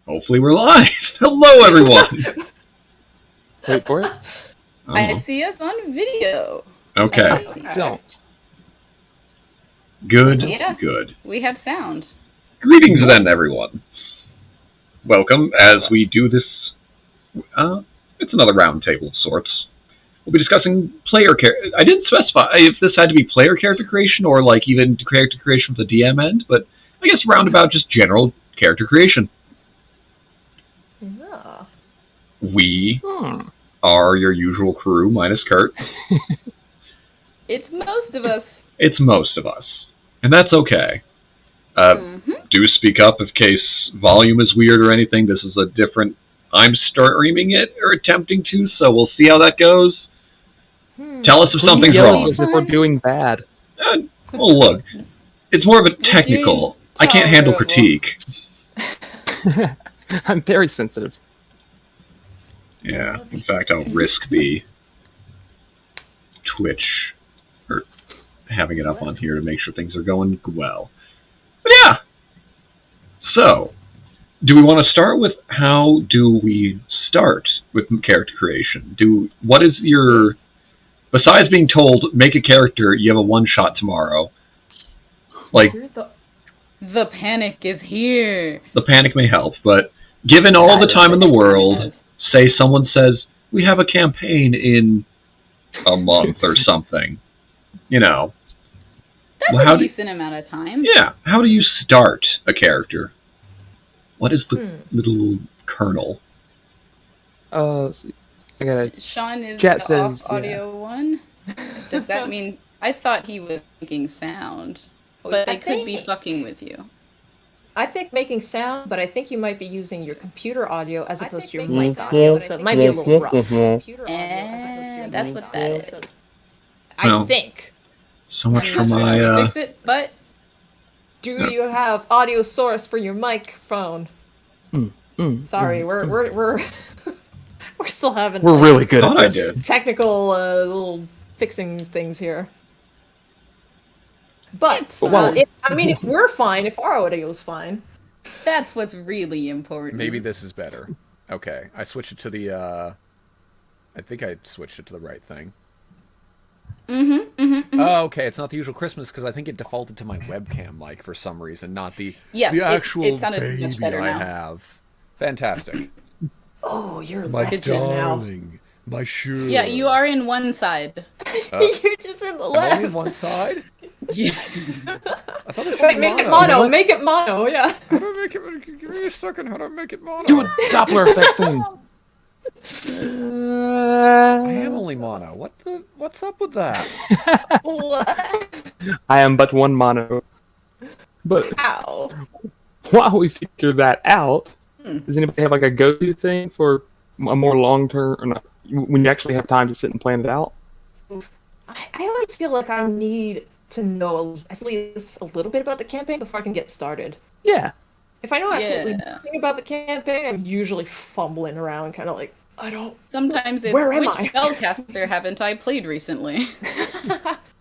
Hopefully we're live. Hello, everyone. Wait for it. I see us on video. Okay. Don't. Good. Yeah. Good. We have sound. Greetings then, everyone. Welcome as we do this. It's another roundtable of sorts. We'll be discussing player character. I didn't specify if this had to be player character creation or like even character creation for the DM end, but I guess roundabout just general character creation. Yeah. We are your usual crew, minus Kurt. It's most of us. It's most of us, and that's okay. Do speak up in case volume is weird or anything. This is a different. I'm streaming it or attempting to, so we'll see how that goes. Tell us if something's wrong. As if we're doing bad. Well, look, it's more of a technical. I can't handle critique. I'm very sensitive. Yeah, in fact, I'll risk the Twitch or having it up on here to make sure things are going well. But yeah. So, do we want to start with how do we start with character creation? What is your, besides being told make a character, you have a one shot tomorrow? Like the panic is here. The panic may help, but given all the time in the world, say someone says we have a campaign in a month or something, you know. That's a decent amount of time. Yeah. How do you start a character? What is the little kernel? Let's see. I gotta. Sean is Chat the says, off audio one. Does that mean? I thought he was making sound, but they could be fucking with you. I think making sound, but I think you might be using your computer audio as opposed to your mic audio, so it might be a little rough. And that's what that is. I think. So much for my. Fix it, but. Do you have audio source for your microphone? Sorry, we're we're still having. We're really good at this. Technical little fixing things here. But if we're fine, if our audio's fine, that's what's really important. Maybe this is better. Okay, I switched it to the. I think I switched it to the right thing. Oh, okay. It's not the usual Christmas because I think it defaulted to my webcam mic for some reason, not the actual it sounded baby much better I now. have. Fantastic. Oh, you're my darling, now. My shoe. Yeah, you are in one side. You're just in the left. Only one side. Yeah. I thought it Wait, make it mono. Make it mono. Yeah. How do I make it? Give me a second. How do I make it mono? Do a Doppler effect thing. I am only mono. What's up with that? What? I am but one mono. But Ow. while we figure that out, does anybody have like a go-to thing for a more long-term, or not, when you actually have time to sit and plan it out? I always feel like I need to know at least a little bit about the campaign before I can get started. Yeah. If I know absolutely nothing about the campaign, I'm usually fumbling around, kind of like, I don't. Sometimes it's Where am which I? spellcaster haven't I played recently?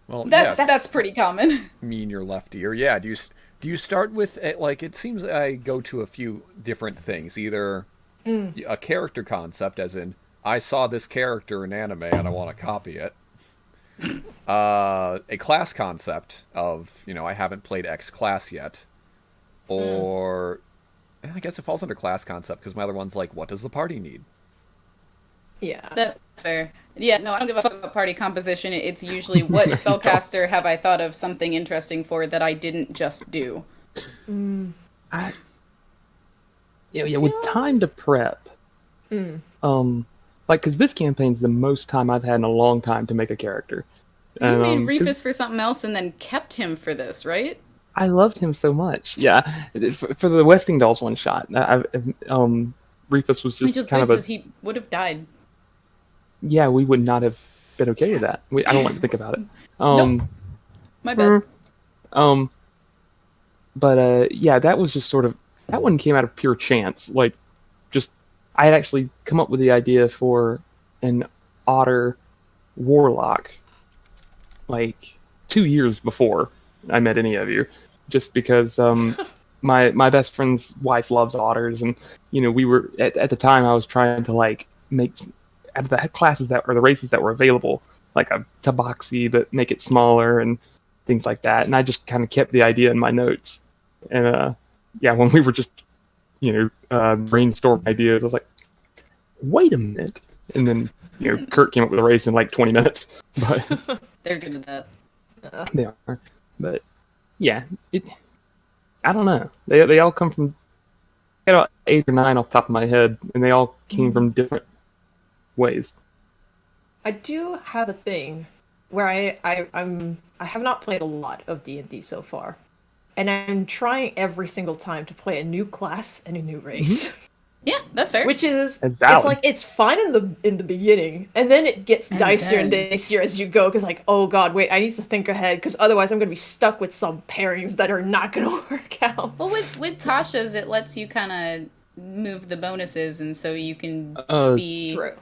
Well, that's pretty common. Me and your left ear. Yeah. Do you start with like? It seems I go to a few different things. Either a character concept, as in I saw this character in anime and I want to copy it. A class concept of I haven't played X class yet, or I guess it falls under class concept because my other one's like, what does the party need? Yeah, that's fair. Yeah, no, I don't give a fuck about party composition. It's usually what spellcaster have I thought of something interesting for that I didn't just do. With time to prep. Like, because this campaign's the most time I've had in a long time to make a character. You made Reefus for something else and then kept him for this, right? I loved him so much. Yeah, for the Westing Dolls one shot, Reefus was just kind of because he would have died. Yeah, we would not have been okay with that. I don't like to think about it. Nope. My bad. But that was just sort of, that one came out of pure chance. Like, just, I had actually come up with the idea for an Otter Warlock, like, 2 years before I met any of you. Just because my best friend's wife loves otters, and we were at the time I was trying to like make out of the classes that or the races that were available like a tabaxi, but make it smaller and things like that. And I just kind of kept the idea in my notes. And yeah, when we were just brainstorming ideas, I was like, wait a minute, and then Kurt came up with a race in like 20 minutes. But They're good at that. they are. But yeah, I don't know. They all come from. I got about 8 or 9 off the top of my head, and they all came from different ways. I do have a thing where I have not played a lot of D&D so far, and I'm trying every single time to play a new class and a new race. Yeah, that's fair. Which is That's it's valid. like it's fine in the beginning, and then it gets And dicier and then- dicier as you go. Because like, oh god, wait, I need to think ahead, because otherwise I'm gonna be stuck with some pairings that are not gonna work out. Well, with Tasha's, it lets you kind of move the bonuses, and so you can be True.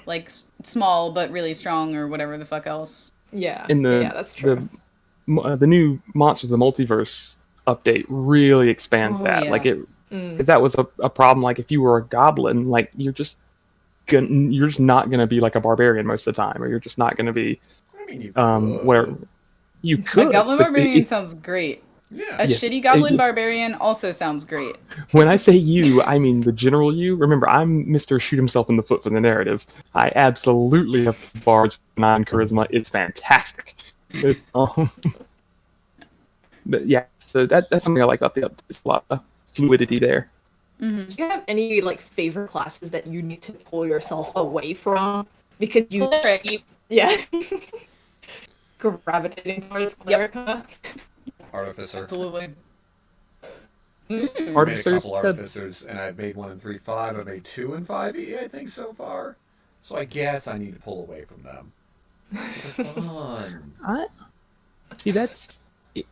like small but really strong, or whatever the fuck else. Yeah. In the yeah, that's true. the new Monsters of the Multiverse update really expands Oh, that. yeah. Like it, because that was a problem. Like if you were a goblin, like you're just not gonna be like a barbarian most of the time, or you're just not gonna be I mean, you could. where you could. A goblin but barbarian sounds great. Yeah. A Yes, shitty goblin it- barbarian also sounds great. When I say you, I mean the general you. Remember, I'm Mr. Shoot himself in the foot for the narrative. I absolutely have Bard's 9 charisma. It's fantastic. But yeah, so that's something I like about the update. There's a lot of fluidity there. Do you have any like favorite classes that you need to pull yourself away from because you Cleric. keep gravitating towards cleric? Huh? Artificer. Absolutely. I made a Artificers, couple artificers, and I've made 1 in 3.5. I've made 2 in 5e, I think, so far. So I guess I need to pull away from them. They're fun. See,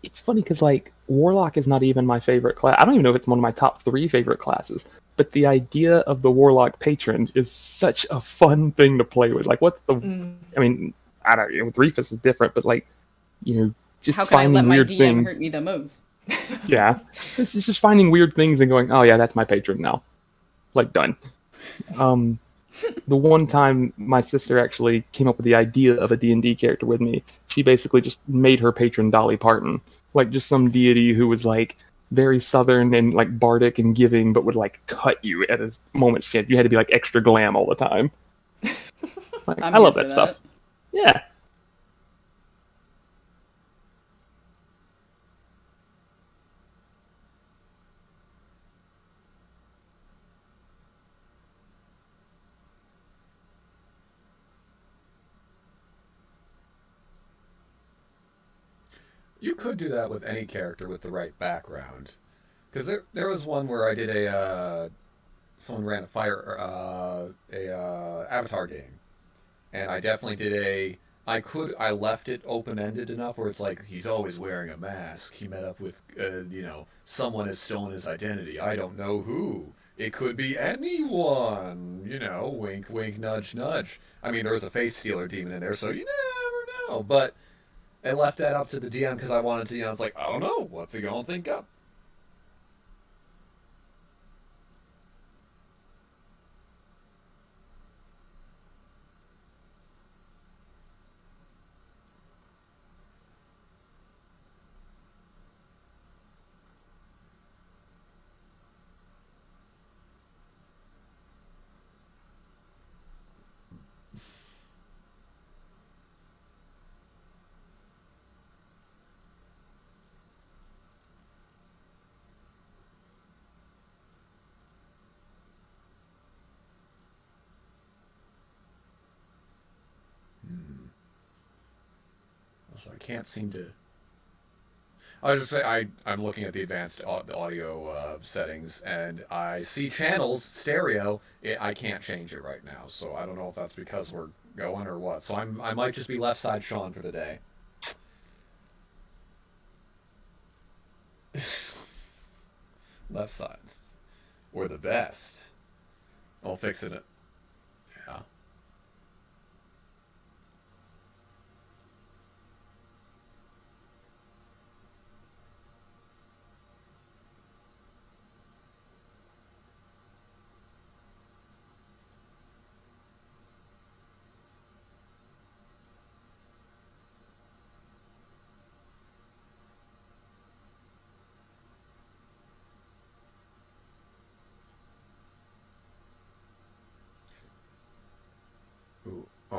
it's funny because like Warlock is not even my favorite class. I don't even know if it's one of my top 3 favorite classes. But the idea of the Warlock patron is such a fun thing to play with. Like, what's the? I mean, I don't know. With Reefus is different, but like, just How can I finding let my weird DM things. hurt me the most? Yeah, it's just finding weird things and going, oh yeah, that's my patron now. Like done. The one time my sister actually came up with the idea of a D&D character with me, she basically just made her patron Dolly Parton, like just some deity who was like very southern and like bardic and giving, but would like cut you at a moment's chance. You had to be like extra glam all the time. Like, I'm I love here that for stuff. Yeah. You could do that with any character with the right background. Because there was one where I did someone ran a Avatar game. And I definitely did I left it open-ended enough where it's like, he's always wearing a mask. He met up with, someone has stolen his identity. I don't know who. It could be anyone. Wink, wink, nudge, nudge. I mean, there was a face stealer demon in there, so you never know. But I left that up to the DM because I wanted to, it's like, I don't know. What's he going to think up? So I can't seem to. I was just say I'm looking at the advanced audio settings, and I see channels stereo. I can't change it right now, so I don't know if that's because we're going or what. So I might just be left side Sean for the day. Left sides, we're the best. I'll fix it. Yeah.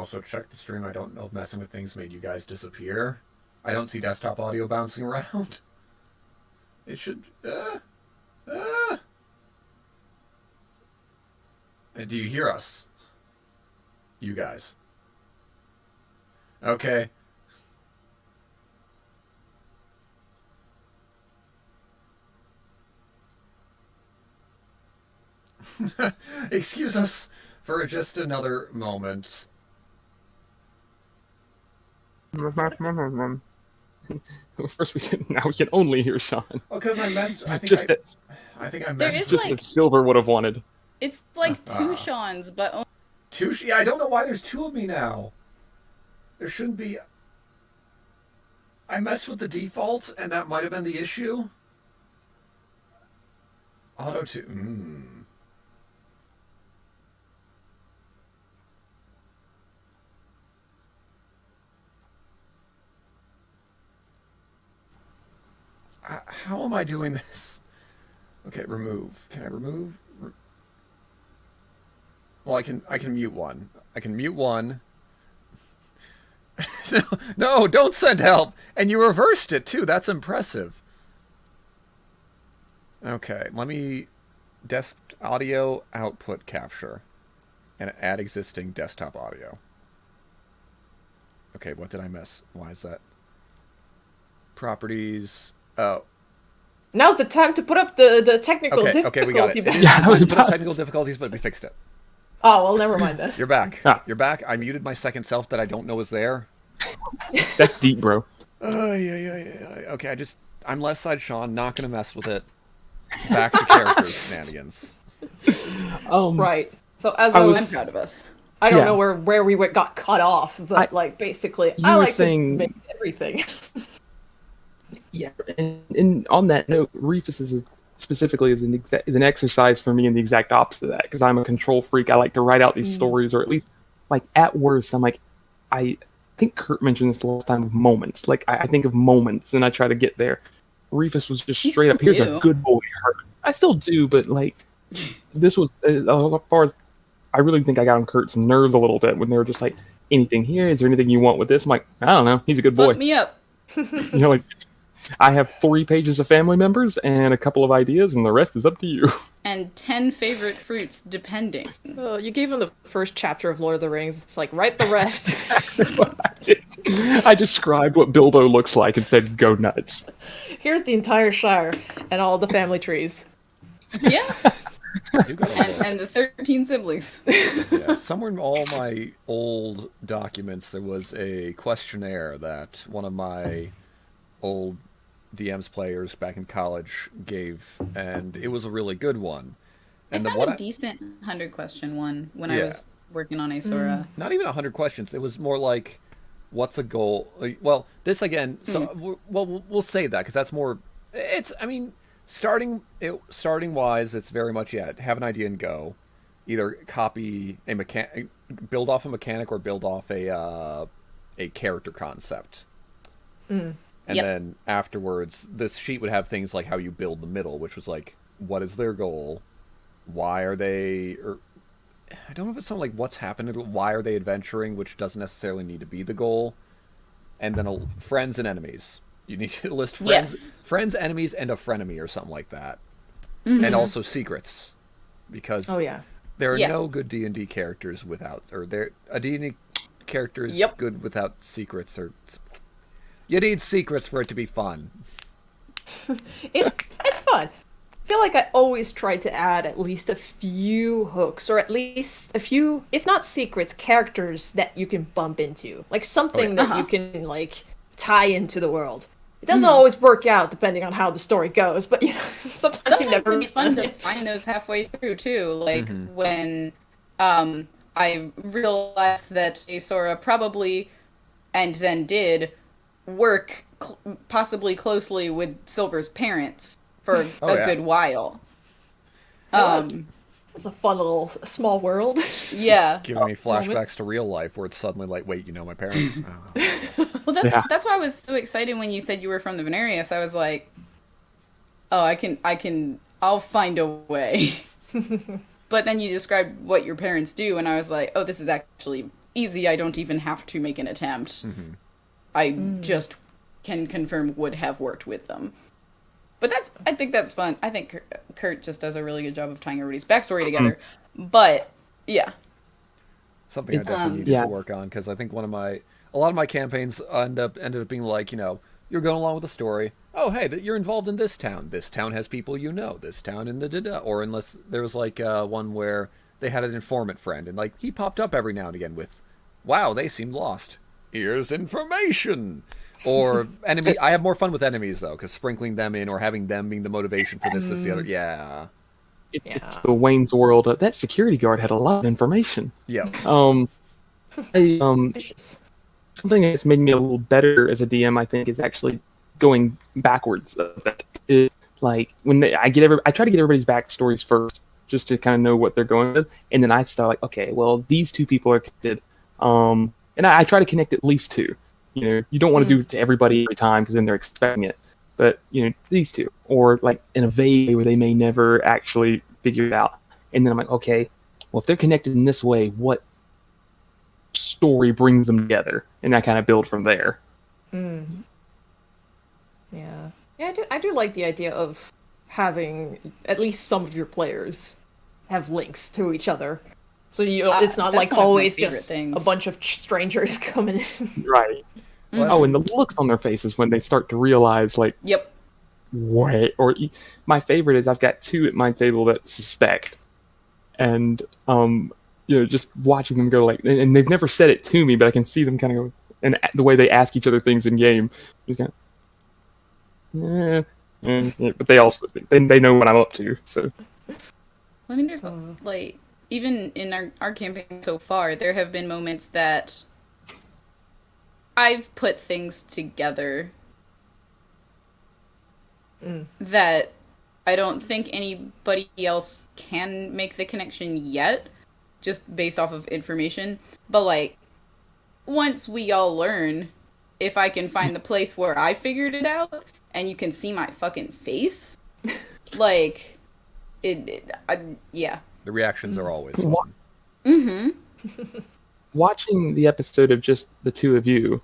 Also, check the stream. I don't know if messing with things made you guys disappear. I don't see desktop audio bouncing around. It should... Do you hear us? You guys. Okay. Excuse us for just another moment. First, now we can only hear Sean. Oh, because I messed. I think Just I think I There messed. is just like- as Silver would have wanted. It's like two Seans, but only... Two. Yeah, I don't know why there's two of me now. There shouldn't be. I messed with the default, and that might have been the issue. Auto to. How am I doing this? Okay, remove. Can I remove? Well, I can mute one. I can mute one. No, don't send help. And you reversed it too. That's impressive. Okay, let me audio output capture and add existing desktop audio. Okay, what did I miss? Why is that? Properties. Oh. Now's the time to put up the technical difficulty. Okay, we got it. button. Yeah, that was We put up about- technical difficulties, but we fixed it. Oh, well, never mind then. You're back. Ah. You're back. I muted my second self that I don't know is there. That's deep, bro. Yeah. Okay, I'm left side Sean, not gonna mess with it. Back to character shenanigans. Right. So as I I was- I'm was, proud of us. I don't Yeah. know where we got cut off, but like basically, You I were like saying- to make everything. Yeah, and on that note, Reefus is specifically is an exercise for me in the exact opposite of that, because I'm a control freak. I like to write out these stories, or at least, like, at worst, I'm like, I think Kurt mentioned this last time with moments. Like, I think of moments, and I try to get there. Reefus was just You straight up, still here's do. a good boy. I still do, but, like, this was, as far as, I really think I got on Kurt's nerves a little bit when they were just like, anything here? Is there anything you want with this? I'm like, I don't know. He's a good boy. Fuck me up. You know, like, I have 3 pages of family members and a couple of ideas, and the rest is up to you. And 10 favorite fruits, depending. Well, you gave him the first chapter of Lord of the Rings. It's like, write the rest. I described what Bilbo looks like and said, go nuts. Here's the entire Shire and all the family trees. Yeah, You got a and the 13 siblings. Yeah, somewhere in all my old documents, there was a questionnaire that one of my old DM's players back in college gave, and it was a really good one. And I the found one a decent 100-question one when I Yeah. was working on Asura. not even 100 questions. It was more like, what's a goal? Well, this again. So, well, we'll say that because that's more. It's. I mean, starting wise, it's very much have an idea and go. Either copy a mechanic, build off a mechanic, or build off a character concept. And Yep. then afterwards, this sheet would have things like how you build the middle, which was like, what is their goal? Why are they, or I don't know if it's something like what's happened, why are they adventuring, which doesn't necessarily need to be the goal. And then friends and enemies. You need to list friends, enemies, and a frenemy or something like that. And also secrets. Because Oh, yeah. there are Yeah. no good D&D characters without, or a D&D character is Yep. good without secrets, or you need secrets for it to be fun. It's fun. I feel like I always try to add at least a few hooks, or at least a few, if not secrets, characters that you can bump into. Like something that you can, like, tie into the world. It doesn't always work out depending on how the story goes, but, you know, sometimes you Sometimes never it's fun to find those halfway through too. Like when I realized that Asura probably, and then did, work possibly closely with Silver's parents for a good while. It's a fun little small world. Yeah. Giving me flashbacks to real life where it's suddenly like, wait, you know my parents? Oh. Well, Yeah. that's why I was so excited when you said you were from the Venarius. I was like, oh, I'll find a way. But then you described what your parents do, and I was like, oh, this is actually easy. I don't even have to make an attempt. I just can confirm would have worked with them. But I think that's fun. I think Kurt just does a really good job of tying everybody's backstory together. But yeah, Something I definitely needed to work on, because I think a lot of my campaigns ended up being like, you're going along with the story. Oh, hey, you're involved in this town. This town has people you know. This town in the da-da. Or unless there was like one where they had an informant friend, and like he popped up every now and again with, wow, they seemed lost. Here's information. Or enemy. I have more fun with enemies though, because sprinkling them in or having them being the motivation for this, the other. Yeah. It's the Wayne's World. That security guard had a lot of information. Yeah. Something that's made me a little better as a DM, I think, is actually going backwards. Is like when I try to get everybody's backstories first, just to kind of know what they're going with, and then I start like, okay, well, these two people are connected, and I try to connect at least two. You don't want to do it to everybody every time because then they're expecting it. But these two, or like in a vague way where they may never actually figure it out, and then I'm like, okay, well, if they're connected in this way, what story brings them together? And I kind of build from there. Yeah, I do like the idea of having at least some of your players have links to each other, so it's not like always just a bunch of strangers coming in. Right. Oh, and the looks on their faces when they start to realize, like, yep. Wait, or my favorite is I've got two at my table that suspect, and just watching them go like, and they've never said it to me, but I can see them kind of go, and the way they ask each other things in game, just kind of, but they also they know what I'm up to. So, I mean, there's like even in our campaign so far, there have been moments that I've put things together that I don't think anybody else can make the connection yet, just based off of information. But, like, once we all learn, if I can find the place where I figured it out, and you can see my fucking face, like, yeah. The reactions are always fun. Watching the episode of just the two of you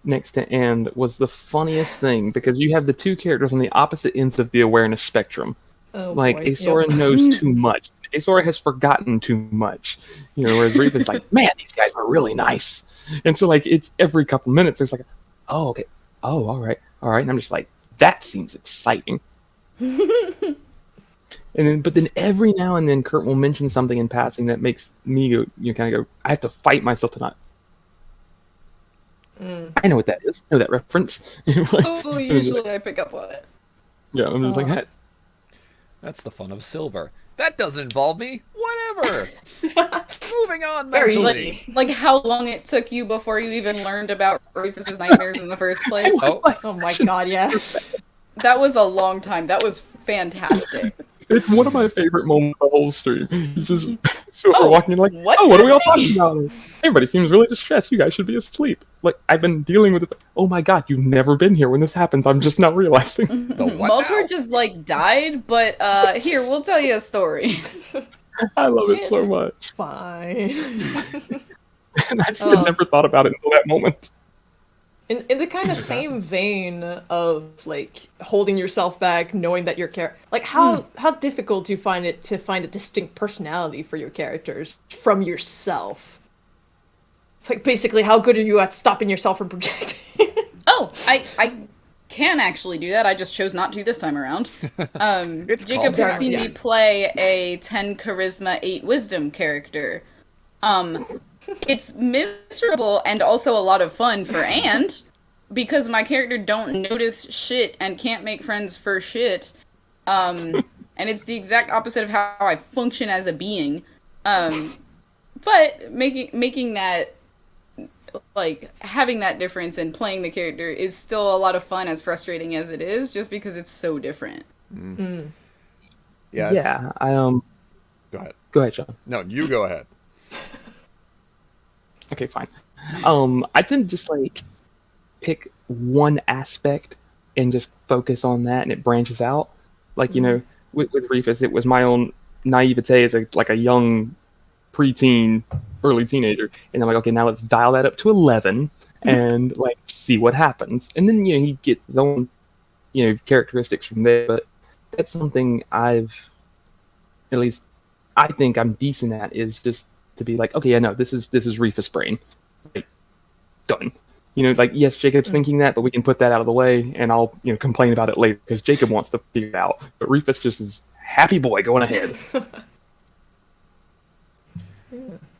next to And was the funniest thing, because you have the two characters on the opposite ends of the awareness spectrum. Asora knows too much. Asora has forgotten too much. Whereas Reef is like, man, these guys are really nice. And so, like, it's every couple minutes there's like, oh, okay, oh, all right. And I'm just like, that seems exciting. But then every now and then Kurt will mention something in passing that makes me go, kind of go, I have to fight myself to not. I know what that is. I know that reference. Usually I pick up on it. Yeah, I'm just like, hey. That's the fun of Silver. That doesn't involve me. Whatever. Moving on. Very like how long it took you before you even learned about Rufus's nightmares in the first place. Oh my god, yeah. That was a long time. That was fantastic. It's one of my favorite moments of the whole stream. It's just Silver walking in like, what are we all talking about? Everybody seems really distressed. You guys should be asleep. Like, I've been dealing with it. Oh my god, you've never been here when this happens. I'm just not realizing. Moltor just, like, died, but here, we'll tell you a story. I love it so much. Fine. And I just had never thought about it until that moment. In the kind of same vein of, like, holding yourself back, knowing that your character... Like, how difficult do you find it to find a distinct personality for your characters from yourself? It's like, basically, how good are you at stopping yourself from projecting? I can actually do that. I just chose not to this time around. Jacob has seen me play a 10 charisma, 8 wisdom character. It's miserable and also a lot of fun for And, because my character don't notice shit and can't make friends for shit. And it's the exact opposite of how I function as a being. But making that, like, having that difference and playing the character is still a lot of fun, as frustrating as it is, just because it's so different. Yeah. Go ahead, Sean. No, you go ahead. Okay, fine. I tend to just, like, pick one aspect and just focus on that, and it branches out. Like, with Rufus, it was my own naivete as a young preteen early teenager, and I'm like, okay, now let's dial that up to 11 and like see what happens. And then he gets his own characteristics from there. But that's something at least I think I'm decent at, is just to be like, okay, yeah, no, this is Reefus brain, like, done. Like, yes, Jacob's thinking that, but we can put that out of the way, and I'll complain about it later because Jacob wants to figure it out. But Reefus just is happy boy going ahead.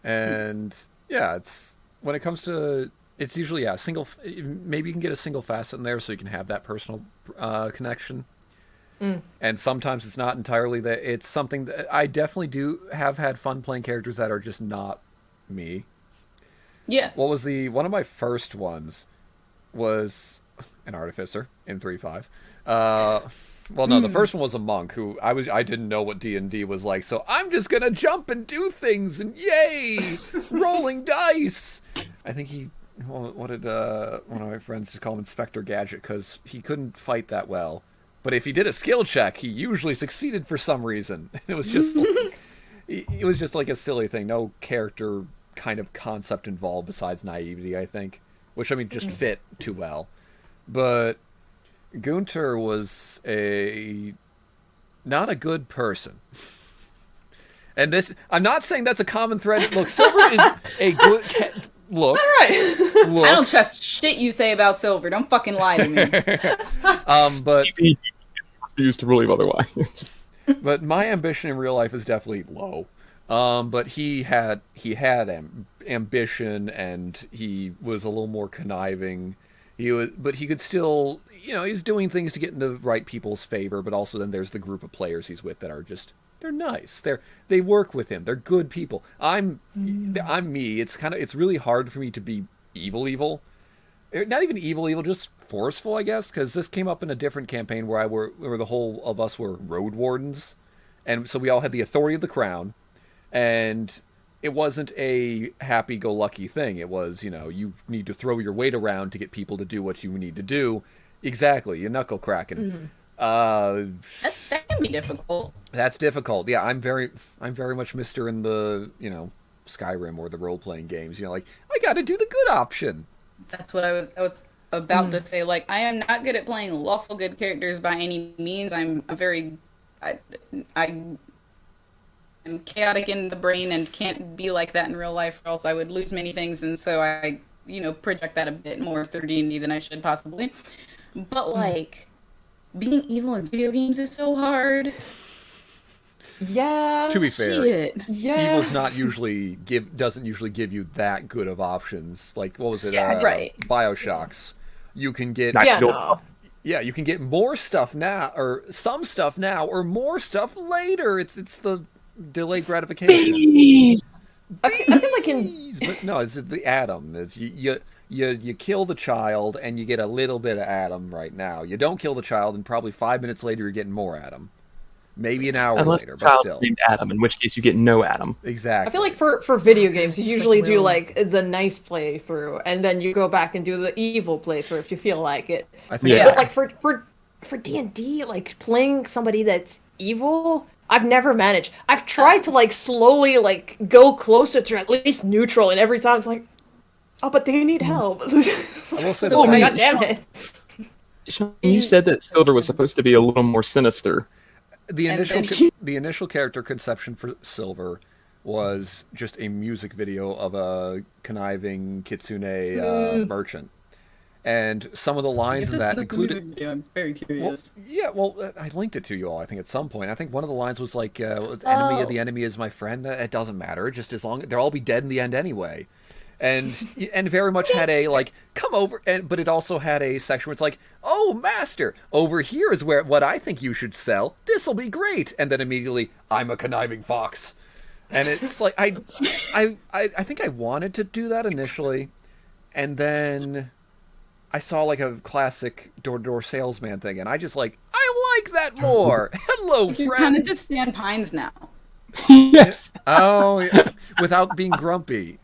And yeah, it's when it comes to it's usually single. Maybe you can get a single facet in there so you can have that personal connection. And sometimes it's not entirely that. It's something that I definitely have had fun playing characters that are just not me. Yeah. What was one of my first ones was an artificer in 3.5. Well, no, the first one was a monk who I didn't know what D&D was like, so I'm just gonna jump and do things and yay, rolling dice. I think what did one of my friends just call him Inspector Gadget because he couldn't fight that well, but if he did a skill check, he usually succeeded for some reason. It was just it was just like a silly thing, no character kind of concept involved besides naivety, I think, which just fit too well. But Gunter was not a good person. And I'm not saying that's a common thread. Look, Silver is a good look. All right. Look. I don't trust shit you say about Silver. Don't fucking lie to me. But he refused to believe otherwise. But my ambition in real life is definitely low. But he had ambition, and he was a little more conniving. But he could still, he's doing things to get in the right people's favor. But also, then there's the group of players he's with that are they're nice. They work with him. They're good people. I'm me. It's really hard for me to be evil. Not even evil, just forceful, I guess. Because this came up in a different campaign where the whole of us were road wardens, and so we all had the authority of the crown. And it wasn't a happy-go-lucky thing. It was, you need to throw your weight around to get people to do what you need to do. Exactly, you're knuckle cracking. That can be difficult. That's difficult. Yeah, I'm very much Mr. in the, Skyrim or the role-playing games. I got to do the good option. That's what I was about to say. Like, I am not good at playing lawful good characters by any means. I'm chaotic in the brain and can't be like that in real life, or else I would lose many things. And so I, project that a bit more through D&D than I should possibly. But being evil in video games is so hard. Yeah. To be fair, evil's not doesn't usually give you that good of options. Like, what was it? Right. BioShocks. You can get you can get more stuff now, or some stuff now, or more stuff later. It's the delayed gratification. I feel like but no, it's the Adam. It's you kill the child and you get a little bit of Adam right now. You don't kill the child, and probably 5 minutes later you're getting more Adam. Maybe an hour later, but still. Named Adam, in which case you get no Adam. Exactly. I feel like for video games, you usually do like the nice playthrough, and then you go back and do the evil playthrough if you feel like it. I think But like for D&D, like playing somebody that's evil, I've never managed. I've tried to slowly go closer to at least neutral, and every time it's like, oh, but they need help. I will say Oh my god damn it! Sean, you said that Silver was supposed to be a little more sinister. The initial character conception for Silver was just a music video of a conniving kitsune merchant, and some of the lines in that included. I'm very curious. I linked it to you all. I think at some point. I think one of the lines was like, "Enemy of the enemy is my friend." It doesn't matter, just as long they'll all be dead in the end anyway. And very much had a come over, but it also had a section where it's like, oh master, over here is what I think you should sell. This'll be great. And then immediately, I'm a conniving fox, and it's like I think I wanted to do that initially, and then I saw a classic door-to-door salesman thing, and I just I like that more. Hello, friend. You kind of just stand pines now. Yes. Oh, yeah. Without being grumpy.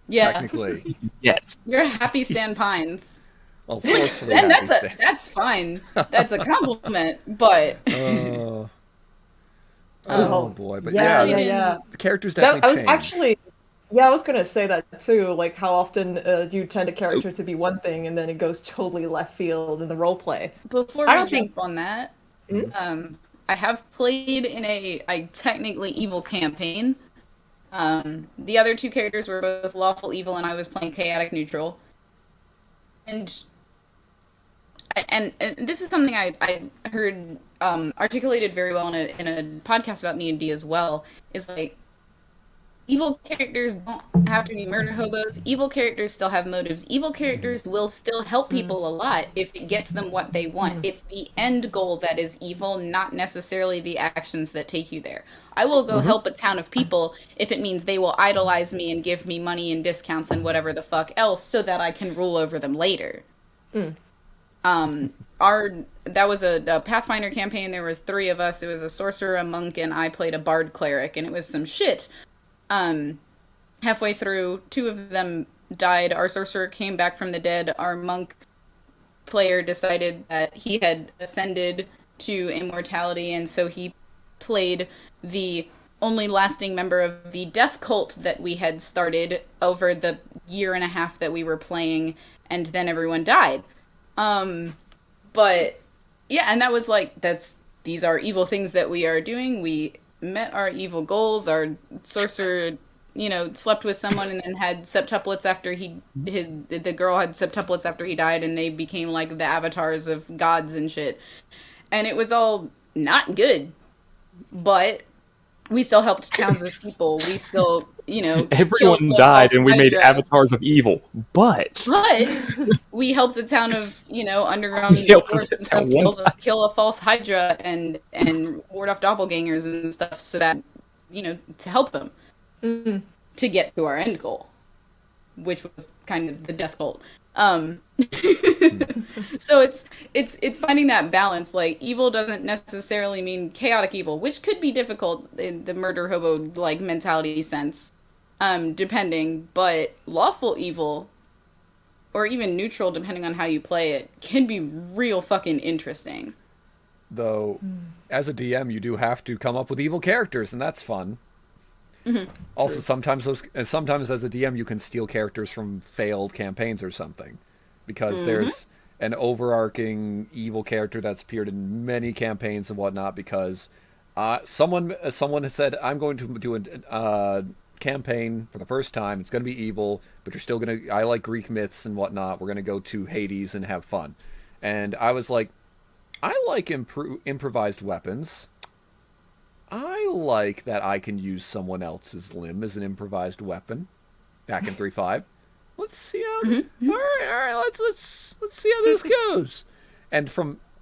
Yeah. Technically. Yes. You're a happy Stan Pines. Well, forcefully Then happy that's fine. That's a compliment, but oh boy. But yeah, yeah. the characters definitely changed. Yeah, I was gonna say that too. Like, how often do you tend a character to be one thing and then it goes totally left field in the role play? Before I we don't think. jump on that, Hmm? I have played in a technically evil campaign. The other two characters were both lawful evil, and I was playing chaotic neutral. And and this is something I heard articulated very well in a podcast about D&D as well. Is like evil characters don't have to be murder hobos. Evil characters still have motives. Evil characters will still help people a lot if it gets them what they want. It's the end goal that is evil, not necessarily the actions that take you there. I will go help a town of people if it means they will idolize me and give me money and discounts and whatever the fuck else so that I can rule over them later. Our that was a Pathfinder campaign. There were 3 of us. It was a sorcerer, a monk, and I played a bard cleric, and it was some shit. Halfway through, 2 of them died. Our sorcerer came back from the dead. Our monk player decided that he had ascended to immortality, and so he played the only lasting member of the death cult that we had started over the year and a half that we were playing, and then everyone died. But yeah, and that was like, these are evil things that we are doing. We met our evil goals. Our sorcerer, slept with someone and then had septuplets after the girl had septuplets after he died, and they became like the avatars of gods and shit. And it was all not good, but we still helped towns of people. We still, Everyone killed the died, false and we made Hydra. avatars of evil. But We helped a town of, underground We helped dwarves and that stuff one kill a false Hydra and ward off doppelgangers and stuff so that, to help them to get to our end goal, which was kind of the death cult. So it's finding that balance. Like, evil doesn't necessarily mean chaotic evil, which could be difficult in the murder hobo like mentality sense, depending. But lawful evil, or even neutral, depending on how you play it, can be real fucking interesting. Though, as a DM, you do have to come up with evil characters, and that's fun. Also, sometimes as a DM, you can steal characters from failed campaigns or something, because there's an overarching evil character that's appeared in many campaigns and whatnot. Because someone has said, "I'm going to do a campaign for the first time. It's going to be evil, but you're still going to. I like Greek myths and whatnot. We're going to go to Hades and have fun." And I was like, "I like improvised weapons. I like that I can use someone else's limb as an improvised weapon." Back in 3.5. Let's see how. All right. Let's see how this goes. And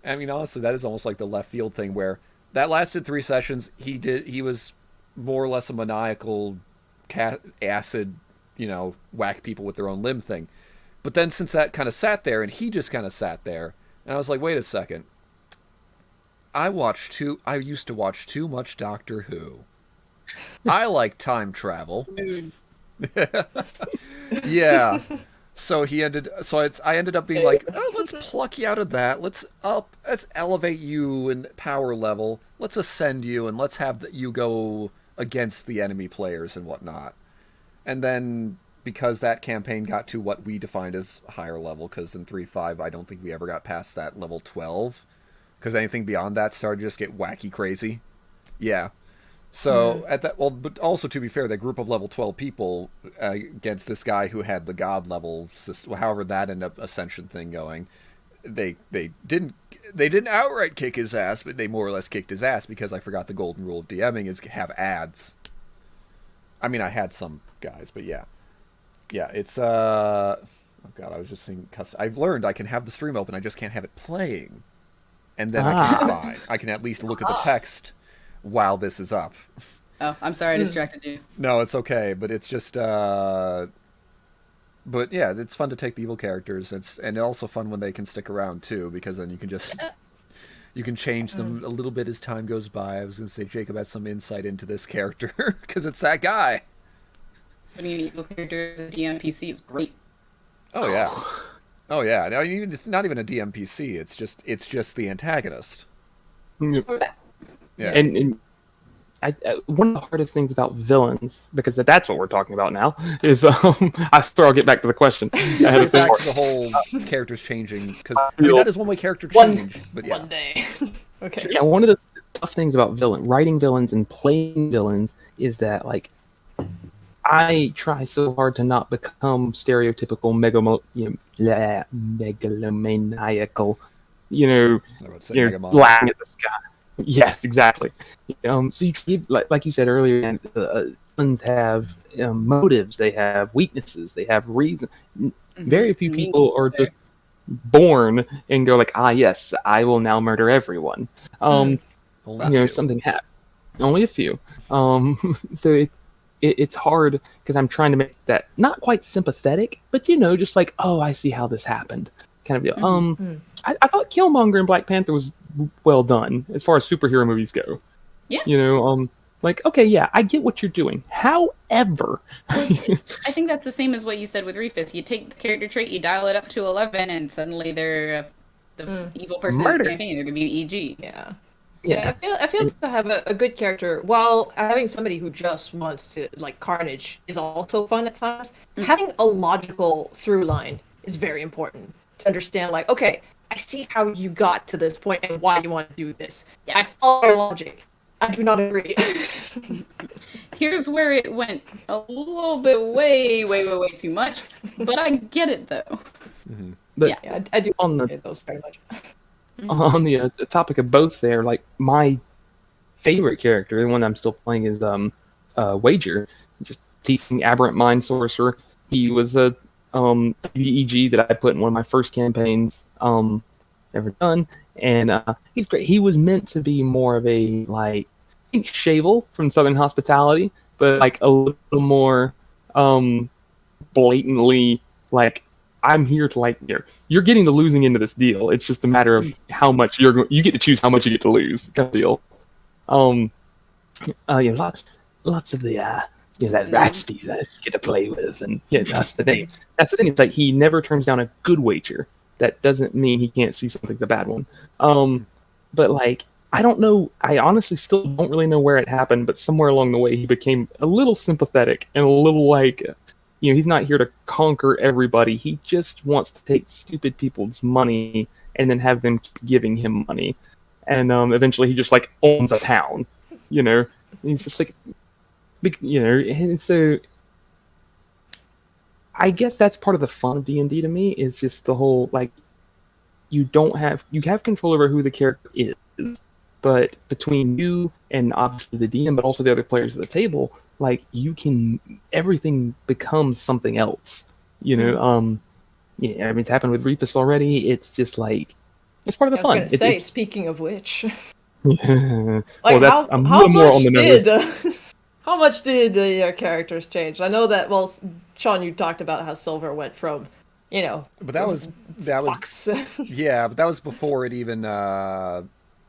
honestly, that is almost like the left field thing where that lasted 3 sessions. He was more or less a maniacal acid, whack people with their own limb thing. But then since that kind of sat there, and he just kind of sat there, and I was like, wait a second. I used to watch too much Doctor Who. I like time travel. Yeah. I ended up being like, let's pluck you out of that. Let's elevate you in power level. Let's ascend you, and let's have you go against the enemy players and whatnot. And then, because that campaign got to what we defined as higher level, because in 3.5, I don't think we ever got past that level 12. Because anything beyond that started to just get wacky crazy. Yeah. So, but also to be fair, that group of level 12 people against this guy who had the god level system, however that ended up ascension thing going, they didn't outright kick his ass, but they more or less kicked his ass, because I forgot the golden rule of DMing is have ads. I mean, I had some guys, but yeah. Yeah, it's, oh god, I was just saying, I've learned I can have the stream open, I just can't have it playing. And then I can at least look at the text while this is up. Oh, I'm sorry I distracted you. No, it's okay, but it's just, but yeah, it's fun to take the evil characters. And also fun when they can stick around too, because then you can change them a little bit as time goes by. I was going to say Jacob has some insight into this character, because it's that guy. Putting an evil character as a DMPC is great. Oh yeah. Oh yeah, I mean, it's not even a DMPC. It's just the antagonist. Yeah. Yeah. And one of the hardest things about villains, because that's what we're talking about now, is I swear I'll get back to the question. I had a Back thing to the whole characters changing, because feel- that is one way character One- change. But yeah, One day. Okay. Yeah, one of the tough things about writing villains and playing villains is that, like, I try so hard to not become stereotypical megalomaniacal, I would say Megamon. lying at the sky. Yes, exactly. So you keep, like you said earlier, and villains have motives, they have weaknesses, they have reason. Very few people are just born and go like, yes, I will now murder everyone. Only a few. Something happened. Only a few. So it's hard because I'm trying to make that not quite sympathetic, but just like, oh, I see how this happened, kind of deal. I thought Killmonger in Black Panther was well done as far as superhero movies go. Yeah. Like, okay, yeah, I get what you're doing. However, I think that's the same as what you said with Rufus. You take the character trait, you dial it up to 11, and suddenly they're the evil person in Murder. the campaign. They're going to be EG. Yeah. yeah, I feel to have a good character while having somebody who just wants to like carnage is also fun at times. Having a logical through line is very important to understand. Like, okay, I see how you got to this point and why you want to do this. Yes. I follow your logic. I do not agree. Here's where it went a little bit way too much, but I get it though. but Yeah. Yeah, I do on the appreciate those very much. on the topic of both there, like my favorite character, the one I'm still playing, is Wager, just teaching aberrant mind sorcerer. He was a EG that I put in one of my first campaigns ever done, and he's great. He was meant to be more of a, like, I think Shavel from Southern Hospitality, but like a little more blatantly like, I'm here to, like, you're getting the losing end of this deal. It's just a matter of how much you get to choose how much you get to lose, kind of deal. Lots of the that Ratsky that I get to play with, and yeah, that's the thing. That's the thing. It's like he never turns down a good wager. That doesn't mean he can't see something's a bad one. But like, I don't know. I honestly still don't really know where it happened, but somewhere along the way he became a little sympathetic and a little like, he's not here to conquer everybody. He just wants to take stupid people's money and then have them keep giving him money. And eventually he just, like, owns a town, And he's just like, and so I guess that's part of the fun of D&D to me, is just the whole, like, you have control over who the character is, but between you and obviously the DM, but also the other players at the table, like, everything becomes something else, it's happened with Rufus already. It's just like, it's part of the fun. I was gonna say, speaking of which, yeah. like, well, I'm a little more on the nose. How much did your characters change? I know that, well, Sean, you talked about how Silver went from, But that was Fox. yeah, but that was before it even.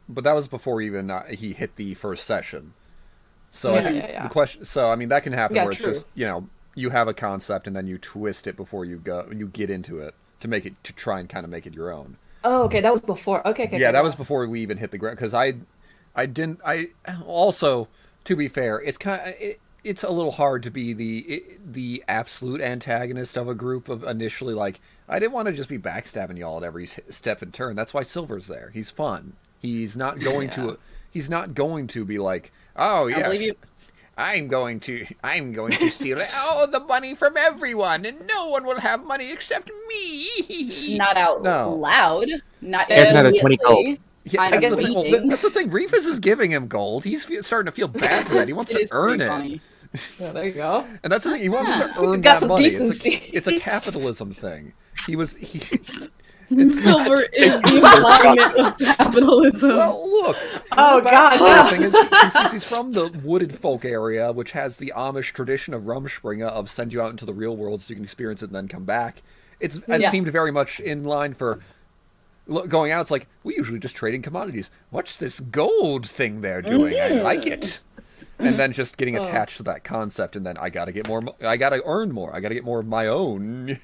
But that was before even he hit the first session. So I think the question. So I mean, that can happen where it's true. just you have a concept and then you twist it before you get into it to try and kind of make it your own. Oh, okay, that was before. Okay. Yeah, that was before we even hit the ground, because I also, to be fair, it's a little hard to be the absolute antagonist of a group of initially. Like, I didn't want to just be backstabbing y'all at every step and turn. That's why Silver's there. He's fun. He's not going to. He's not going to be like, oh yes, I'm going to steal all the money from everyone, and no one will have money except me. Not out loud. Not There's another 20 gold. Yeah, that's the thing. Reefus is giving him gold. He's starting to feel bad for that. He wants to earn it. Funny. Yeah, there you go. And that's the thing. He wants to earn He's got that some money. decency. It's a capitalism thing. Silver is the embodiment of capitalism. Well, look. Oh, God, no. The thing is, since he's from the wooded folk area, which has the Amish tradition of Rumspringa, of send you out into the real world so you can experience it and then come back, it seemed very much in line for going out. It's like, we usually just trade in commodities. What's this gold thing they're doing? I like it. And then just getting attached to that concept, and then I gotta get more. I gotta earn more. I gotta get more of my own.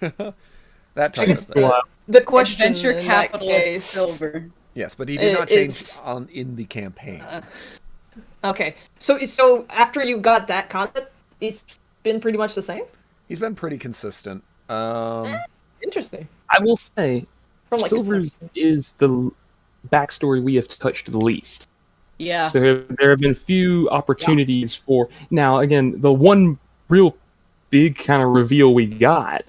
That type of thing. The question Adventure in that capitalist case, Silver. Yes, but he did not change in the campaign. Okay. So after you got that concept, it's been pretty much the same? He's been pretty consistent. Interesting. I will say, From like Silver's is the backstory we have touched the least. Yeah. So there have been few opportunities for. Now, again, the one real big kind of reveal we got,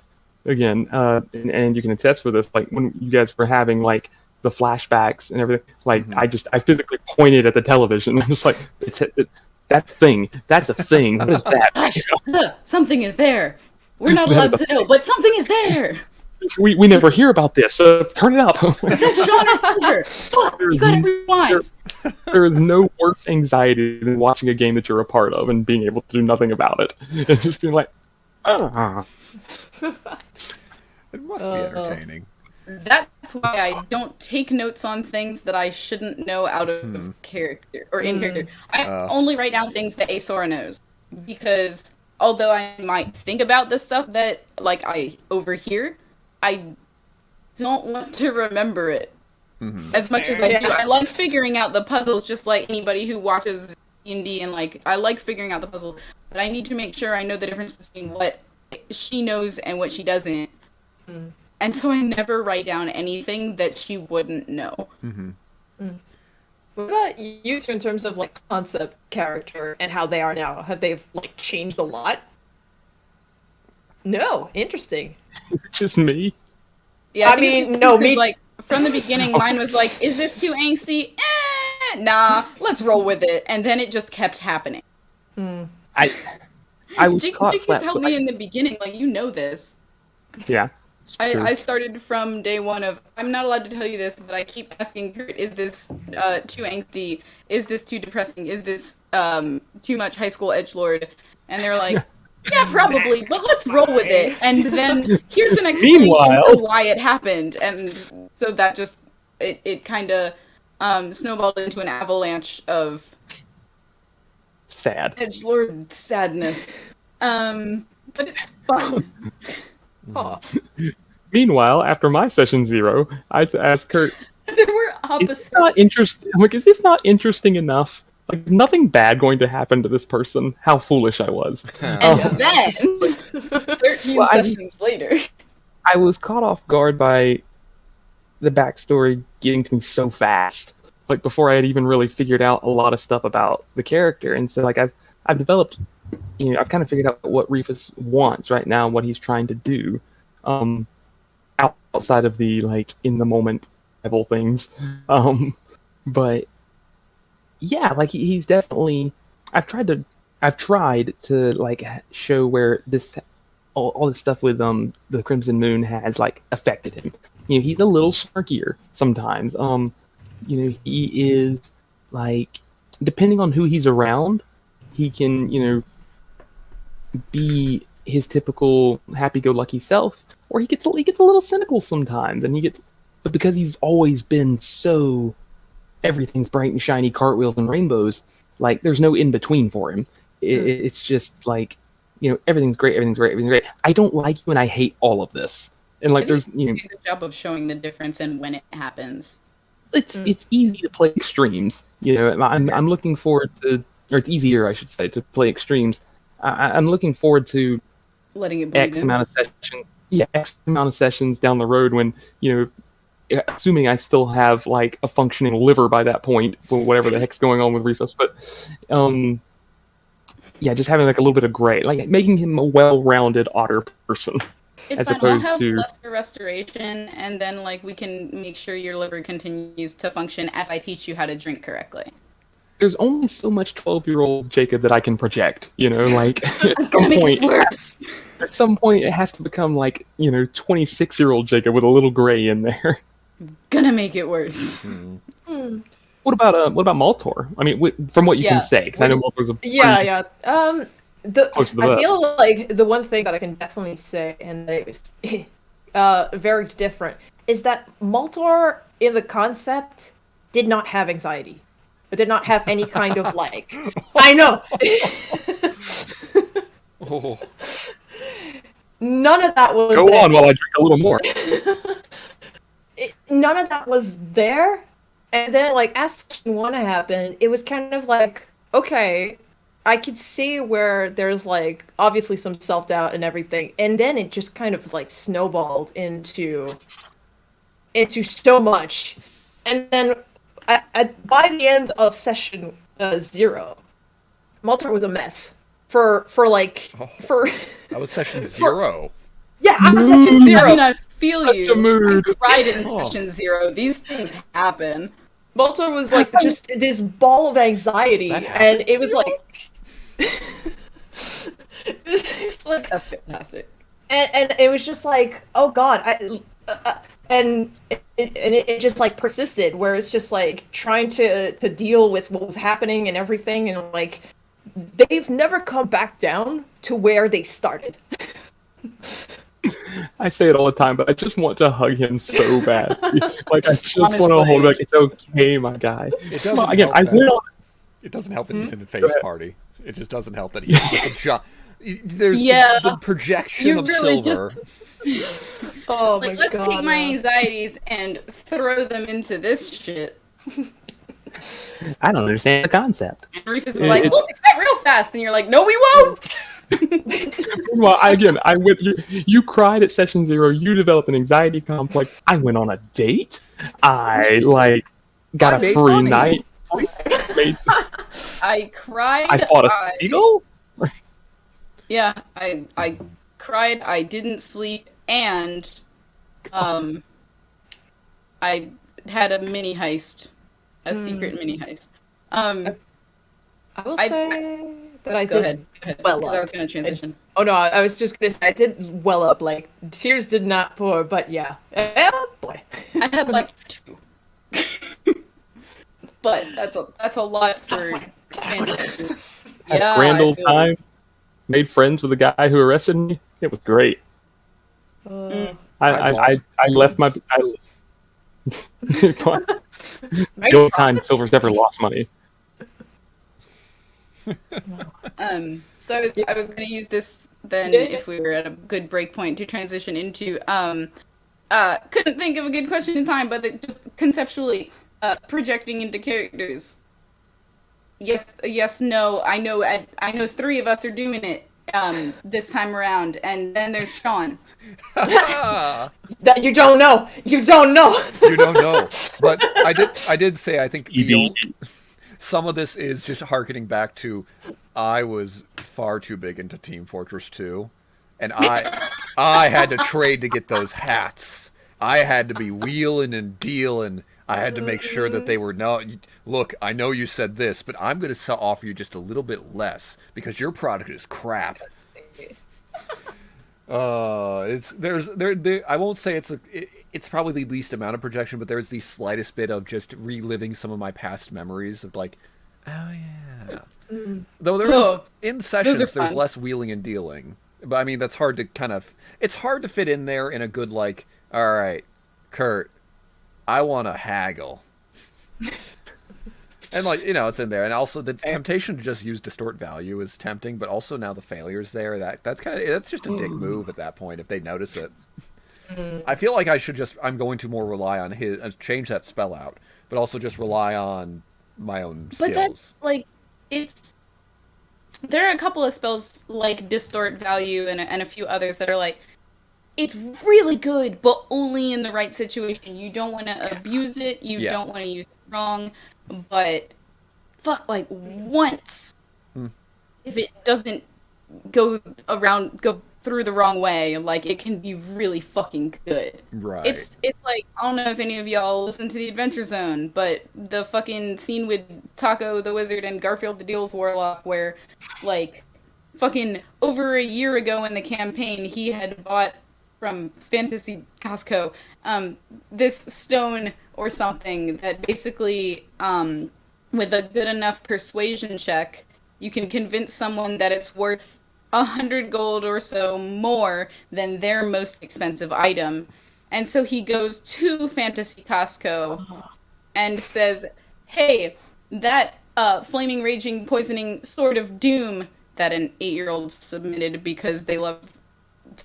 again, and you can attest for this, like when you guys were having like the flashbacks and everything, like I physically pointed at the television and just like, that thing, that's a thing. What is that? Something is there. We're not allowed to know, but something is there. We never hear about this, so turn it up. That's Sean S. Silver. Fuck, you gotta rewind. There is no worse anxiety than watching a game that you're a part of and being able to do nothing about it. And just being like, ah. It must be entertaining. That's why I don't take notes on things that I shouldn't know out of character or in character. I only write down things that Asora knows, because although I might think about the stuff that like I overhear, I don't want to remember it as much as I do. I like figuring out the puzzles, just like anybody who watches D&D, and like I like figuring out the puzzles, but I need to make sure I know the difference between what she knows and what she doesn't. And so I never write down anything that she wouldn't know. What about you two in terms of like concept, character, and how they are now? Have they like changed a lot? No, interesting. Just me. Yeah, I mean, no, me. Like from the beginning, mine was like, "Is this too angsty? Nah, let's roll with it." And then it just kept happening. I was Jake caught could flat. help me in the beginning, like you know this. Yeah. I started from day one of, I'm not allowed to tell you this, but I keep asking Kurt, is this too angsty? Is this too depressing? Is this too much high school edgelord? And they're like, yeah, probably, but let's roll with it. And then here's an explanation for why it happened. And so that just, it kind of snowballed into an avalanche of sad edgelord sadness. But it's fun. Meanwhile, after my session 0, I asked Kurt, there were opposites. Not interesting. I'm like, is this not interesting enough? Like, nothing bad going to happen to this person. How foolish I was. And then, 13 sessions later, I was caught off guard by the backstory getting to me so fast. Like, before I had even really figured out a lot of stuff about the character. And so, like, I've developed, I've kind of figured out what Rufus wants right now, what he's trying to do. Outside of the, like, in the moment level things. But yeah, like he's definitely, I've tried to like show where this all this stuff with the Crimson Moon has like affected him. He's a little snarkier sometimes. He is like, depending on who he's around, he can, be his typical happy-go-lucky self, or he gets a little cynical sometimes, but because he's always been so everything's bright and shiny, cartwheels and rainbows, like there's no in between for him. It's just like, everything's great. I don't like you, and I hate all of this. And like, there's a good job of showing the difference in when it happens. It's easy to play extremes. I'm looking forward to, or it's easier, I should say, to play extremes. I'm looking forward to letting it bleed X amount of sessions down the road when, assuming I still have like a functioning liver by that point, whatever the heck's going on with Rufus, but just having like a little bit of gray, like making him a well-rounded otter person. It's as fine. opposed I'll have to lesser restoration, and then like we can make sure your liver continues to function as I teach you how to drink correctly. There's only so much 12-year-old Jacob that I can project, like at some point it has to become like, 26-year-old Jacob with a little gray in there. Gonna make it worse. What about Maltor? I mean, from what you can say, because I know Maltor's a I feel like the one thing that I can definitely say, and that it was very different, is that Maltor in the concept did not have anxiety. It did not have any kind of like. I know. None of that was. Go on while I drink a little more. None of that was there, and then like as Session 1 happened, it was kind of like okay, I could see where there's like obviously some self-doubt and everything, and then it just kind of like snowballed into so much. And then by the end of session 0, Malta was a mess for That was session 0. yeah, I was session 0. I mean, I feel Such you. a mood. I cried in session 0. These things happen. Malta was like just this ball of anxiety, and it was like it was just like That's fantastic. and it was just like, oh god, and it just like persisted, where it's just like trying to deal with what was happening and everything, and like they've never come back down to where they started. I say it all the time, but I just want to hug him so bad. Like, I just want to Honestly. hold back. It's okay, my guy. It doesn't Well, again, help I that- went on. It doesn't help that he's in a face party. It just doesn't help that he's a job. There's Yeah. the projection You of really silver. Oh my Like, let's god. take my anxieties and throw them into this shit. I don't understand the concept. And Rufus is like, we'll fix that real fast. And you're like, no, we won't! Well, I went. You cried at session 0. You developed an anxiety complex. I went on a date. I got I a made free money. night. I cried. I fought a seagull. Yeah, I cried, I didn't sleep, and I had a mini heist. A secret mini heist. I will I- say that I Go did ahead. well 'cause up. I was going to transition. Oh no, I was just gonna say I did well up. Like tears did not pour, but yeah. Oh boy. I had like 2. But that's a lot for transition. Had Yeah, a grand I old feel- time. Made friends with the guy who arrested me. It was great. I left my. The only time Silver's never lost money. So I was going to use this then, Yeah. if we were at a good break point, to transition into couldn't think of a good question in time, but just conceptually projecting into characters. Yes, no. I know 3 of us are doing it this time around, and then there's Sean. Ah, That you don't know. You don't know. you don't know. But I did say I think ED. some of this is just harkening back to I was far too big into Team Fortress 2, and I had to trade to get those hats. I had to be wheeling and dealing. I had to make sure that they were look, I know you said this, but I'm going to offer you just a little bit less because your product is crap. I won't say it's probably the least amount of projection, but there's the slightest bit of just reliving some of my past memories of like, oh yeah. Though in sessions there's fun. less wheeling and dealing, but I mean that's hard to it's hard to fit in there in a good like, all right, Kurt, I want to haggle. And like, it's in there. And also the temptation to just use distort value is tempting, but also now the failure's there. That's just a dick move at that point if they notice it. I feel like I'm going to more rely on change that spell out, but also just rely on my own skills. But that's there are a couple of spells like distort value and a few others that are like, it's really good, but only in the right situation. You don't want to abuse it. You don't want to use it wrong. But fuck, like once, if it doesn't go through the wrong way, like it can be really fucking good. Right. It's like, I don't know if any of y'all listen to the Adventure Zone, but the fucking scene with Taco the Wizard and Garfield the Deals Warlock, where like fucking over a year ago in the campaign, he had bought from Fantasy Costco this stone or something that basically, with a good enough persuasion check, you can convince someone that it's worth 100 gold or so more than their most expensive item. And so he goes to Fantasy Costco and says, hey, that flaming, raging, poisoning Sword of Doom that an 8-year-old submitted because they love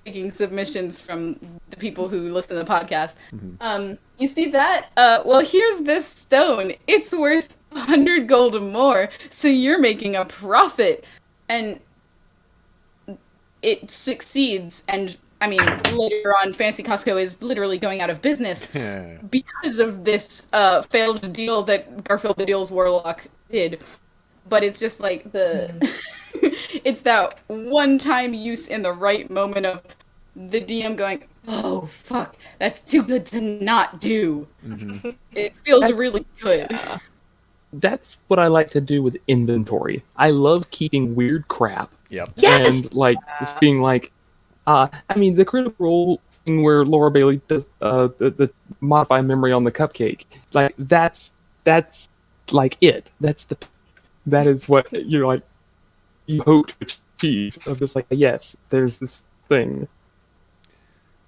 taking submissions from the people who listen to the podcast. You see that? Well, here's this stone. It's worth 100 gold more, so you're making a profit. And it succeeds, and I mean, later on, Fancy Costco is literally going out of business because of this failed deal that Garfield the Deals Warlock did. But it's just like it's that one-time use in the right moment of the DM going, oh, fuck, that's too good to not do. Mm-hmm. It feels really good. Yeah. That's what I like to do with inventory. I love keeping weird crap. Yep. Yes! And, like, just being like, I mean, the critical role thing where Laura Bailey does the modify memory on the cupcake, like, that's like it. That is what you're like, you hope to achieve. Of just like, yes, there's this thing.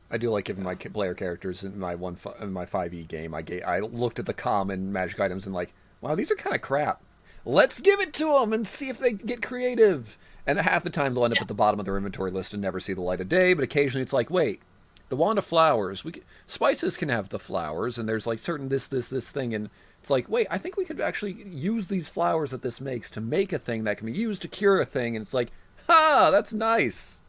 I do like giving my player characters in my 5e game. I looked at the common magic items and like, wow, these are kind of crap. Let's give it to them and see if they get creative. And half the time they'll end up at the bottom of their inventory list and never see the light of day. But occasionally it's like, wait, the wand of flowers. Spices can have the flowers, and there's like certain this thing, and it's like, wait, I think we could actually use these flowers that this makes to make a thing that can be used to cure a thing. And it's like, that's nice.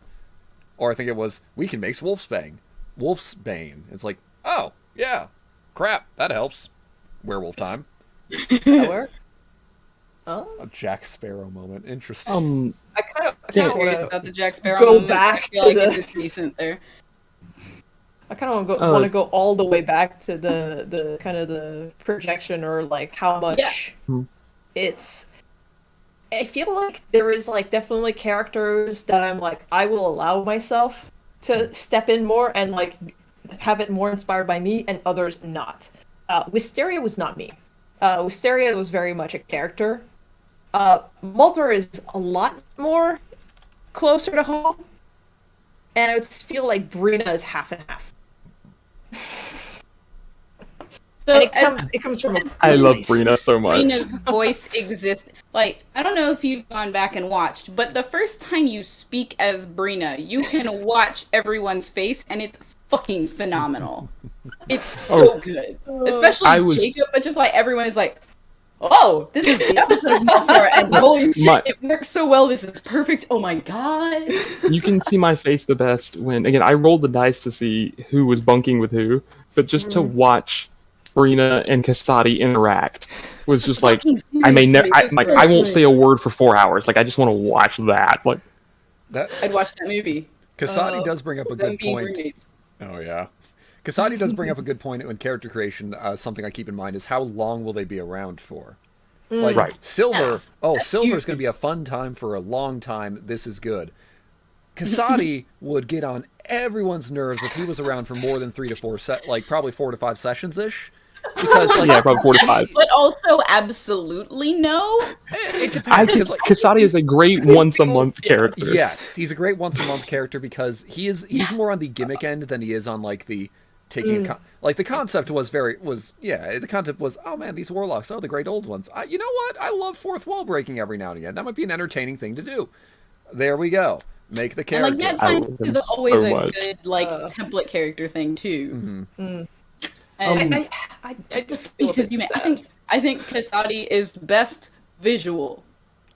Or I think it was, we can make Wolf's Bane. It's like, oh yeah, crap, that helps. Werewolf time. That work? Oh. A Jack Sparrow moment. Interesting. I kind of want to about the Jack Sparrow go moment. back I feel to like the... it's decent there. I kind of want to go all the way back to the kind of the projection, or like how much it's. I feel like there is like definitely characters that I'm like, I will allow myself to step in more and like have it more inspired by me, and others not. Wisteria was not me. Wisteria was very much a character. Malter is a lot more closer to home, and I would feel like Brina is half and half. So and it comes from I love Brina so much. Brina's voice exists. Like, I don't know if you've gone back and watched, but the first time you speak as Brina, you can watch everyone's face, and it's fucking phenomenal. It's so good. Especially Jacob, but just like everyone is like, oh, this is the episode of Maltar, and holy shit, it works so well, this is perfect, oh my god. You can see my face the best when, again, I rolled the dice to see who was bunking with who, but just to watch Brina and Kasadi interact was just like, I won't say a word for 4 hours, like, I just want to watch that. Like, I'd watch that movie. Kasadi does bring up a good point. Roommates. Oh yeah. Kasadi does bring up a good point when character creation. Something I keep in mind is how long will they be around for? Like, Silver. Yes, Silver's going to be a fun time for a long time. This is good. Kasadi would get on everyone's nerves if he was around for more than 3 to 4 probably 4 to 5 sessions ish. Because probably 4 to 5. But also absolutely no. It depends. Kasadi is a great once a month character. Yes, he's a great once a month character because he's more on the gimmick end than he is on like the taking the concept the concept was, oh man, these warlocks, the great old ones. You know what? I love fourth wall breaking every now and again. That might be an entertaining thing to do. There we go. Make the character. And like that is always a good template character thing too. Mm-hmm. And the faces you make. I think Kasadi is best visual.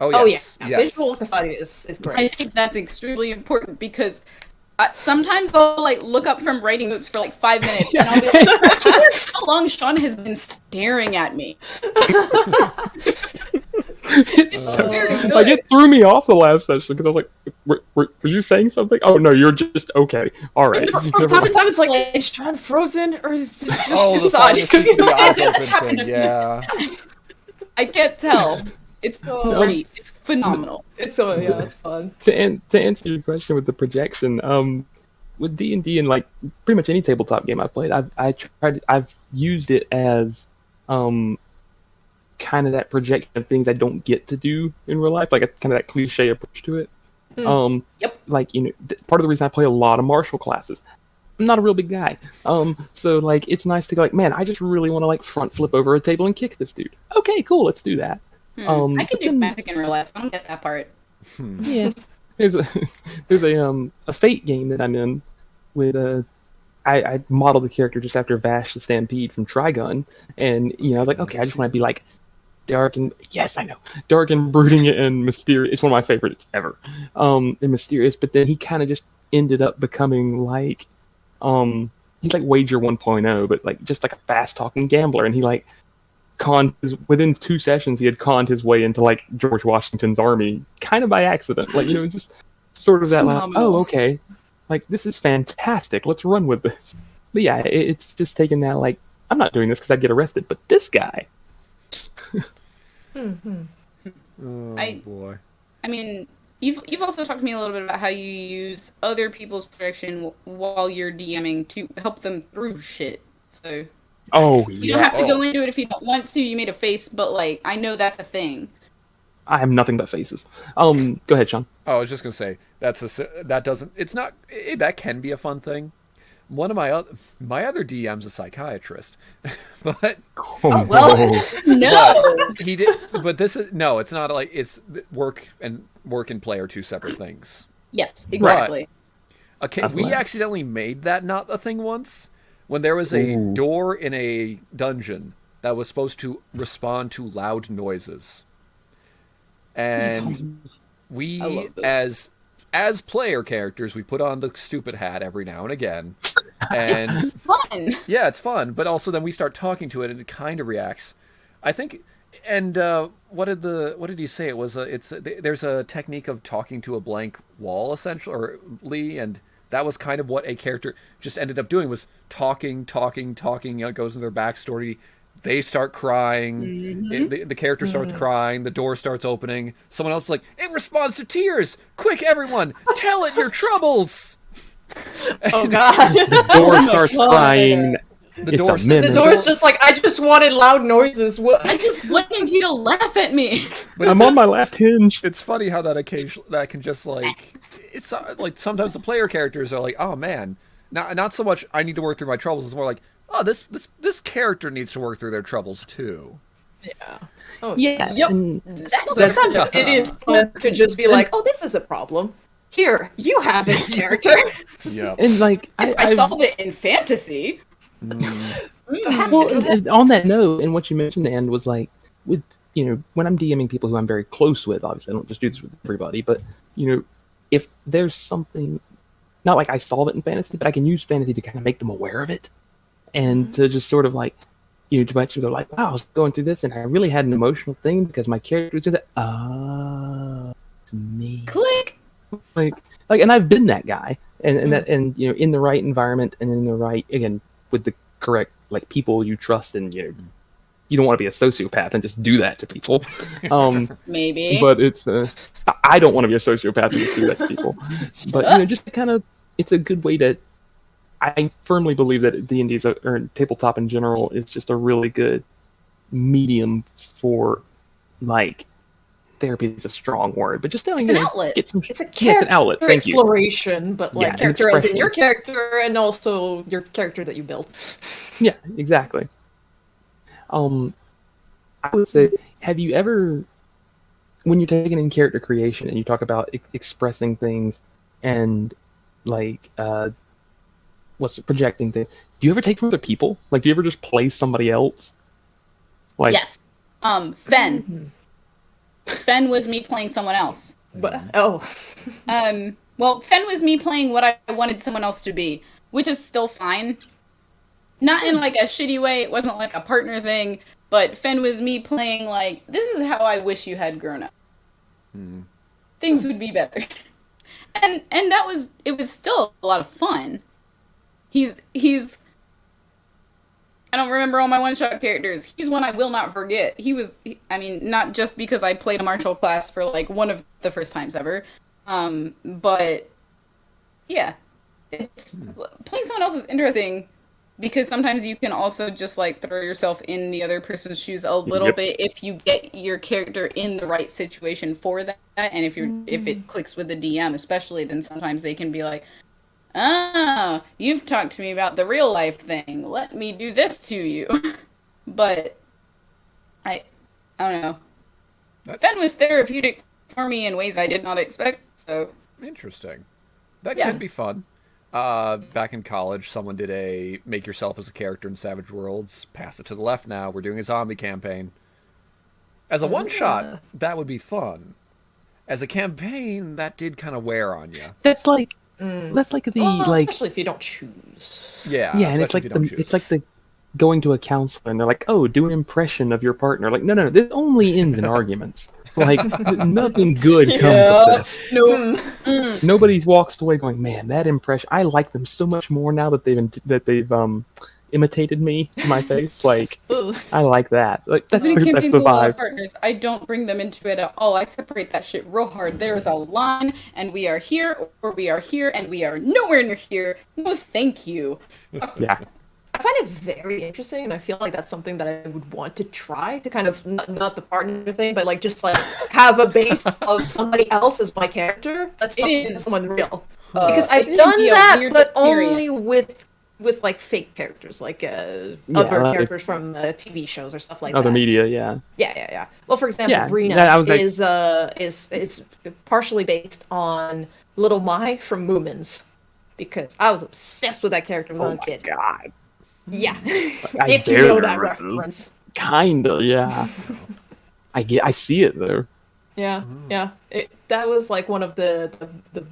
Oh yes. Visual Kasadi is great. I think that's extremely important because sometimes I'll like look up from writing notes for like 5 minutes and I'll be like, how long Sean has been staring at me. Like it threw me off the last session because I was like, were you saying something? Oh no, you're just okay. All right. From time to time, it's like, is Sean frozen or is it just the eyes open thing? Yeah. I can't tell. It's great. It's phenomenal. It's fun. To answer your question with the projection, with D&D and like pretty much any tabletop game I've played, I've used it as kind of that projection of things I don't get to do in real life, like a kind of that cliche approach to it. Yep. Like, part of the reason I play a lot of martial classes, I'm not a real big guy. So like it's nice to go like, man, I just really want to like front flip over a table and kick this dude. Okay, cool, let's do that. I can do magic in real life. I don't get that part. Yeah. There's a Fate game that I'm in with I modeled the character just after Vash the Stampede from Trigun, and I was like, okay, I just want to be like dark and yes, I know, dark and brooding and mysterious. It's one of my favorites ever. And mysterious, but then he kind of just ended up becoming like, he's like Wager 1.0, but like just like a fast talking gambler, and he like within 2 sessions he had conned his way into like George Washington's army, kind of by accident. Like, it's just sort of that like, oh, okay, like this is fantastic. Let's run with this. But yeah, it's just taking that like, I'm not doing this because I'd get arrested, but this guy. Oh boy. I mean, you've also talked to me a little bit about how you use other people's protection while you're DMing to help them through shit. So Oh you don't have to go into it if you don't want to. You made a face, but like I know that's a thing. I have nothing but faces. Go ahead, Sean. Oh, I was just gonna say that can be a fun thing. One of my other DM's a psychiatrist, but No, he did. But it's not like it's work and play are two separate things. Yes, exactly. But, okay, we accidentally made that not a thing once when there was a door in a dungeon that was supposed to respond to loud noises, and we as player characters, we put on the stupid hat every now and again. And it's fun. Yeah, it's fun, but also then we start talking to it and it kind of reacts. I think, and what did he say? It was there's a technique of talking to a blank wall essentially, and that was kind of what a character just ended up doing, was talking. It goes into their backstory. They start crying. The character starts crying. The door starts opening. Someone else is like, it responds to tears. Quick, everyone, tell it your troubles. Oh God! The door starts crying. The door's just like, I just wanted loud noises. I just wanted you to laugh at me. But I'm on my last hinge. It's funny how that can just like, it's like sometimes the player characters are like, oh man, not so much I need to work through my troubles. It's more like, oh, this character needs to work through their troubles too. Yeah. Oh, yeah. Yep. Sometimes it is fun to just be like, oh, this is a problem. Here, you have it, character. Yeah. And like, I solve it in fantasy. Well, on that note, and what you mentioned, Anne, was like, with when I'm DMing people who I'm very close with, obviously I don't just do this with everybody, but if there's something, not like I solve it in fantasy, but I can use fantasy to kind of make them aware of it, and to just sort of like, to actually go like, wow, I was going through this, and I really had an emotional thing because my character was just it's me. Click. Like, and I've been that guy, and in the right environment, and in the right, again, with the correct like people you trust, and you don't want to be a sociopath and just do that to people. Maybe, but it's I don't want to be a sociopath and just do that to people. But just kind of, it's a good way to. I firmly believe that D&D or tabletop in general is just a really good medium for like. Therapy is a strong word, but just telling an outlet. It's an outlet. Thank you. Exploration, but like character as in your character, and also your character that you built. Yeah, exactly. I would say, have you ever, when you're taking in character creation and you talk about expressing things and like projecting things, do you ever take from other people? Like, do you ever just play somebody else? Like, yes. Fen. Fen was me playing someone else. Well, Fen was me playing what I wanted someone else to be, which is still fine. Not in like a shitty way. It wasn't like a partner thing, but Fen was me playing like, this is how I wish you had grown up. Things would be better. And it was still a lot of fun. He's I don't remember all my one-shot characters. He's one I will not forget. Not just because I played a martial class for, like, one of the first times ever. But, yeah. Playing someone else is interesting because sometimes you can also just, like, throw yourself in the other person's shoes a little bit if you get your character in the right situation for that. And if it clicks with the DM especially, then sometimes they can be like, oh, you've talked to me about the real life thing. Let me do this to you. But I don't know. Fen was therapeutic for me in ways I did not expect. So interesting. That can be fun. Back in college, someone did a make yourself as a character in Savage Worlds. Pass it to the left now. We're doing a zombie campaign. As a one-shot, that would be fun. As a campaign, that did kind of wear on you. That's like the Well, like especially if you don't choose. Yeah, and it's especially like if you don't choose. it's like the going to a counselor and they're like, oh, do an impression of your partner. Like, no, this only ends in arguments. Like, nothing good comes of this. No. Nobody walks away going, man, that impression, I like them so much more now that they've imitated me to my face. Like, I like that. Like, that's When it that's comes the to a lot of vibe. partners, I don't bring them into it at all. I separate that shit real hard. There is a line, and we are here, or we are here, and we are nowhere near here. No, thank you. Yeah. I find it very interesting, and I feel like that's something that I would want to try to kind of not the partner thing, but like just like have a base of somebody else as my character. That's someone real. Because I've done that, but only with like fake characters, like other characters from TV shows or stuff like that. Other media, yeah. Yeah. Well, for example, Yeah, Brina that was is partially based on Little Mai from Moomins, because I was obsessed with that character when I was a kid. God. Yeah, I if you know that reference. Kinda, yeah. I see it though. Yeah. That was like one of the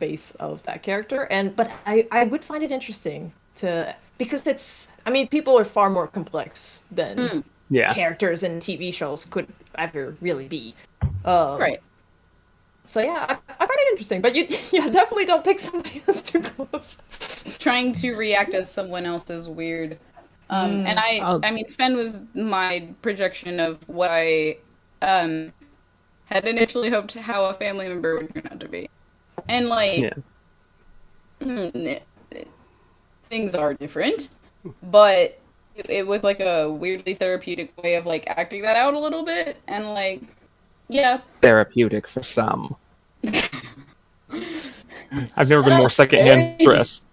base of that character, but I would find it interesting because it's, I mean, people are far more complex than characters in TV shows could ever really be. Right. So yeah, I find it interesting, but you definitely don't pick somebody that's too close. Trying to react as someone else is weird. And I mean, Fen was my projection of what I had initially hoped how a family member would turn out to be. And like, things are different, but it was like a weirdly therapeutic way of like acting that out a little bit, and like, yeah. Therapeutic for some. I've never been more secondhand stressed.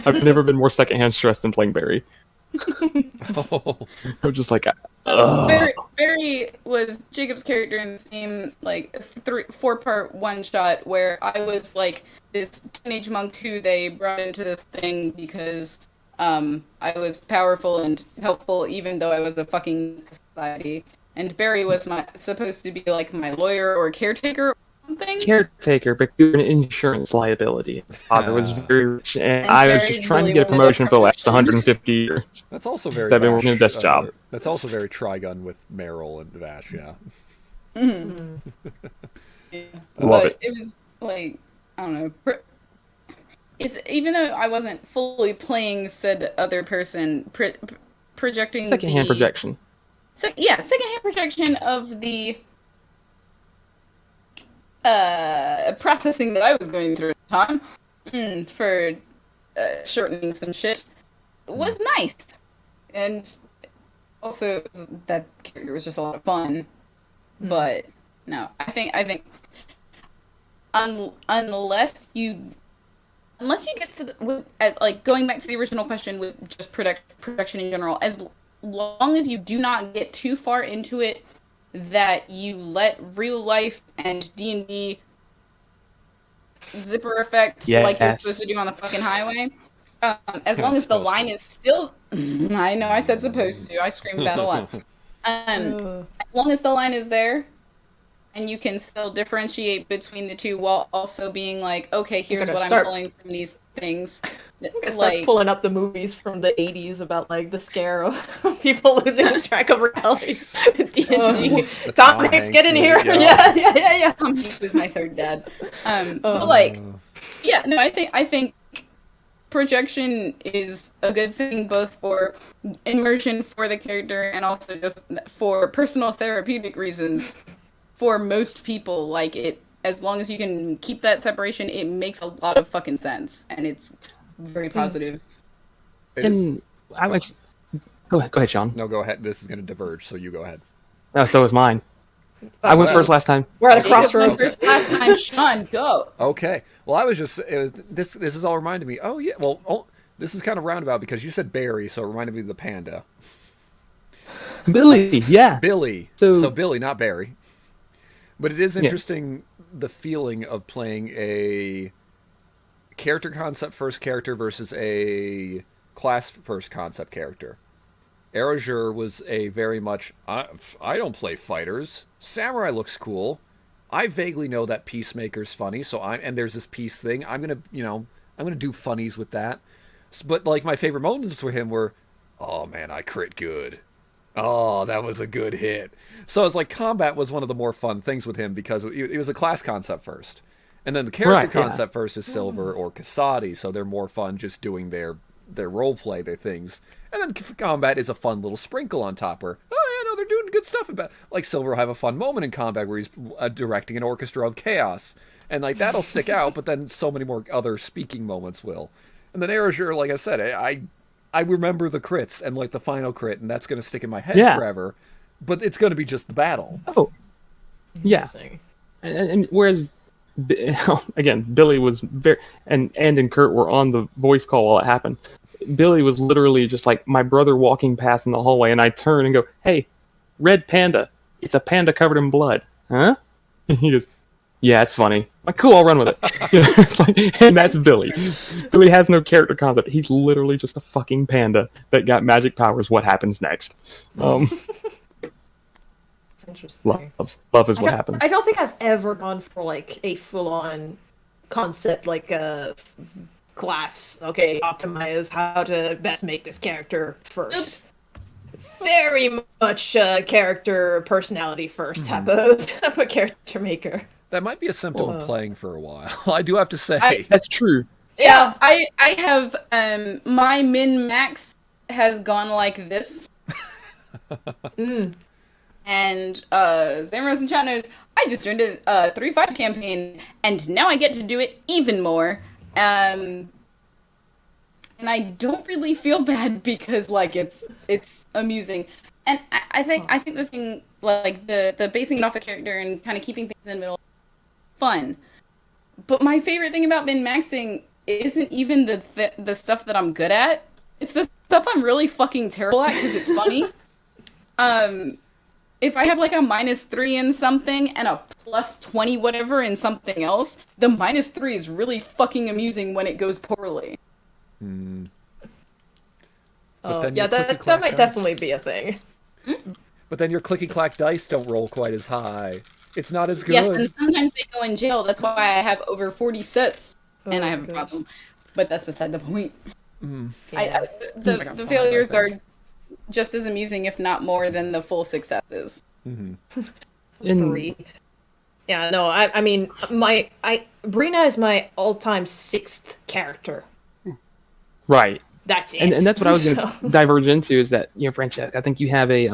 I've never been more secondhand stressed than playing Barry. I'm just like, Barry was Jacob's character in the same like 4-part one shot where I was like this teenage monk who they brought into this thing because I was powerful and helpful even though I was a fucking society. And Barry was supposed to be like my lawyer or caretaker or something. Caretaker, but you're an insurance liability. His father was very rich, and I was just trying to get a really promotion for the last promotion. 150 years. That's also very. I've been working a desk job. That's also very Trigun with Meryl and Vash. Yeah. Love it. It was like, I don't know. Even though I wasn't fully playing said other person, projecting Secondhand projection. Secondhand projection of the processing that I was going through at the time for shortening some shit was nice, and also that character was just a lot of fun. But no, I think unless you get to like going back to the original question with just production in general, as long as you do not get too far into it that you let real life and D&D zipper effect like you're supposed to do on the fucking highway, as long as the line is still I know I said supposed to, I screamed that a lot. As long as the line is there and you can still differentiate between the two while also being like, okay, here's what I'm pulling from these things. I'm gonna start pulling up the movies from the 80s about like the scare of people losing track of reality. D&D. Tom Hanks, get in here. Yeah. Tom Hanks is my third dad. But like, yeah, no, I think projection is a good thing both for immersion for the character and also just for personal therapeutic reasons. For most people, like it, as long as you can keep that separation, it makes a lot of fucking sense, and it's very positive. And I like, go ahead, Sean. No, go ahead. This is going to diverge, so you go ahead. No, so is mine. I went first last time. We're at a crossroads. First last time, Sean, go. Okay. Well, I was just this is all reminded me. Oh yeah. Well, this is kind of roundabout because you said Barry, so it reminded me of the panda. Billy, yeah. Billy. So Billy, not Barry. But it is interesting the feeling of playing a character concept first character versus a class first concept character. Erojur was a very much, I don't play fighters. Samurai looks cool. I vaguely know that Peacemaker's funny, and there's this peace thing. I'm gonna do funnies with that. But like my favorite moments for him were, oh man, I crit good. Oh, that was a good hit. So it's like combat was one of the more fun things with him because it was a class concept first. And then the character concept first is Silver or Kasadi, so they're more fun just doing their role play, their things. And then combat is a fun little sprinkle on top where, oh yeah, no, they're doing good stuff about. Like Silver will have a fun moment in combat where he's directing an orchestra of chaos. And like that'll stick out, but then so many more other speaking moments will. And then Erojur, like I said, I remember the crits and like the final crit, and that's going to stick in my head forever. But it's going to be just the battle. Oh, yeah. And whereas, again, Billy was very, and Kurt were on the voice call while it happened. Billy was literally just like my brother walking past in the hallway, and I turn and go, "Hey, red panda! It's a panda covered in blood, huh?" And he goes, "Yeah, it's funny." I'm like, cool, I'll run with it. And that's Billy. Billy has no character concept. He's literally just a fucking panda that got magic powers. What happens next? Interesting. Love is what happens. I don't think I've ever gone for like a full-on concept, like a class. Okay, optimize how to best make this character first. Oops. Very much character personality first type of character maker. That might be a symptom of playing for a while. I do have to say. That's true. Yeah, I have my min-max has gone like this. And Zamaros and Chat knows I just joined a 3-5 campaign, and now I get to do it even more. And I don't really feel bad because like it's amusing. And I think the thing, like the basing it off a character and kind of keeping things in the middle, fun. But my favorite thing about min-maxing isn't even the stuff that I'm good at. It's the stuff I'm really fucking terrible at because it's funny. If I have like a -3 in something and a +20 whatever in something else, the -3 is really fucking amusing when it goes poorly. Yeah, that might definitely be a thing. But then your clicky-clack dice don't roll quite as high. It's not as good. Yes, and sometimes they go in jail. That's why I have over 40 sets, and I have a problem. But that's beside the point. The failures are just as amusing, if not more, than the full successes. 3. Yeah, no, I mean, Brina is my all-time 6th character. Right. That's it. And that's what I was going to diverge into is that, Francesc, I think you have a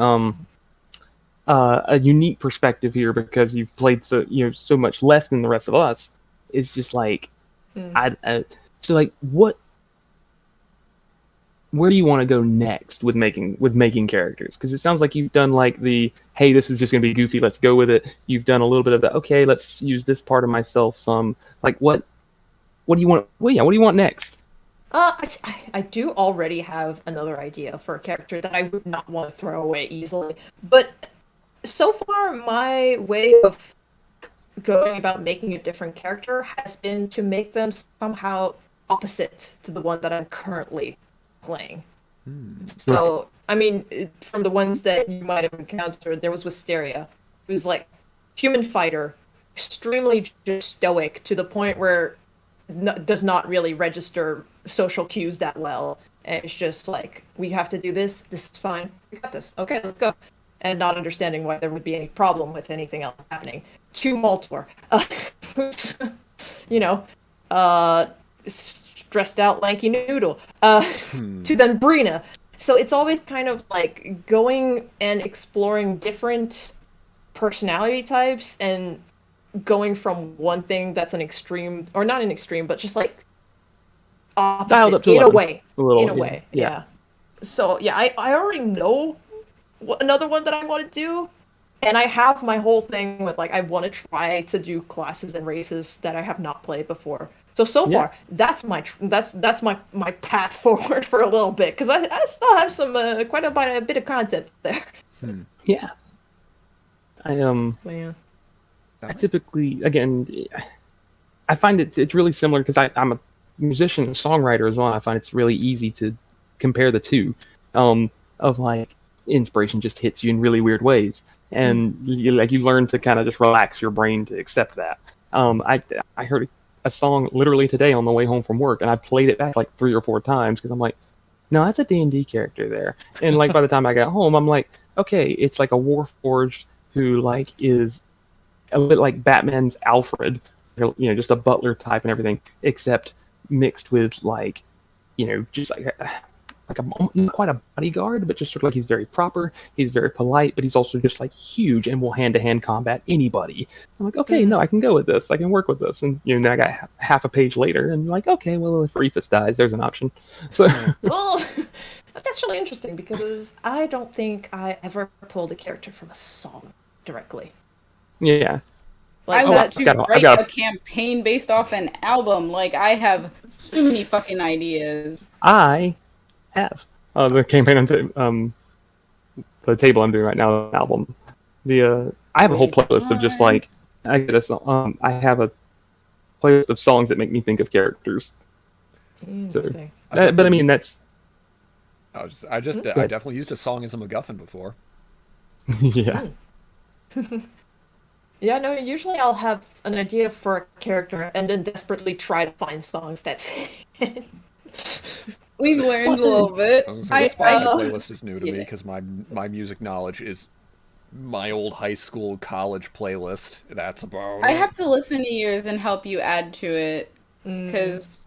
unique perspective here because you've played so much less than the rest of us. It's just like, so like where do you want to go next with making characters? Because it sounds like you've done like hey, this is just going to be goofy, let's go with it. You've done a little bit of the, okay, let's use this part of myself some. Like what do you want? Well, yeah, what do you want next? I do already have another idea for a character that I would not want to throw away easily. But so far, my way of going about making a different character has been to make them somehow opposite to the one that I'm currently playing. So, I mean, from the ones that you might have encountered, there was Wisteria, who's like human fighter, extremely just stoic to the point where does not really register social cues that well. And it's just like, we have to do this. This is fine. We got this. Okay, let's go. And not understanding why there would be any problem with anything else happening. To Moltor, stressed out lanky noodle. To then Brina. So it's always kind of like going and exploring different personality types and going from one thing that's an extreme, or not an extreme, but just like opposite dialed up to in a way. In a way, yeah. So yeah, I already know another one that I want to do, and I have my whole thing with like I want to try to do classes and races that I have not played before. So far, that's my path forward for a little bit because I still have some quite a bit of content there. Yeah. I typically, again, I find it's really similar because I'm a musician and songwriter as well. I find it's really easy to compare the two. of like inspiration just hits you in really weird ways, and you learn to kind of just relax your brain to accept that. I heard a song literally today on the way home from work, and I played it back like 3 or 4 times because I'm like, no, that's a D&D character there. And like by the time I got home, I'm like, okay, it's like a Warforged who like is a bit like Batman's Alfred, just a butler type and everything, except mixed with like, just like a not quite a bodyguard, but just sort of like he's very proper, he's very polite, but he's also just like huge and will hand-to-hand combat anybody. I'm like, okay, no, I can go with this, I can work with this, and then I got half a page later, and like, okay, well, if Reefus dies, there's an option. So, well, that's actually interesting because I don't think I ever pulled a character from a song directly. Yeah. I want to write a campaign based off an album. Like, I have so many fucking ideas. I have the campaign on the table I'm doing right now, an album. I have a whole playlist of just like I have a playlist of songs that make me think of characters. Interesting. But I mean that's. I definitely used a song as a MacGuffin before. Yeah. Yeah, no, usually I'll have an idea for a character and then desperately try to find songs that fit. We've learned a little bit. I was gonna say, the Spotify playlist is new to me because my music knowledge is my old high school, college playlist. That's about. I have to listen to yours and help you add to it because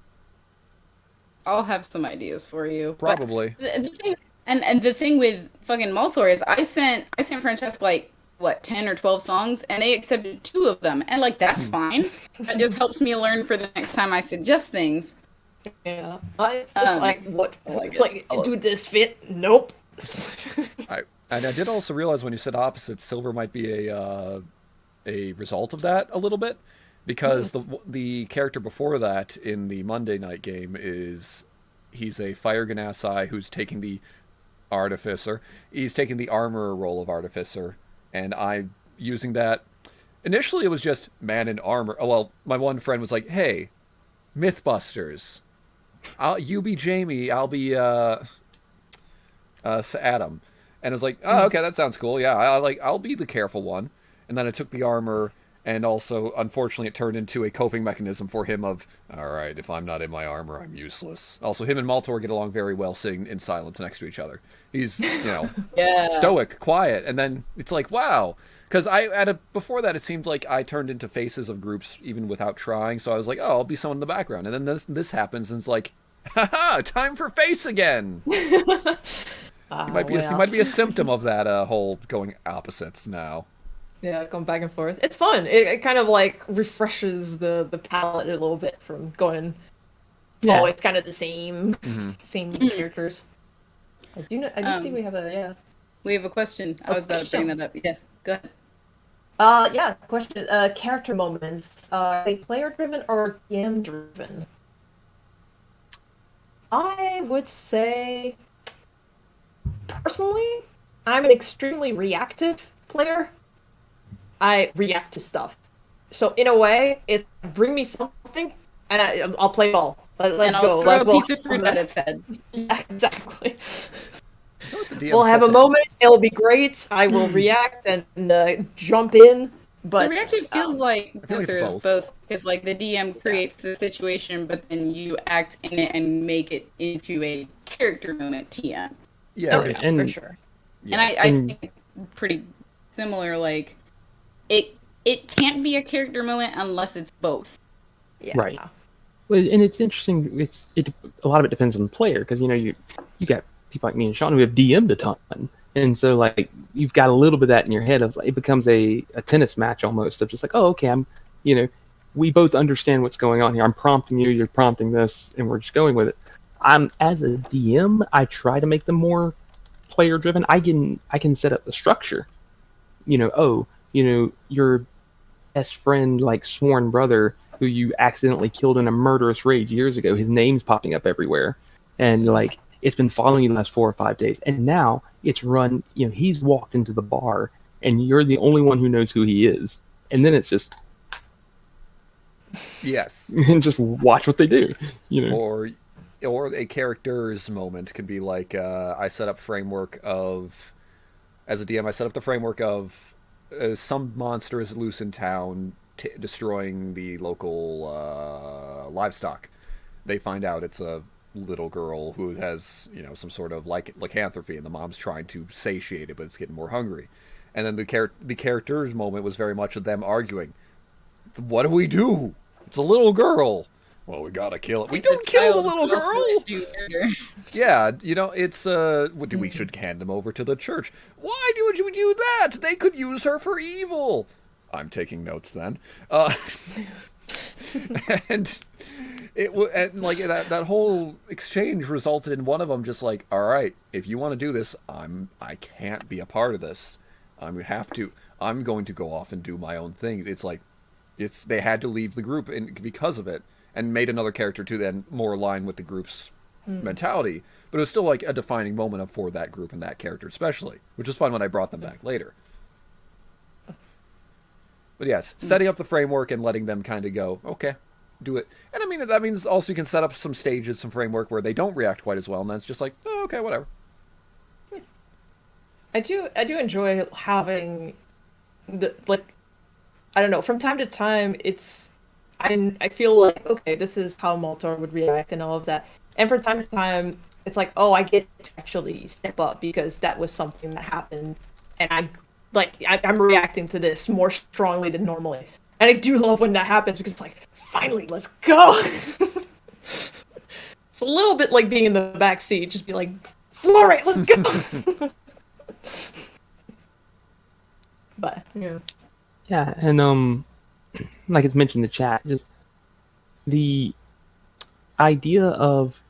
I'll have some ideas for you. Probably. The thing, and the thing with fucking Maltor is I sent Francesc like 10 or 12 songs, and they accepted 2 of them, and like that's fine. That just helps me learn for the next time I suggest things. Yeah, it's just like what? It's like, do this fit? Nope. And I did also realize when you said opposites, Silver might be a result of that a little bit, because the character before that in the Monday night game he's a Fire Ganassi who's taking the Artificer. He's taking the armor role of Artificer, and I'm using that. Initially, it was just man in armor. Oh, well, my one friend was like, "Hey, Mythbusters. You be Jamie, I'll be Adam." And I was like, "Oh, okay, that sounds cool. Yeah, I'll be the careful one." And then I took the armor, and also, unfortunately, it turned into a coping mechanism for him of, all right, if I'm not in my armor, I'm useless. Also, him and Maltor get along very well sitting in silence next to each other. He's, stoic, quiet, and then it's like, wow. Because before that, it seemed like I turned into faces of groups even without trying. So I was like, oh, I'll be someone in the background. And then this happens, and it's like, haha, time for face again. You might be a symptom of that whole going opposites now. Yeah, going back and forth. It's fun. It kind of like refreshes the palette a little bit from going. Yeah. Oh, it's kind of the same characters. I do see we have We have a question. I was about to bring that up. Yeah, go ahead. Question. Character moments. Are they player driven or DM driven? I would say, personally, I'm an extremely reactive player. I react to stuff. So in a way, it bring me something, and I'll play ball. Let's go. Throw a piece of fruit at its head. Yeah, exactly. We'll have a moment. It'll be great. I will react and jump in. But so reactive feels like there's both. Because like the DM creates the situation, but then you act in it and make it into a character moment. TM. Yeah, for sure. Yeah. And I think pretty similar. Like it can't be a character moment unless it's both. Yeah. Right. Well, and it's interesting. A lot of it depends on the player, because you got people like me and Sean who have DM'd a ton, and so like you've got a little bit of that in your head of like, it becomes a tennis match almost of just like, oh, okay, we both understand what's going on here. I'm prompting you, you're prompting this, and we're just going with it. As a DM, I try to make them more player driven. I can set up the structure. Your best friend, like sworn brother, who you accidentally killed in a murderous rage years ago, his name's popping up everywhere, and like it's been following you the last 4 or 5 days, and now it's run. He's walked into the bar, and you're the only one who knows who he is, and then it's just yes, and just watch what they do. Or or a character's moment can be like I set up framework of, as a DM, I set up the framework of some monster is loose in town, destroying the local livestock. They find out it's a little girl who has, some sort of lycanthropy, and the mom's trying to satiate it, but it's getting more hungry. And then the character's moment was very much of them arguing, what do we do? It's a little girl. Well, we gotta kill it. We don't kill the little girl. Yeah, it's we should hand them over to the church. Why would you do that? They could use her for evil. I'm taking notes then. And that whole exchange resulted in one of them just like, all right, if you want to do this, I can't be a part of this. I'm going to go off and do my own thing. It's like, they had to leave the group because of it, and made another character to then more align with the group's mentality. But it was still like a defining moment for that group and that character especially, which was fun when I brought them back later. But yes, setting up the framework and letting them kind of go, okay, do it. And I mean, that means also you can set up some stages, some framework where they don't react quite as well, and that's just like, oh, okay, whatever. I do enjoy having I don't know, from time to time I feel like, okay, this is how Maltor would react and all of that. And from time to time, it's like, oh, I get to actually step up because that was something that happened, and I'm reacting to this more strongly than normally. And I do love when that happens because it's like, finally, let's go. It's a little bit like being in the back seat, just be like, Flurry, let's go. But yeah. Yeah, and like it's mentioned in the chat, just the idea of,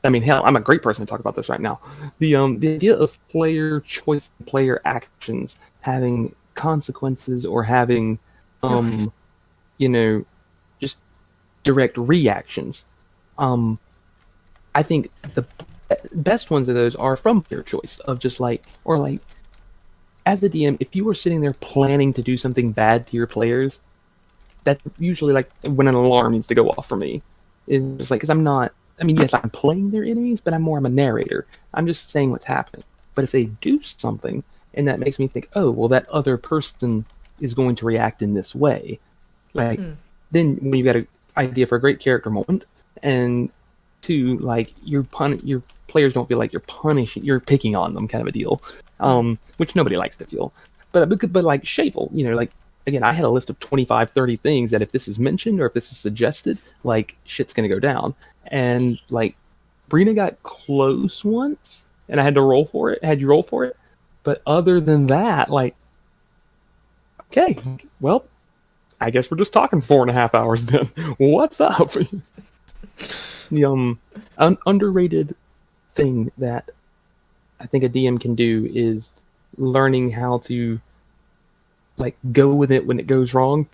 I mean, hell, I'm a great person to talk about this right now. The idea of player choice, player actions having consequences or having, just direct reactions. I think the best ones of those are from player choice, of just as a DM, if you were sitting there planning to do something bad to your players, that's usually like when an alarm needs to go off for me. Is just like, because I'm not, I mean, yes, I'm playing their enemies, but I'm a narrator. I'm just saying what's happening. But if they do something, and that makes me think, oh, well, that other person is going to react in this way, then when you've got an idea for a great character moment, and two, like, your players don't feel like you're picking on them, kind of a deal, which nobody likes to feel. But like Shavel, like, again, I had a list of 25, 30 things that if this is mentioned or if this is suggested, like, shit's gonna go down. And like, Brina got close once, and I had to roll for it. Had you roll for it? But other than that, like, okay, well, I guess we're just talking 4.5 hours then. What's up? The underrated thing that I think a DM can do is learning how to, like, go with it when it goes wrong.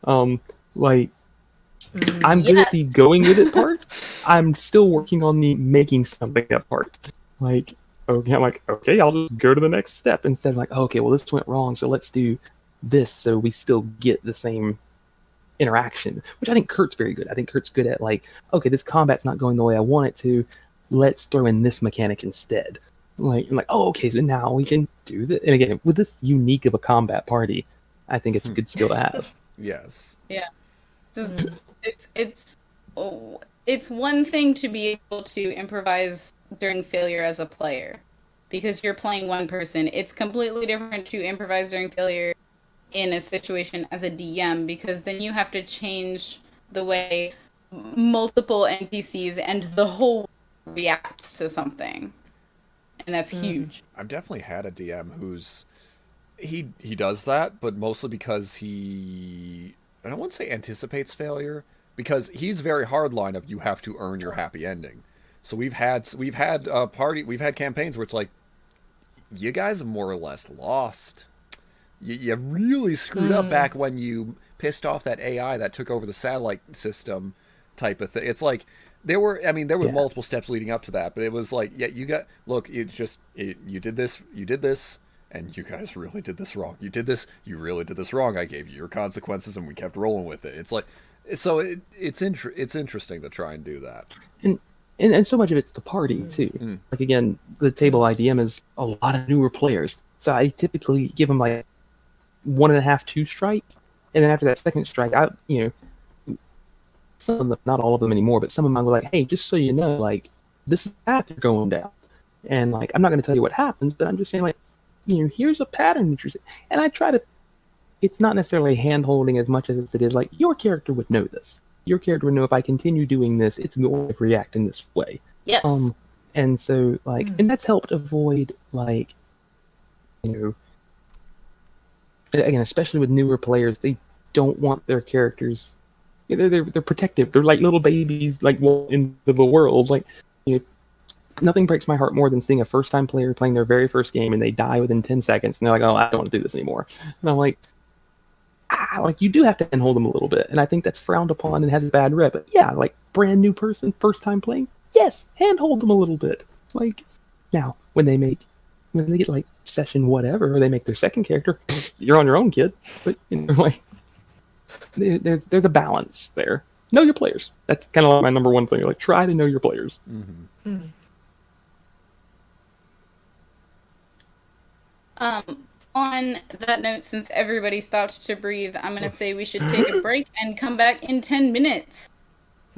I'm good at the going with it part. I'm still working on the making something up part. Like, okay, I'm like, okay, I'll just go to the next step instead of like, okay, well, this went wrong, so let's do this so we still get the same interaction, which I think Kurt's very good. I think Kurt's good at, like, okay, this combat's not going the way I want it to. Let's throw in this mechanic instead. Like, oh, okay, so now we can do this. And again, with this unique of a combat party, I think it's a good skill to have. Yes. Yeah. Just it's one thing to be able to improvise during failure as a player, because you're playing one person. It's completely different to improvise during failure in a situation as a DM, because then you have to change the way multiple NPCs and the whole reacts to something. And that's huge. I've definitely had a DM who's he does that, but mostly because I don't want to say anticipates failure, because he's very hardline of you have to earn your happy ending. So we've had campaigns where it's like, you guys have more or less lost. You really screwed up back when you pissed off that AI that took over the satellite system type of thing. It's like, there were multiple steps leading up to that, but it was like, yeah, you did this, and you guys really did this wrong. You did this, you really did this wrong. I gave you your consequences, and we kept rolling with it. It's like, so it's interesting to try and do that. And and so much of it's the party too. Like again, the table IDM is a lot of newer players, so I typically give them like 1.5, 2 strikes, and then after that second strike, some of them, not all of them anymore, but some of them I'll be like, hey, just so you know, like this is the path you're going down, and like I'm not going to tell you what happens, but I'm just saying like, here's a pattern that you're seeing, and I try to. It's not necessarily hand holding as much as it is like your character would know this. Your character would know if I continue doing this, it's going to react in this way. Yes. And so like, and that's helped avoid like, again, especially with newer players, they don't want their characters. They're protective. They're like little babies, like into the world. Like, nothing breaks my heart more than seeing a first-time player playing their very first game and they die within 10 seconds, and they're like, "Oh, I don't want to do this anymore." And I'm like, like you do have to handhold them a little bit, and I think that's frowned upon and has a bad rep. But yeah, like brand new person, first time playing, yes, handhold them a little bit. Like now, when they get like session whatever, or they make their second character, you're on your own, kid. But like there's a balance there. Know your players. That's kind of like my number one thing. Like try to know your players. On that note, since everybody stopped to breathe, I'm going to say we should take a break and come back in 10 minutes.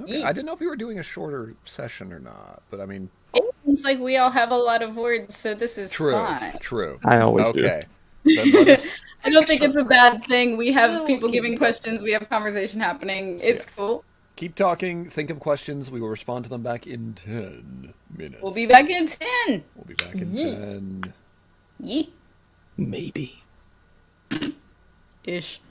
Okay. I didn't know if you were doing a shorter session or not, but I mean... It seems like we all have a lot of words, so this is fine. True. I always do. Okay. Then let us... I don't think it's a bad thing. We have people giving questions. We have conversation happening. It's cool. Keep talking. Think of questions. We will respond to them back in 10 minutes. We'll be back in 10. We'll be back in 10. Yee. Maybe. Ish.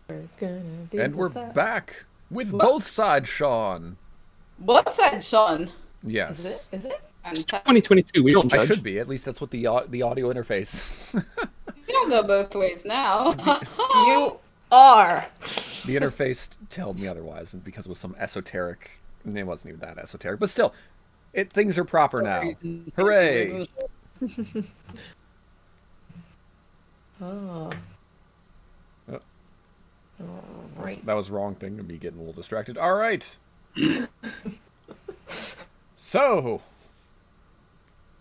We're gonna do And we're this out. back with both sides, Sean. What said Sean? Yes. Is it? It's 2022. We don't I judge. should be. At least that's what the audio interface. We don't go both ways now. You are. The interface told me otherwise, and because it was some esoteric. It wasn't even that esoteric, but still, things are proper now. Hooray! Oh. Oh. Right. That was the wrong thing. Me getting a little distracted. All right. So,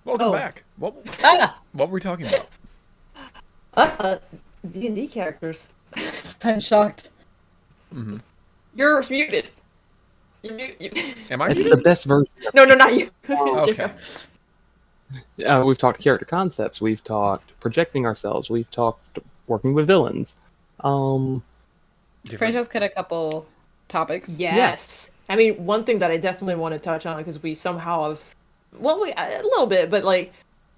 welcome back. What were we talking about? D&D characters. I'm shocked. Mm-hmm. You're muted. Am I It's muted? the best version. No, not you. Okay. We've talked character concepts. We've talked projecting ourselves. We've talked working with villains. Francesc had a couple topics. Yes. I mean, one thing that I definitely want to touch on, because we somehow have, well, a little bit, but like,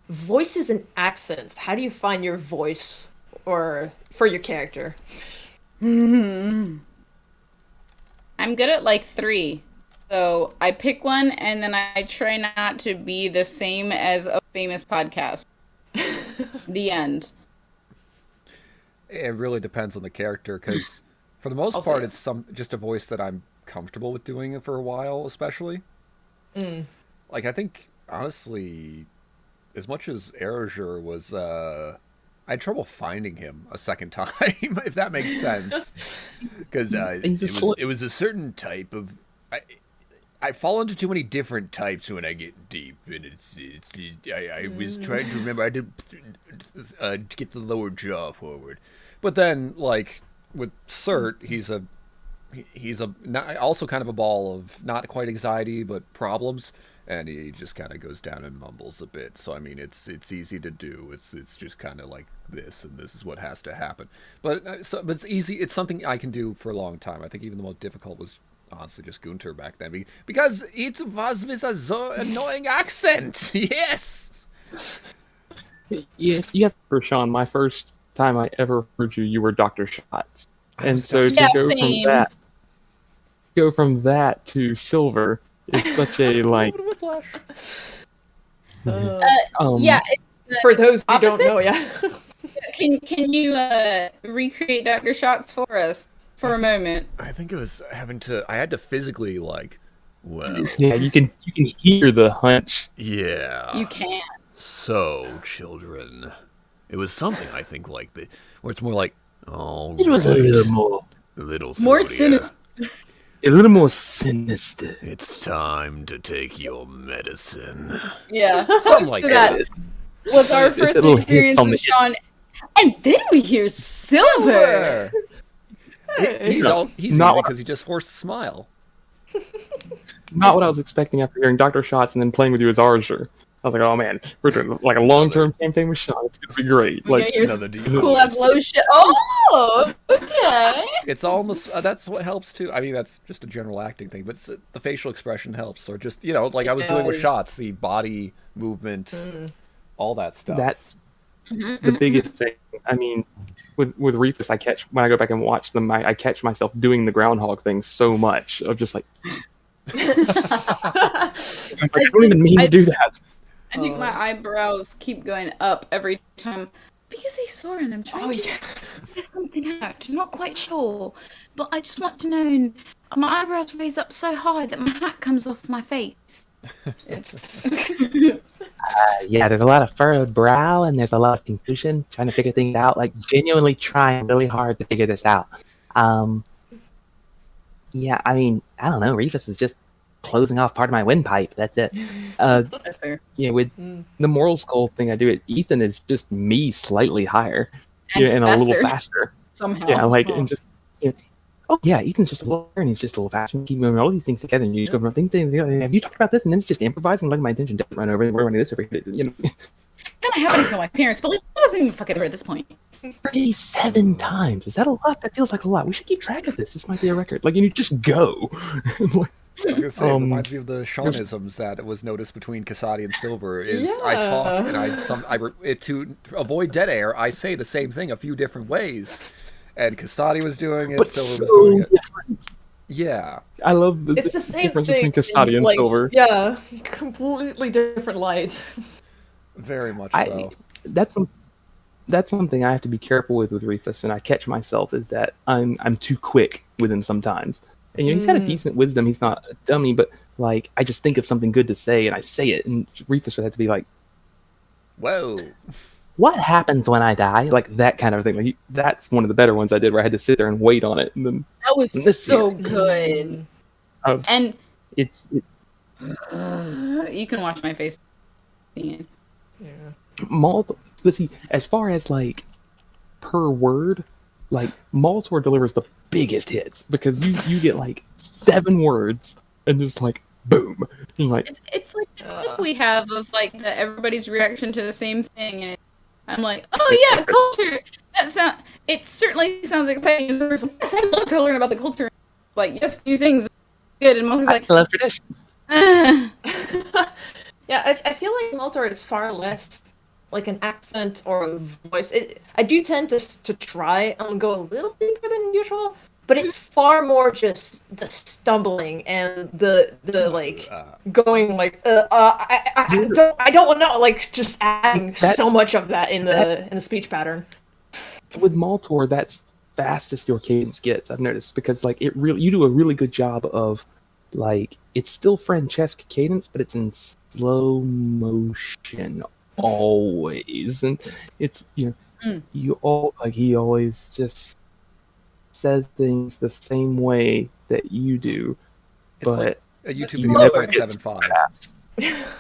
voices and accents. How do you find your voice or for your character? I'm good at like 3. So I pick one and then I try not to be the same as a famous podcast. The end. It really depends on the character, because for the most Also, part, yeah. it's just a voice that I'm comfortable with doing it for a while, especially. Like, I think, honestly, as much as Erasure was, I had trouble finding him a second time, if that makes sense. Because it was a certain type of... I fall into too many different types when I get deep, and I was trying to remember. I did get the lower jaw forward, but then like with Cert, he's also kind of a ball of not quite anxiety but problems, and he just kind of goes down and mumbles a bit. So I mean, it's easy to do. It's just kind of like this, and this is what has to happen. But it's easy. It's something I can do for a long time. I think even the most difficult was honestly just Gunter back then, because it was with a so annoying accent. Yes. Yeah, for Sean. My first time I ever heard you, you were Dr. Shots, and so to Yeah, go from that to Silver is such a like. Yeah, it's For those who opposite? don't know, yeah. Can you recreate Dr. Shots for us for a moment? I think it was I had to physically well, Yeah, you can hear the hunch. yeah. You can. So, children, it was something I think like where it's more like, oh, It was a little more More throatia. sinister. A little more sinister. It's time to take your medicine. Yeah. Something Close like to that was our It's a first little hit experience on the with Sean. And then we hear Silver. He's Not easy what- because he just forced a smile. Not what I was expecting after hearing Dr. Shots and then playing with you as Archer. I was like, oh man, we're doing like a long-term campaign with Sean. It's gonna be great. We're Like, gonna hear Another demon. cool as low shit. Oh, okay. It's almost that's what helps too. I mean, that's just a general acting thing, but the facial expression helps. Or just like I was doing with does. Shots, the body movement, all that stuff. that's the biggest thing. I mean, with Reethus, when I go back and watch them, I catch myself doing the groundhog thing so much of just like, I don't even mean to do that. I think my eyebrows keep going up every time because they soar and I'm trying to figure something out. I'm not quite sure, but I just want to know. And my eyebrows raise up so high that my hat comes off my face. It's Yeah, there's a lot of furrowed brow and there's a lot of confusion trying to figure things out, like genuinely trying really hard to figure this out. Yeah, I mean, I don't know, Reethus is just closing off part of my windpipe. That's it. that's fair. With the moral skull thing I do it, Ethan is just me slightly higher. And And a little faster. somehow. Yeah, and just oh yeah, Ethan's just a little and he's just a little faster. Keep moving all these things together, and you just go from things. Have you talked about this? And then it's just improvising, letting my attention doesn't run over, and we're running this over here. Then I happen to kill my parents, but it doesn't even fucking hurt at this point. 37 times. Is that a lot? That feels like a lot. We should keep track of this. This might be a record. Like, you just go. I was gonna say, it reminds me of the Seanisms that was noticed between Kasadi and Silver. I talk and to avoid dead air, I say the same thing a few different ways, and Kasadi was doing it, But Silver was so doing it. different. Yeah. I love the It's the same difference thing. between Kasadi and like, Silver. Yeah, completely different light. Very much I so. that's something I have to be careful with Rufus, and I catch myself is that I'm too quick with him sometimes. And he's got a decent wisdom. He's not a dummy, but like I just think of something good to say and I say it, and Rufus would have to be like, Whoa. "What happens when I die?" Like that kind of thing. Like that's one of the better ones I did, where I had to sit there and wait on it, and then That was this so year. good. And It's you can watch my face. Scene. Yeah. But see, as far as like per word, like Maltor delivers the biggest hits because you get like 7 words and just like boom, and like It's like the clip we have of like everybody's reaction to the same thing, and I'm like, oh yeah, culture. It certainly sounds exciting. And the person's like, yes, I love to learn about the culture. Like, yes, new things, good. And Mo's like, I love traditions. Yeah, I feel like Maltor is far less like an accent or a voice. I do tend to try and go a little deeper than usual, but it's far more just the stumbling and the like going like I don't want to like just adding so much of that in the speech pattern. With Maltor, that's fastest your cadence gets. I've noticed because like you do a really good job of like it's still Francesc cadence, but it's in slow motion always, and it's he always just says things the same way that you do, It's but like a YouTube you video never at get 7.5. fast.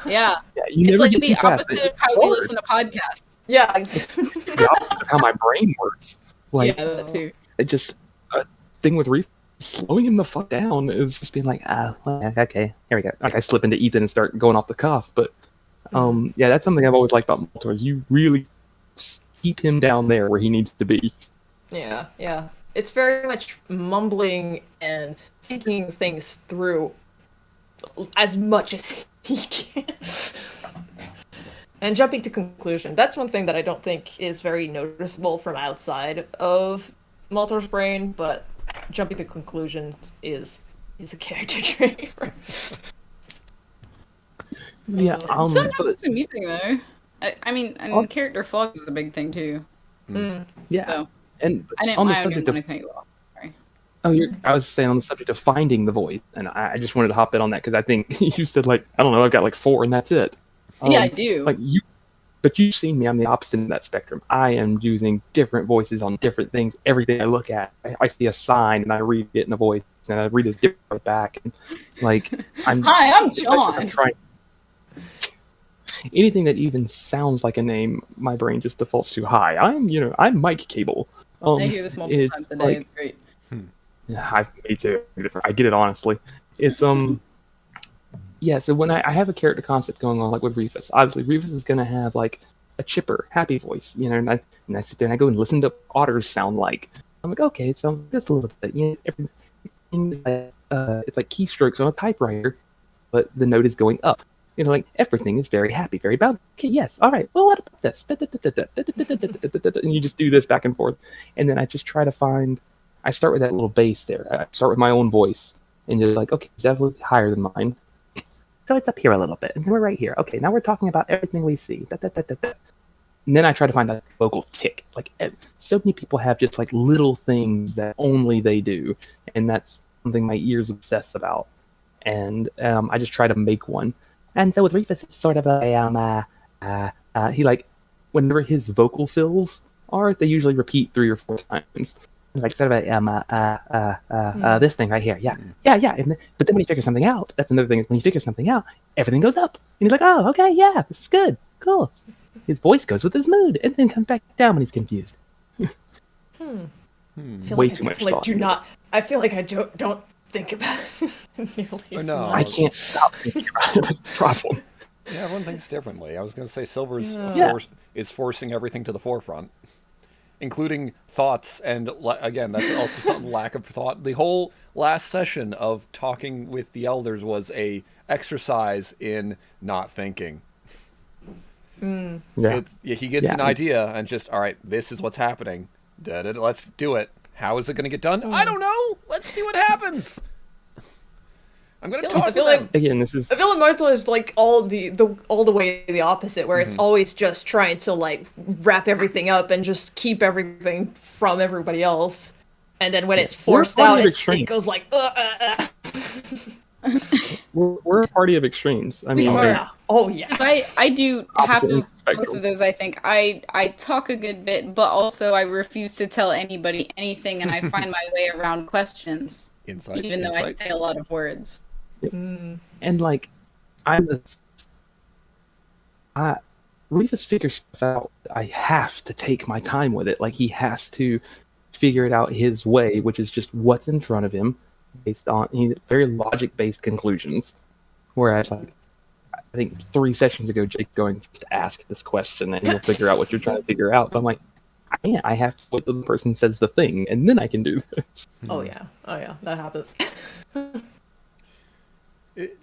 Yeah, You it's never like get the too fast. opposite of It's how we hard. listen to podcasts. Yeah. It's the opposite of how my brain works. Like Yeah, that too. it just a thing with Reef slowing him the fuck down is just being like, okay, here we go. Like I slip into Ethan and start going off the cuff, but yeah, that's something I've always liked about Maltor. You really keep him down there where he needs to be. Yeah. It's very much mumbling and thinking things through as much as he can. And jumping to conclusion. That's one thing that I don't think is very noticeable from outside of Maltor's brain, but jumping to conclusions is a character trait. Yeah, Sometimes but it's amusing though. I mean, and character flaws is a big thing too. yeah, So and I didn't on the want subject to of cut you off. Sorry. I was saying on the subject of finding the voice, and I just wanted to hop in on that because I think you said like I don't know, I've got like 4 and that's it. Yeah, I do. Like but you've seen me. I'm the opposite of that spectrum. I am using different voices on different things. Everything I look at, I see a sign and I read it in a voice, and I read it different back. And like Hi, I'm especially if I'm John. trying anything that even sounds like a name, my brain just defaults to hi. I'm Mike Cable. I hear this multiple times a day. Like, It's great. yeah, me too. I get it honestly. It's yeah. So when I have a character concept going on, like with Rufus, obviously Rufus is gonna have like a chipper, happy voice, and I sit there and I go and listen to what otters sound like. I'm like, okay, it sounds just a little bit. It's like keystrokes on a typewriter, but the note is going up. Like everything is very happy, very balanced. Okay, yes, all right. Well, what about this? And you just do this back and forth, and then I just try to find. I start with that little bass there. I start with my own voice, and you're like, okay, it's definitely higher than mine. So it's up here a little bit, and then we're right here. Okay, now we're talking about everything we see. And then I try to find a vocal tick. Like so many people have just like little things that only they do, and that's something my ears obsess about. And I just try to make one. And so with Rufus, it's sort of he like whenever his vocal fills are, they usually repeat 3 or 4 times. It's like sort of this thing right here, yeah. But then when he figures something out, that's another thing. When he figures something out, everything goes up, and he's like, oh, okay, yeah, this is good, cool. His voice goes with his mood, and then comes back down when he's confused. Way too much thought. I feel like I don't think about it nearly as much. I can't stop thinking about it. That's the problem. Yeah, everyone thinks differently. I was going to say Silver's is forcing everything to the forefront, including thoughts, and again, that's also some lack of thought. The whole last session of talking with the elders was a exercise in not thinking. Yeah. He gets an idea and just, all right, this is what's happening. Let's do it. How is it going to get done? I don't know. Let's see what happens. I'm going to I talk to feel them. like- Again, this is I feel like Martel is like all the way the opposite, where it's always just trying to like wrap everything up and just keep everything from everybody else, and then when it's forced We're a out, party of it extremes. goes like. we're a party of extremes. I mean, are. like, Yeah. Oh yeah. 'Cause I do half Opposite of ends of the both spectrum. of those. I think I talk a good bit, but also I refuse to tell anybody anything, and I find my way around questions, Insight. even though I insight. say a lot of words. and like, Rufus figures stuff out. I have to take my time with it. Like, he has to figure it out his way, which is just what's in front of him, based on very logic-based conclusions. Whereas, like, I think 3 sessions ago, Jake going, just ask this question and you'll figure out what you're trying to figure out. But I'm like, I can't. I have to wait till the person says the thing, and then I can do this. Oh yeah. That happens.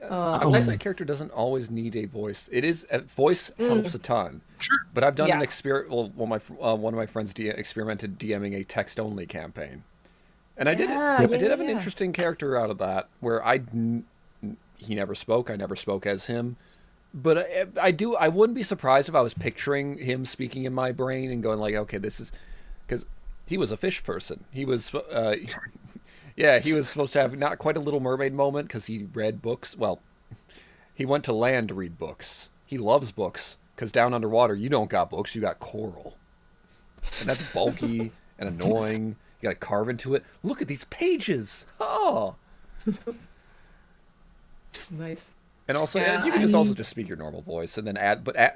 I will say character doesn't always need a voice. It is voice helps a ton. Sure. But I've done an Yeah. experiment. Well, one of my friends experimented DMing a text only campaign, and I did Yeah, I yeah, did have an yeah. interesting character out of that where he never spoke. I never spoke as him. But I wouldn't be surprised if I was picturing him speaking in my brain and going like, okay, this is because he was a fish person. He was, yeah, he was supposed to have not quite a Little Mermaid moment because he read books. Well, he went to land to read books. He loves books because down underwater you don't got books, you got coral, and that's bulky and annoying. You got to carve into it. Look at these pages. Oh. Nice. And also, Yeah, you can I just also mean- just speak your normal voice, and then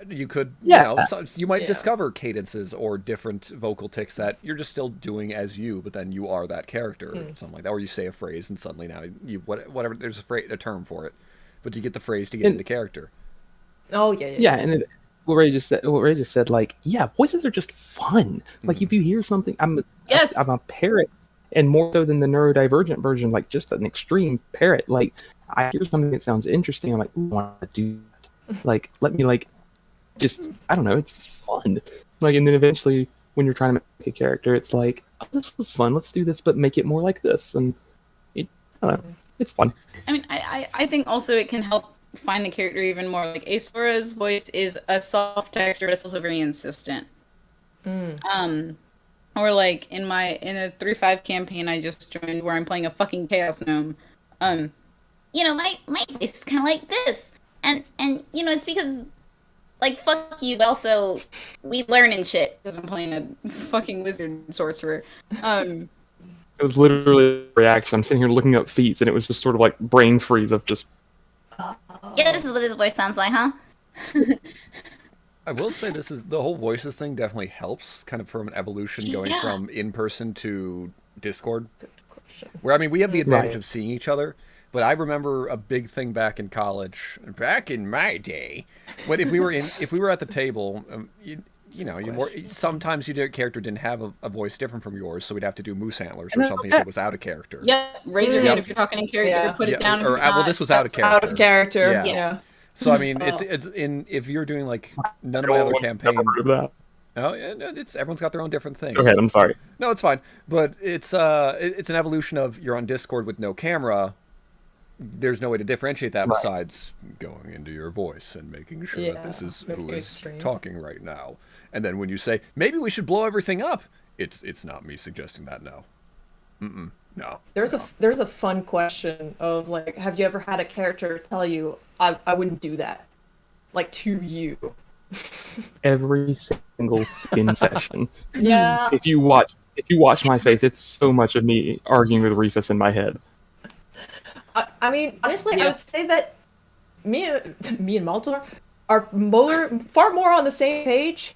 you could, Yeah. you might Yeah. discover cadences or different vocal tics that you're just still doing as you, but then you are that character, or something like that. Or you say a phrase, and suddenly now whatever. There's a term for it, but you get the phrase to get into character. Oh yeah. Yeah, and what Ray just said, like, yeah, voices are just fun. Like, if you hear something, I'm a parrot, and more so than the neurodivergent version, like just an extreme parrot. Like, I hear something that sounds interesting, I'm like, ooh, I want to do that. Like, let me, like, just, I don't know, it's just fun. Like, and then eventually, when you're trying to make a character, it's like, oh, this was fun, let's do this, but make it more like this. And I don't know, it's fun. I mean, I think also it can help find the character even more. Like, Asora's voice is a soft texture, but it's also very insistent. Or like in a 3.5 campaign I just joined where I'm playing a fucking chaos gnome. You know, my voice is kind of like this, and you know, it's because, like, fuck you, but also we learn and shit because I'm playing a fucking wizard sorcerer. It was literally a reaction. I'm sitting here looking up feats, and it was just sort of like brain freeze of just, Yeah, this is what his voice sounds like, huh? I will say the whole voices thing definitely helps, kind of from an evolution going from in person to Discord. Where, I mean, we have the advantage of seeing each other, but I remember a big thing back in college, back in my day, when if we were at the table, sometimes your character didn't have a voice different from yours, so we'd have to do moose antlers or something if it was out of character. Yep, raise your hand if you're talking in character, Yeah. put it down if Or, you're not. well, this was out of character. Out of character. Yeah. Yeah. So I mean, it's if you're doing like none of my other campaign. Never heard of that. Oh yeah, no, everyone's got their own different things. Go ahead, I'm sorry. No, it's fine. But it's an evolution of you're on Discord with no camera. There's no way to differentiate that besides going into your voice and making sure that this is making who it is extreme. talking right now. And then when you say maybe we should blow everything up, it's not me suggesting that. No, no. There's a fun question of like, have you ever had a character tell you, I wouldn't do that, like, to you? Every single spin session. Yeah. If you watch my face, it's so much of me arguing with Rufus in my head. I mean, honestly, Yeah. I would say that me and Maltor are far more on the same page.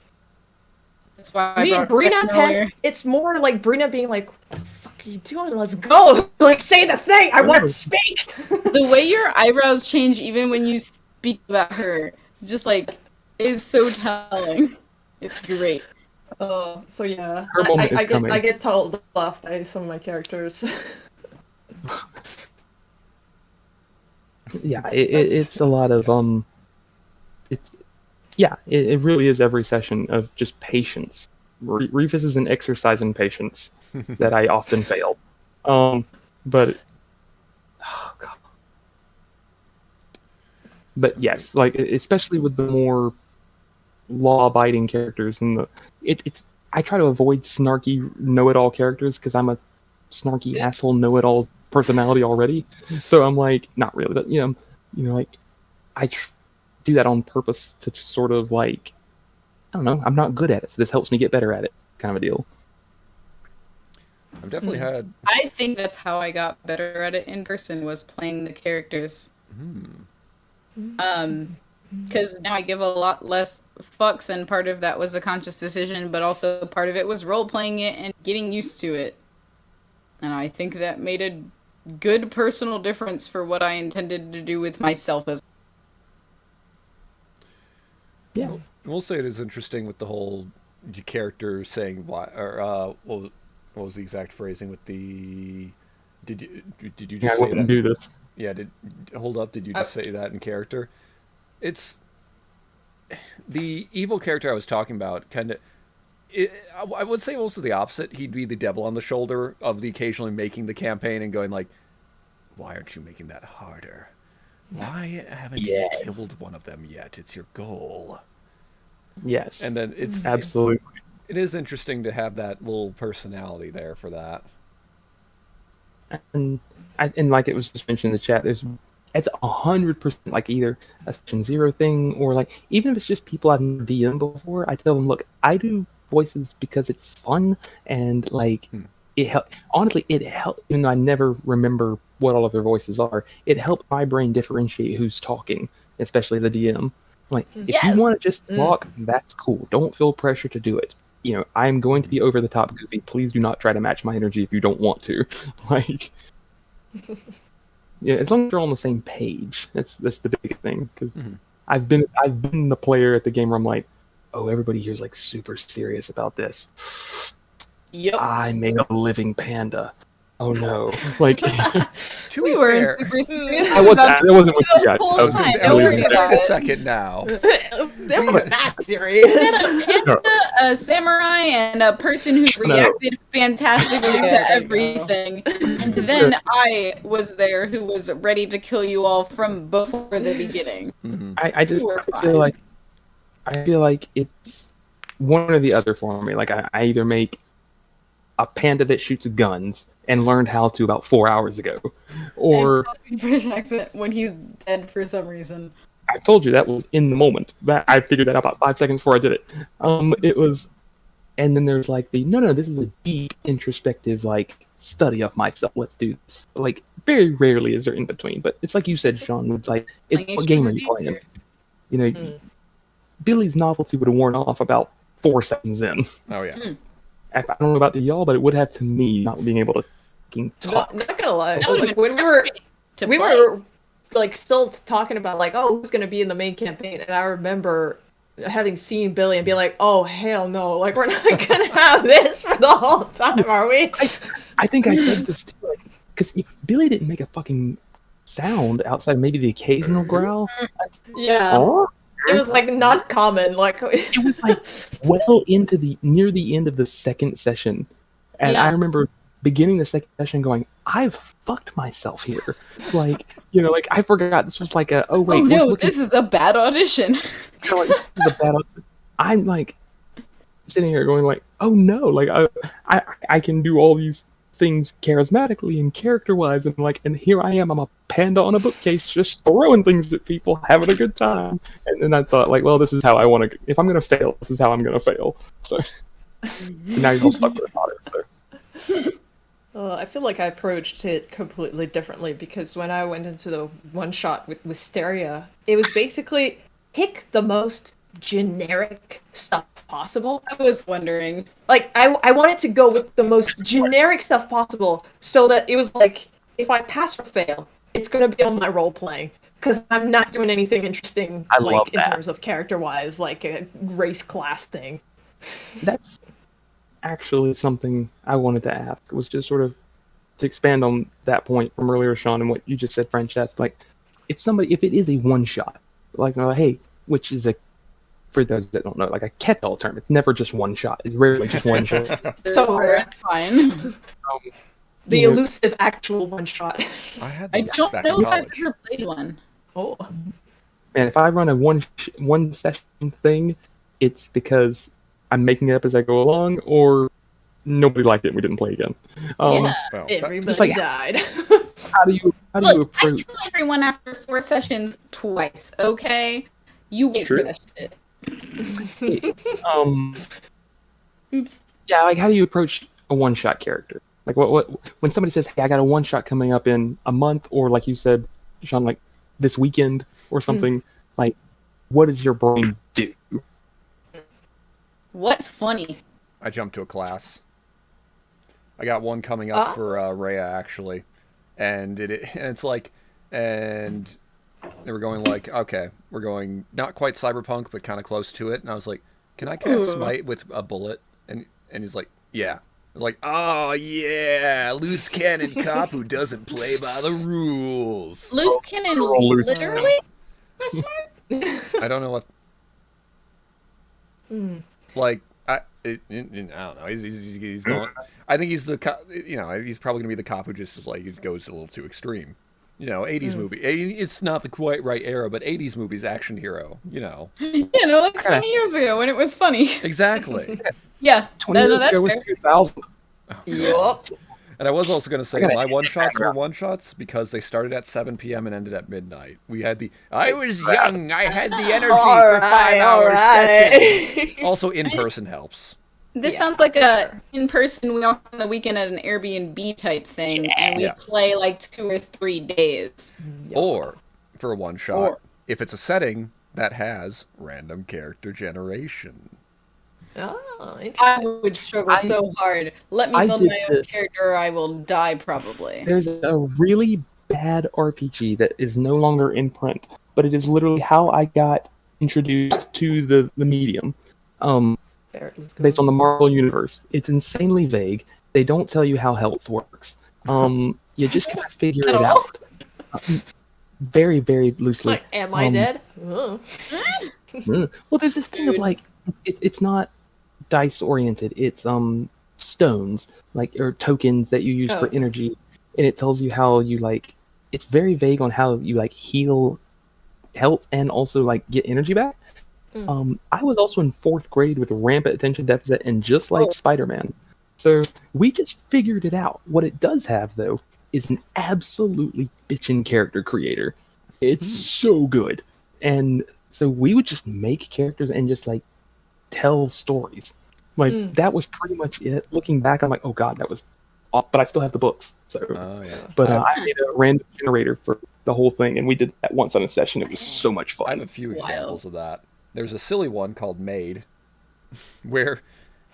That's why I Me and brought Brina it up earlier. it's more like Brina being like, what the fuck are you doing? Let's go. Like, say the thing. I want to speak. The way your eyebrows change even when you speak about her, just like, is so telling. It's great. So yeah, Her moment is coming. I get told off by some of my characters. Yeah, it's a lot of it really is every session of just patience. Reefus is an exercise in patience that I often fail. But oh god. But yes, like especially with the more law-abiding characters and it's I try to avoid snarky know-it-all characters because I'm a snarky asshole know-it-all personality already. So I'm like, not really, but like I do that on purpose to sort of like, I don't know, I'm not good at it, so this helps me get better at it, kind of a deal. I've definitely had. I think that's how I got better at it in person, was playing the characters. Because now I give a lot less fucks, and part of that was a conscious decision, but also part of it was role-playing it and getting used to it. And I think that made a good personal difference for what I intended to do with myself as. Yeah. We'll say it is interesting with the whole character saying why, or what was the exact phrasing with the? Did you just I say wouldn't that? do this. Yeah. Hold up. Did you just say that in character? It's the evil character I was talking about. Kind of. I would say also the opposite. He'd be the devil on the shoulder of the occasionally making the campaign and going like, "Why aren't you making that harder? Why haven't you killed one of them yet? It's your goal." Yes. And then it's absolutely. It is interesting to have that little personality there for that. And like it was just mentioned in the chat, it's 100% like either a Section 0 thing or like even if it's just people I've never DM'd before, I tell them, look, I do voices because it's fun and like it helped. Honestly, it helped. Even though I never remember what all of their voices are, it helped my brain differentiate who's talking, especially as a DM. Like if you want to just talk, that's cool. Don't feel pressure to do it. I am going to be over the top goofy. Please do not try to match my energy if you don't want to. Like, as long as you're all on the same page, that's the biggest thing. Because I've been the player at the game where I'm like, oh, everybody here's like super serious about this. Yep. I made a living panda. Oh no! Like, we weren't super serious. I wasn't with you guys. Wait a second now. That wasn't that serious. A samurai and a person who reacted fantastically to everything. And then I was there who was ready to kill you all from before the beginning. I feel like it's one or the other for me. Like I either make a panda that shoots guns and learned how to about 4 hours ago, or British accent when he's dead for some reason. I told you that was in the moment. That I figured that out about 5 seconds before I did it. It was, and then there's like no, this is a deep introspective like study of myself. Let's do this. Like very rarely is there in between, but it's like you said, Sean. It's like what game are you playing? Billy's novelty would have worn off about 4 seconds in. Oh yeah. I don't know about y'all, but it would have to me not being able to fucking talk. Not gonna lie, Like, when we were like still talking about like, oh, who's gonna be in the main campaign, and I remember having seen Billy and be like, oh hell no, like we're not gonna have this for the whole time, are we? I think I said this too, like, because Billy didn't make a fucking sound outside maybe the occasional growl. Yeah. Oh? It was like not common. Like it was like well into near the end of the second session, and I remember beginning the second session going, "I've fucked myself here." Like like I forgot this was like a this is a bad audition. Like, this is a bad audition. I'm like sitting here going like, "Oh no!" Like I can do all these things charismatically and character-wise, and here I am, I'm a panda on a bookcase just throwing things at people, having a good time. And then I thought, like, well, this is how I want to, if I'm going to fail, this is how I'm going to fail. So now you're all stuck with it. So. I feel like I approached it completely differently because when I went into the one-shot with Wisteria, it was basically pick the most generic stuff possible. I was wondering. Like, I wanted to go with the most generic stuff possible so that it was like, if I pass or fail, it's going to be on my role-playing. Because I'm not doing anything interesting, like, in terms of character-wise, like a race class thing. That's actually something I wanted to ask, was just sort of to expand on that point from earlier, Sean, and what you just said, Francesc. Like, if it is a one-shot, like, hey, which is a for those that don't know, like a catch-all term. It's never just one shot. It's rarely just one shot. So It's fine. the You know, elusive actual one shot. I had I those don't back know in if I've college. ever played one. Oh. man, if I run a one session thing, it's because I'm making it up as I go along, or nobody liked it and we didn't play again. Yeah. Well, Everybody like- died. How do you Look, I approach? kill everyone after 4 sessions twice, okay? You wait True. for that shit. Oops. Yeah, like how do you approach a one-shot character? Like what when somebody says, "Hey, I got a one-shot coming up in a month," or like you said, Sean, like this weekend or something. Like, what does your brain do? What's funny? I jumped to a class. I got one coming up for Rhea, actually. And it's like, and they were going like, okay, we're going not quite cyberpunk, but kind of close to it. And I was like, can I cast Smite with a bullet? And he's like, yeah. I was like, oh yeah, loose cannon cop who doesn't play by the rules. Loose cannon, loose literally? I don't know what. Like I don't know. He's going. I think he's the cop. You know, he's probably gonna be the cop who just is like it goes a little too extreme. You know, 80s movie. It's not the quite right era, but 80s movies action hero. You know. You know, like 20 years ago when it was funny. Exactly. Yeah. 20 years that's ago was fair. 2000. Yup. And I was also going to say I gotta my hit one that shots were background. one shots because they started at 7 p.m. and ended at midnight. We had the I was young, I had the energy for 5-hour sessions. Also, in person helps. This Yeah, sounds like a in-person, we all on the weekend at an Airbnb type thing, and we Yes. play like 2 or 3 days. Or for a one shot, Or- if it's a setting that has random character generation. Oh, I would struggle so hard. Let me I build did my own this. character or I will die probably. There's a really bad RPG that is no longer in print, but it is literally how I got introduced to the medium. Based on the Marvel universe. It's insanely vague. They don't tell you how health works. You just kind of figure it out. Very, very loosely. like, am I dead? Oh. Well, there's this thing of like, it's not dice oriented. It's stones, like, or tokens that you use for Okay. energy, and it tells you how you like. It's very vague on how you like heal health and also like get energy back. I was also in 4th grade with rampant attention deficit and just like Spider-Man. So we just figured it out. What it does have, though, is an absolutely bitchin' character creator. It's so good. And so we would just make characters and just like tell stories. Like that was pretty much it. Looking back, I'm like, oh god, that was off, but I still have the books. So Oh yeah. but I made a random generator for the whole thing, and we did that once on a session. It was so much I have a fun. few Wild. examples of that. There's a silly one called Maid, where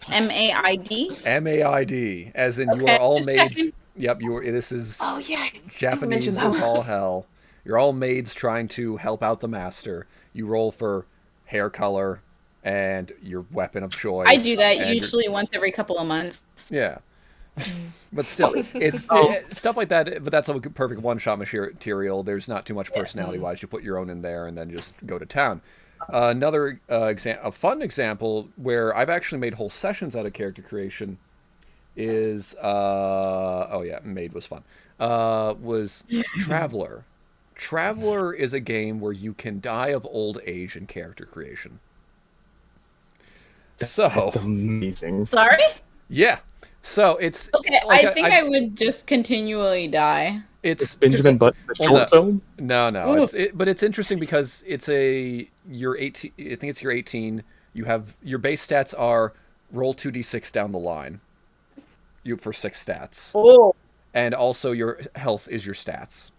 MAID? MAID, as in you Okay, are all just maids. checking. Yep, you are. This is Oh yeah. Japanese mentioned is that all hell. You're all maids trying to help out the master. You roll for hair color and your weapon of choice. I do that and your- usually once every couple of months. Yeah. But still, it's stuff like that. But that's a perfect one-shot material. There's not too much personality-wise. You put your own in there and then just go to town. Another a fun example where I've actually made whole sessions out of character creation is Maid was fun. Was Traveler. Traveler is a game where you can die of old age in character creation. So That's amazing. Sorry? yeah, so it's Okay, like I think I would just continually die. it's Benjamin Button, the Well, short film. No. But it's interesting because you're 18. I think it's you're 18. You have your base stats are roll 2d6 down the line. For 6 stats, Oh. and also your health is your stats.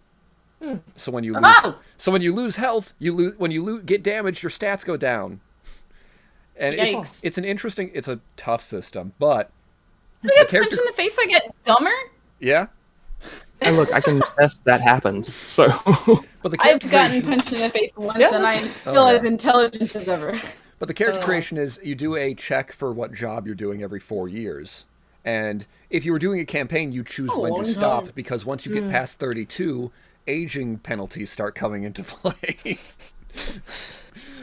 So when you lose, Oh! health, when you get damage, your stats go down. And Yikes. it's an interesting, it's a tough system, but If I get punched in the face, I get dumber? yeah. And look, I can test that happens. So But the I've character gotten creation- punched in the face once, Yes. and I'm still yeah. as intelligent as ever. But the character creation is you do a check for what job you're doing every 4 years. And if you were doing a campaign, you choose when long to stop time. because once you get past 32, aging penalties start coming into play.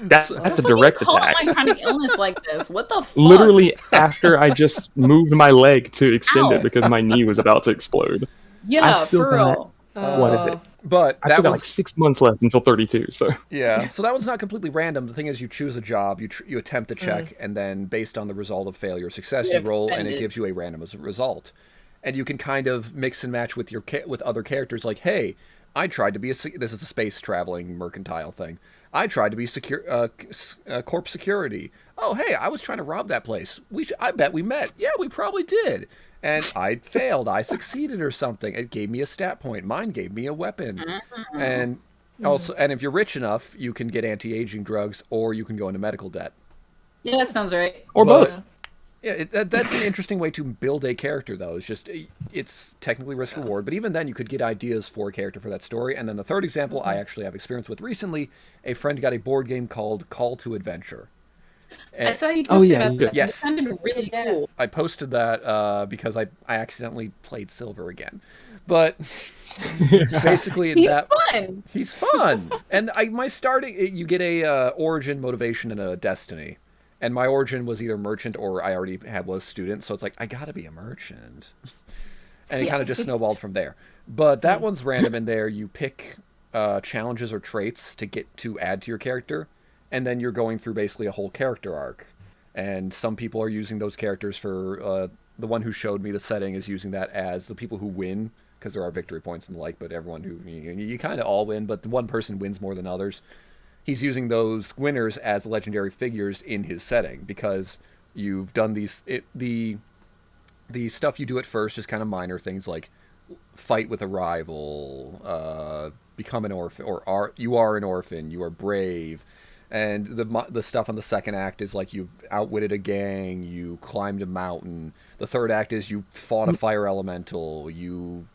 That's a direct Call attack. it my chronic illness like this. What the fuck? Literally after I just moved my leg to extend Ow. it because my knee was about to explode. Yeah, I still for got- real. What is it? But I that still got was like 6 months left until 32. So yeah. So that one's not completely random. The thing is, you choose a job, you attempt a check, and then based on the result of failure or success, You you roll, and it defend it. gives you a random result. And you can kind of mix and match with with other characters. Like, hey, I tried to be this is a space traveling mercantile thing. I tried to be corp security. Oh, hey, I was trying to rob that place. I bet we met. Yeah, we probably did. And I failed. I succeeded or something. It gave me a stat point. Mine gave me a weapon. And also, and if you're rich enough, you can get anti-aging drugs, or you can go into medical debt. Yeah, that sounds right. or But- both. Yeah, that's an interesting way to build a character, though. It's technically risk reward, but even then, you could get ideas for a character for that story. And then the third example, I actually have experience with recently. A friend got a board game called Call to Adventure. I saw you Oh, posted yeah, about you that. did. Yes. It sounded really cool. I posted that because I accidentally played Silver again, but basically He's that fun. he's fun. And you get a origin, motivation, and a destiny. And my origin was either merchant or I already was student, so it's like I gotta be a merchant. And it kind of just snowballed from there. But that one's random in there. You pick challenges or traits to add to your character, and then you're going through basically a whole character arc. And some people are using those characters for the one who showed me the setting is using that as the people who win, because there are victory points and the like. But everyone who you kind of all win, but the one person wins more than others. He's using those winners as legendary figures in his setting because you've done the stuff you do at first is kind of minor things like fight with a rival, become an orphan, you are an orphan, you are brave, and the stuff on the second act is like you've outwitted a gang, you climbed a mountain. The third act is you fought a fire elemental, you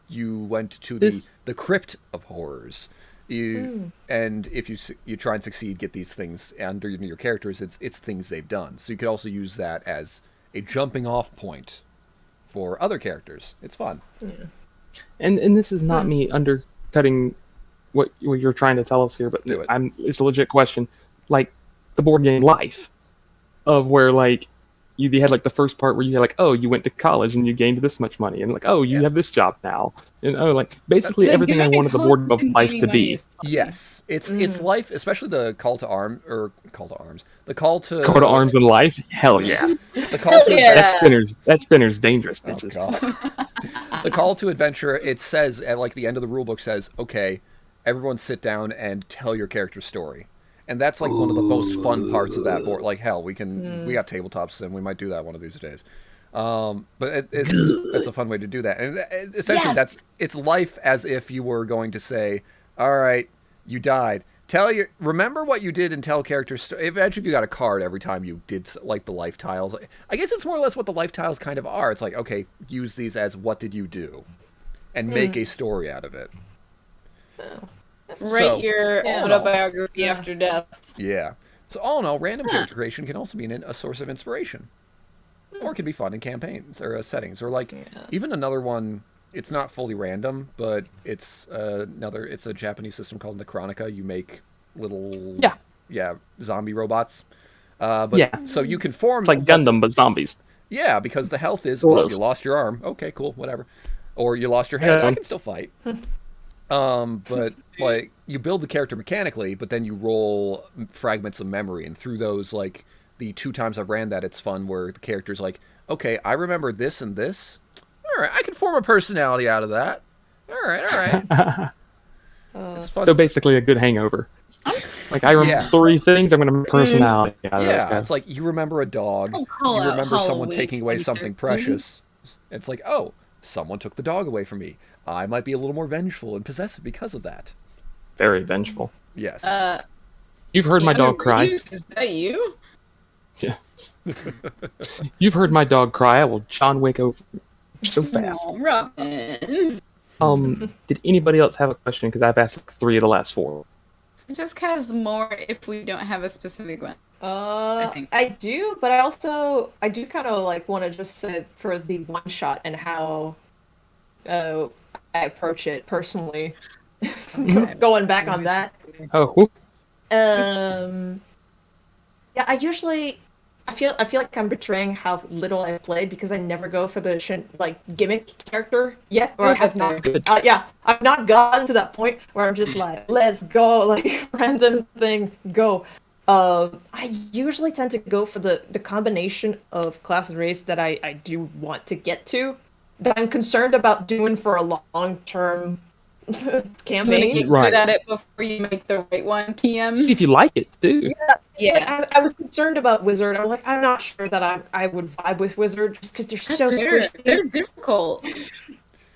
went to the crypt of horrors. And if you try and succeed, get these things under your characters, it's things they've done. So you could also use that as a jumping off point for other characters. It's fun. And this is not me undercutting what you're trying to tell us here, but Do it. it's a legit question. Like the board game Life, of where like you had like the first part where you had like, oh, you went to college and you gained this much money, and like, oh, you have this job now, and oh, like basically everything I wanted the board of Life to be. Yes, it's life, especially the call to arms, the call to Arms in Life, hell yeah. the call to Yeah. That spinner's dangerous, Oh, bitches. God. The call to adventure, it says at like the end of the rulebook says, okay, everyone sit down and tell your character's story. And that's like one of the most fun parts of that board. Like hell, we got tabletops and we might do that one of these days. But it's a fun way to do that. And essentially it's life as if you were going to say, all right, you died. Remember what you did and tell characters. Eventually, you got a card every time you did like the life tiles. I guess it's more or less what the life tiles kind of are. It's like, okay, use these as what did you do, and make a story out of it. Write your autobiography after death. Yeah. So all in all, random character creation can also be a source of inspiration, or it can be fun in campaigns or settings, or like even another one. It's not fully random, but it's a Japanese system called Necronica. You make little zombie robots. So you can form It's like Gundam but zombies. Yeah, because the health is Close. you lost your arm. Okay, cool, whatever. Or you lost your head. Yeah. I can still fight. But like you build the character mechanically, but then you roll fragments of memory, and through those, like the 2 times I've ran that, it's fun where the character's like, okay, I remember this and this. All right, I can form a personality out of that. All right. It's fun. So basically a good hangover. Like I remember 3 things, I'm gonna make personality out of this guy. It's like you remember a dog. Don't call You out remember someone Halloween taking away something 2013. precious. It's like, oh, someone took the dog away from me. I might be a little more vengeful and possessive because of that. Very vengeful. Yes. You've heard my dog cry. Is that you? Yeah. You've heard my dog cry. I will John Wick over so fast. Oh, Robin. Did anybody else have a question? Because I've asked like 3 of the last 4. Just cause more if we don't have a specific one. I think. I do, but I do kind of like want to just say for the one shot and how I approach it personally. Going back on that. Oh, whoop. Yeah, I feel like I'm betraying how little I played because I never go for the gimmick character yet, or I have not. I've not gotten to that point where I'm just like, let's go, like random thing, go. I usually tend to go for the combination of class and race that I do want to get to, that I'm concerned about doing for a long term You want to campaign. get Right. good at it before you make the right one, TM. See if you like it too. Yeah, like, Yeah. I was concerned about Wizard. I'm like, I'm not sure that I would vibe with Wizard just because they're so They're squishy. difficult.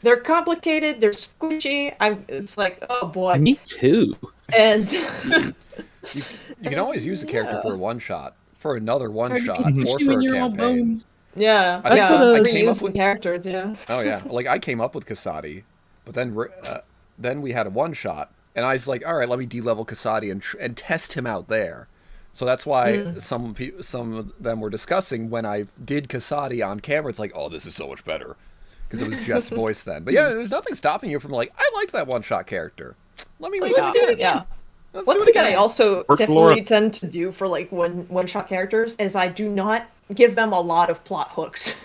They're complicated. They're squishy. It's like, oh boy. Me too. And You can always use a character for a one shot, for another one It's shot, hard to be or squishy for when a you're all campaign. bones. yeah, I think yeah, what, I came up reuse with- the characters. Yeah. Oh yeah, like I came up with Kasadi, but then we had a one shot, and I was like, all right, let me de-level Kasadi and test him out there. So that's why some of them were discussing when I did Kasadi on camera. It's like, oh, this is so much better because it was just voice then. But yeah, there's nothing stopping you from like, I liked that one shot character. Let me make Let's it. do it again. Yeah. Let's One do it thing that I again. also Works for definitely Laura. tend to do for like one shot characters is I do not give them a lot of plot hooks.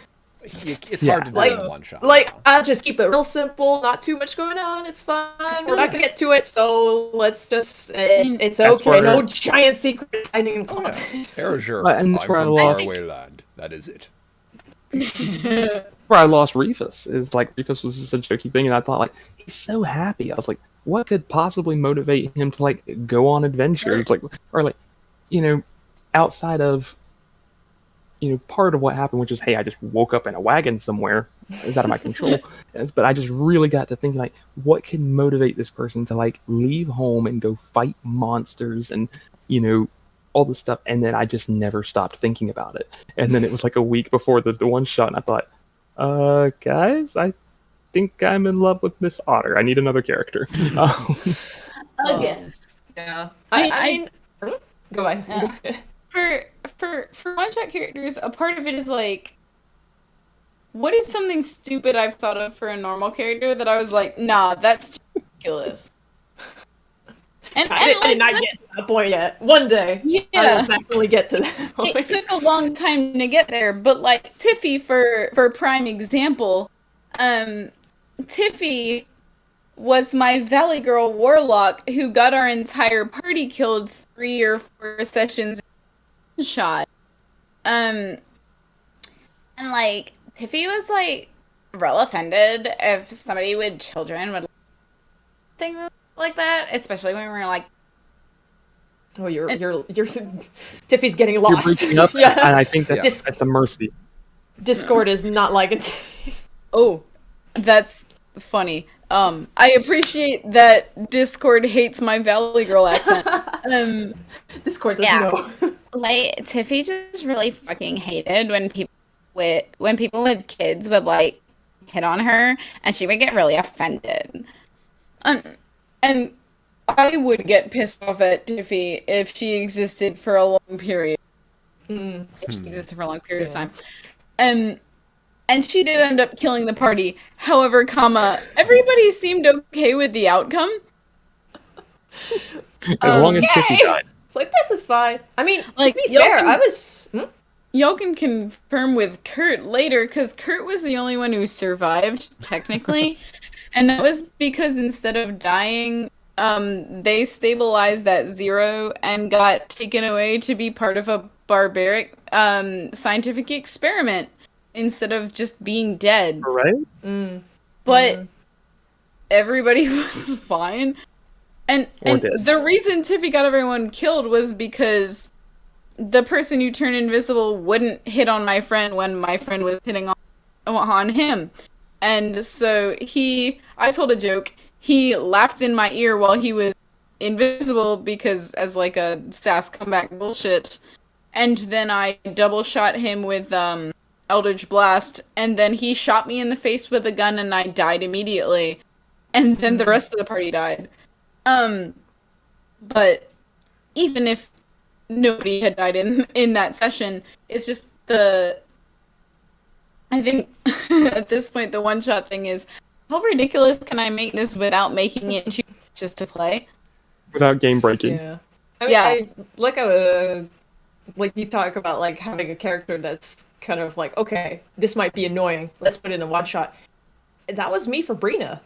It's Yeah. hard to do Like- in one shot. Like, I just keep it real simple, not too much going on, it's fine, we're not gonna get to it, so let's just, it's That's okay, where- no giant secret hiding in Oh, plot. yeah. Erasure. Right, and I'm that's where I from lost- faraway land. That is it. Where I lost Rufus is like Rufus was just a jokey thing, and I thought like he's so happy. I was like, what could possibly motivate him to like go on adventures, like or like, outside of part of what happened, which is hey, I just woke up in a wagon somewhere. It's out of my control. But I just really got to thinking like, what can motivate this person to like leave home and go fight monsters and all this stuff, and then I just never stopped thinking about it. And then it was like a week before the one shot, and I thought, guys, I think I'm in love with Miss Otter. I need another character. Again. Yeah. I mean, go ahead. Yeah. Go ahead. For one shot characters, a part of it is like, what is something stupid I've thought of for a normal character that I was like, nah, that's ridiculous. And I did not get to that point yet. One day, I yeah, will definitely get to that point. it took a long time to get there, but like Tiffy for prime example, Tiffy was my Valley Girl Warlock who got our entire party killed 3 or 4 sessions in one shot. And like Tiffy was like real offended if somebody with children would things like that, especially when we were like, Oh, you're Tiffy's getting You're lost. breaking up, Yeah. and I think Dis- that's a mercy. Discord is not liking Tiffy. oh, that's funny. I appreciate that Discord hates my Valley Girl accent. Discord doesn't Yeah. know. Like Tiffy just really fucking hated when people with kids would like hit on her, and she would get really offended. And I would get pissed off at Tiffy if she existed for a long period. If she existed for a long period of time. And she did end up killing the party. However, everybody seemed okay with the outcome. As long as Okay. Tiffy died. It's like, this is fine. I mean, Like, to be y'all fair, can- I was... Y'all can confirm with Kurt later, because Kurt was the only one who survived, technically. And that was because instead of dying, they stabilized at 0 and got taken away to be part of a barbaric scientific experiment instead of just being dead. Right? But everybody was fine. And dead. the reason Tiffy got everyone killed was because the person who turned invisible wouldn't hit on my friend when my friend was hitting on him. And so I told a joke, he laughed in my ear while he was invisible because as like a sass comeback bullshit. And then I double shot him with Eldritch Blast, and then he shot me in the face with a gun and I died immediately. And then the rest of the party died. But even if nobody had died in that session, it's just I think at this point the one-shot thing is, how ridiculous can I make this without making it too just to play? Without game breaking. Yeah. I mean, Yeah. I like you talk about like having a character that's kind of like, okay, this might be annoying. Let's put it in a one shot. That was me for Brina.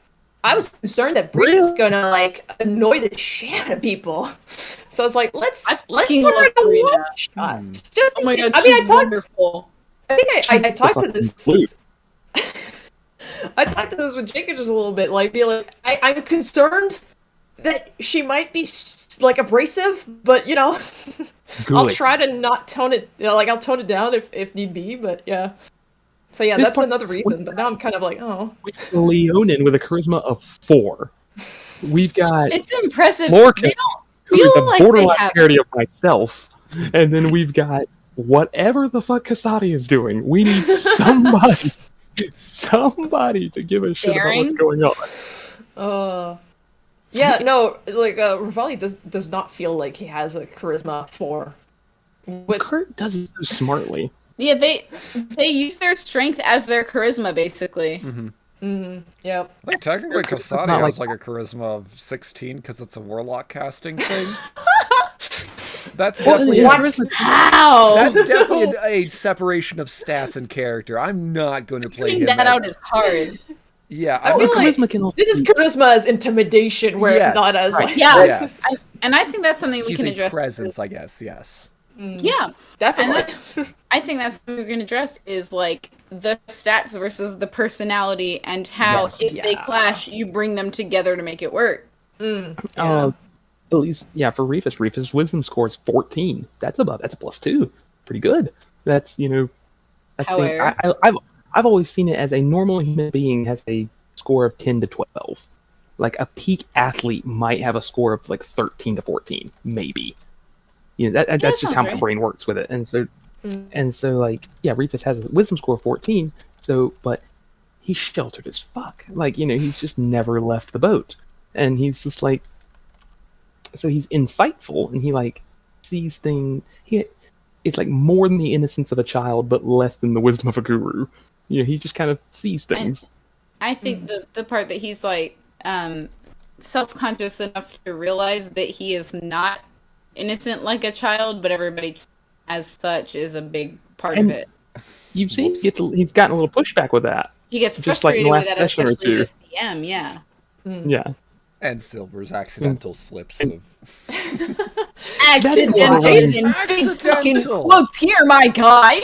I was concerned that Brina's Really? gonna like annoy the shit out of people. So I was like, let's I put fucking her love in a Brina. one shot. Just Oh my god, I mean, I she's talked. wonderful. I think I She's the talked to fucking this. glue. I talked to this with Jacob just a little bit, like, be like, I'm concerned that she might be like abrasive, but you know, I'll Good. try to not tone it. Like, I'll tone it down if need be. But yeah. So yeah, This that's part- another reason. But now I'm kind of like, oh, Leonin with a charisma of 4. We've got It's impressive. Lorca, They don't who is feel a like they borderline have. parody of myself, and then we've got whatever the fuck Kasadi is doing. We need somebody to give a shit about what's Daring? going on. yeah, no, like Rivali does not feel like he has a charisma for. With Kurt does it so smartly. Yeah, they use their strength as their charisma, basically. yeah, I think technically It's Kasadi not has like a charisma of 16 because it's a warlock casting thing. That's Well, definitely yeah, What? charisma- How? that's definitely a separation of stats and character. I'm not going to play Figuring him that as out is hard. yeah. I I feel would, like charisma can also this is be- charisma as intimidation, where Yes, not as right. like Yeah, yes. and I think that's something we He's can a address. presence, I guess. Yes. Yeah, definitely. I think that's something we can address is like the stats versus the personality and how Yes. if they Yeah. clash, you bring them together to make it work. At least, yeah, for Reefus' wisdom score is 14. That's a +2. Pretty good. That's, you know, I think However- I've always seen it as a normal human being has a score of 10 to 12. Like a peak athlete might have a score of like 13 to 14, maybe. You know, that's just sounds how my right. brain works with it. And so like, yeah, Reefus has a wisdom score of 14. So, but he's sheltered as fuck. Like, you know, he's just never left the boat, and he's just like, so he's insightful, and he like sees things. It's like more than the innocence of a child, but less than the wisdom of a guru. You know, he just kind of sees things. I think the part that he's like self-conscious enough to realize that he is not innocent like a child, but everybody as such is a big part And of it. You've seen he's gotten a little pushback with that. He gets just like in frustrated the with last that, session or especially two. with CM, yeah. Yeah. And Silver's accidental slips of Accidental is in big fucking Accidental. quotes here, my guy.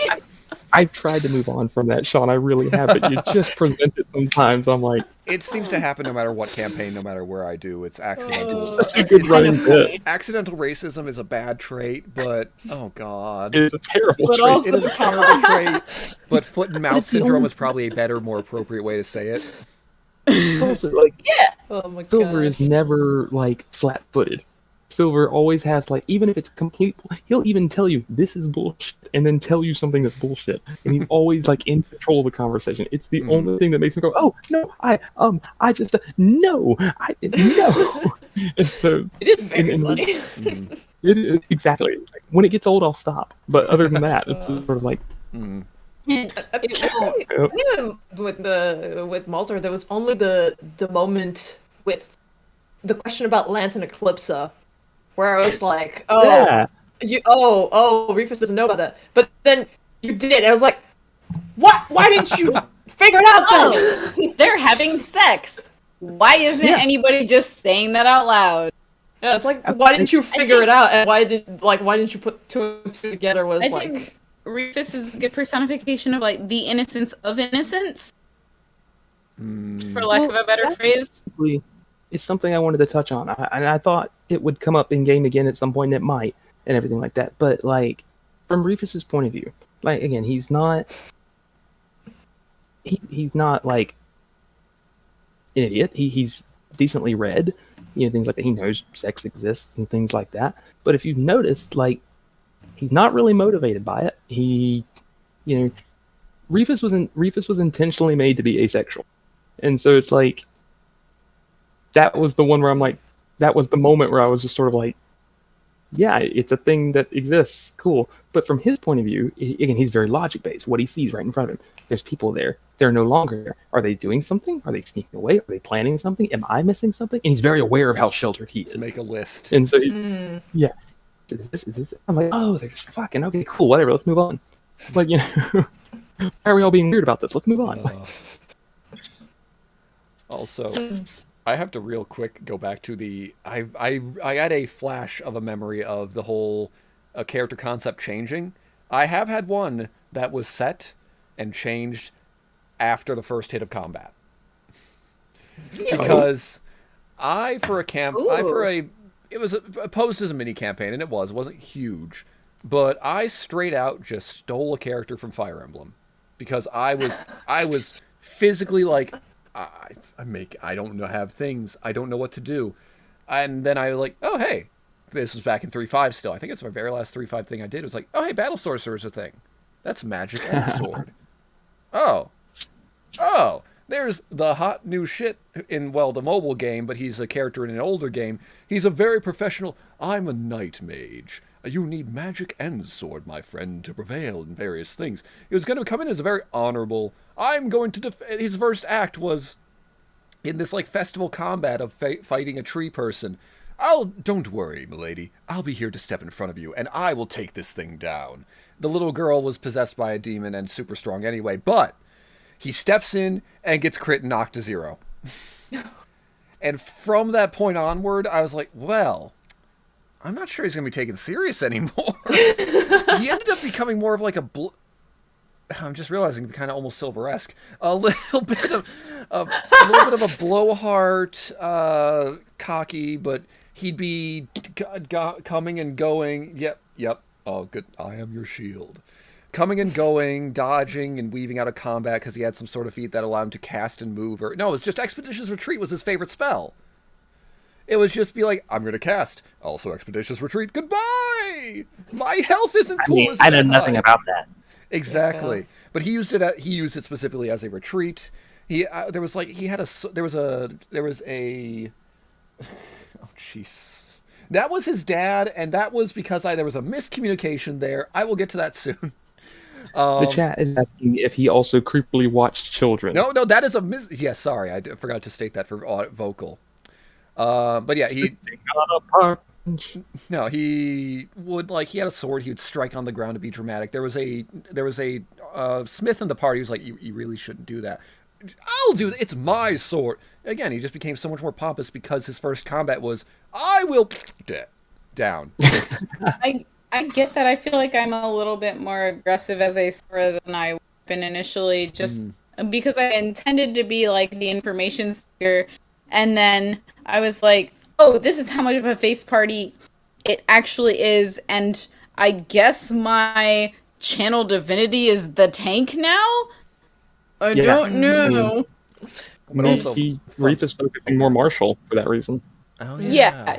I've tried to move on from that, Sean. I really have, but you just present it sometimes. I'm like, it seems to happen no matter what campaign, no matter where I do. It's accidental. such a It's good kind running of bit. funny. Accidental racism is a bad trait, but oh god. It's a terrible But trait. also- It is a terrible trait, but foot and mouth it's the syndrome only- is probably a better, more appropriate way to say it. It's also like Oh my Silver god. is never like flat-footed. Silver always has like, even if it's complete, he'll even tell you this is bullshit, and then tell you something that's bullshit, and he's always like in control of the conversation. It's the only thing that makes him go, oh no, I just no, no. And so It is very and- funny. exactly. Like, when it gets old, I'll stop. But other than that, it's sort of like, Hint, I it won't. think with Malter, there was only the moment with the question about Lance and Eclipsa, where I was like, oh, yeah. Reefus doesn't know about that. But then you did. I was like, what? Why didn't you figure it out then? Oh, they're having sex. Why isn't Yeah. anybody just saying that out loud? Yeah, it's like, why didn't you figure it out? And why didn't you put two and two together? Was I like, think Rufus is a good personification of like the innocence of innocence, for lack of a better that's- phrase. It's something I wanted to touch on. I thought it would come up in game again at some point, and it might, and everything like that. But like, from Rufus's point of view, like again, he's not like an idiot. He's decently read, you know, things like that. He knows sex exists and things like that. But if you've noticed, like, he's not really motivated by it. He, you know, Rufus was intentionally made to be asexual, and so it's like, that was the one where I'm like, that was the moment where I was just sort of like, yeah, it's a thing that exists, cool. But from his point of view, again, he's very logic based. What he sees right in front of him, there's people there. They're no longer there. Are they doing something? Are they sneaking away? Are they planning something? Am I missing something? And he's very aware of how sheltered he is. To make a list. And so, Is this? I'm like, oh, they're just fucking okay, cool, whatever. Let's move on. Like, why are we all being weird about this? Let's move on. Also, I have to real quick go back to the. I had a flash of a memory of the whole character concept changing. I have had one that was set and changed after the first hit of combat. Because it was posed as a mini campaign, and it wasn't huge, but I straight out just stole a character from Fire Emblem because I was physically like, I don't know, have things, I don't know what to do, and then I was like, oh hey, this was back in 3.5 still. I think it's my very last 3.5 thing I did. It was like, oh hey, Battle Sorcerer is a thing. That's magic and sword. Oh. There's the hot new shit in, the mobile game, but he's a character in an older game. He's a very professional, I'm a knight mage. You need magic and sword, my friend, to prevail in various things. He was going to come in as a very honorable, I'm going to his first act was in this, festival combat of fighting a tree person. Don't worry, milady. I'll be here to step in front of you, and I will take this thing down. The little girl was possessed by a demon and super strong anyway, but he steps in and gets crit and knocked to 0. And from that point onward, I was like, well, I'm not sure he's going to be taken serious anymore. He ended up becoming more of I'm just realizing, kind of almost Silver-esque. A little bit of a blowhard, cocky, but he'd be coming and going. Yep. Oh, good. I am your shield. Coming and going, dodging and weaving out of combat because he had some sort of feat that allowed him to cast and move. No, it was just Expeditious Retreat was his favorite spell. It was just be like, I'm going to cast. Also Expeditious Retreat. Goodbye! My health isn't cool as I know nothing about that. Exactly. Yeah. But he used it specifically as a retreat. There was a oh jeez. That was his dad, and that was because there was a miscommunication there. I will get to that soon. The chat is asking if he also creepily watched children. No, that is a Yes, sorry, I forgot to state that for vocal. But yeah, he would he had a sword. He would strike on the ground to be dramatic. There was a smith in the party who's like, you really shouldn't do that. I'll do it. It's my sword. Again, he just became so much more pompous because his first combat was, I will down. I get that. I feel like I'm a little bit more aggressive as a Sora than I would have been initially, just because I intended to be the information seeker, and then I was like, oh, this is how much of a face party it actually is, and I guess my channel divinity is the tank now? I don't know. But also, Reef is focusing more martial for that reason. Oh Yeah.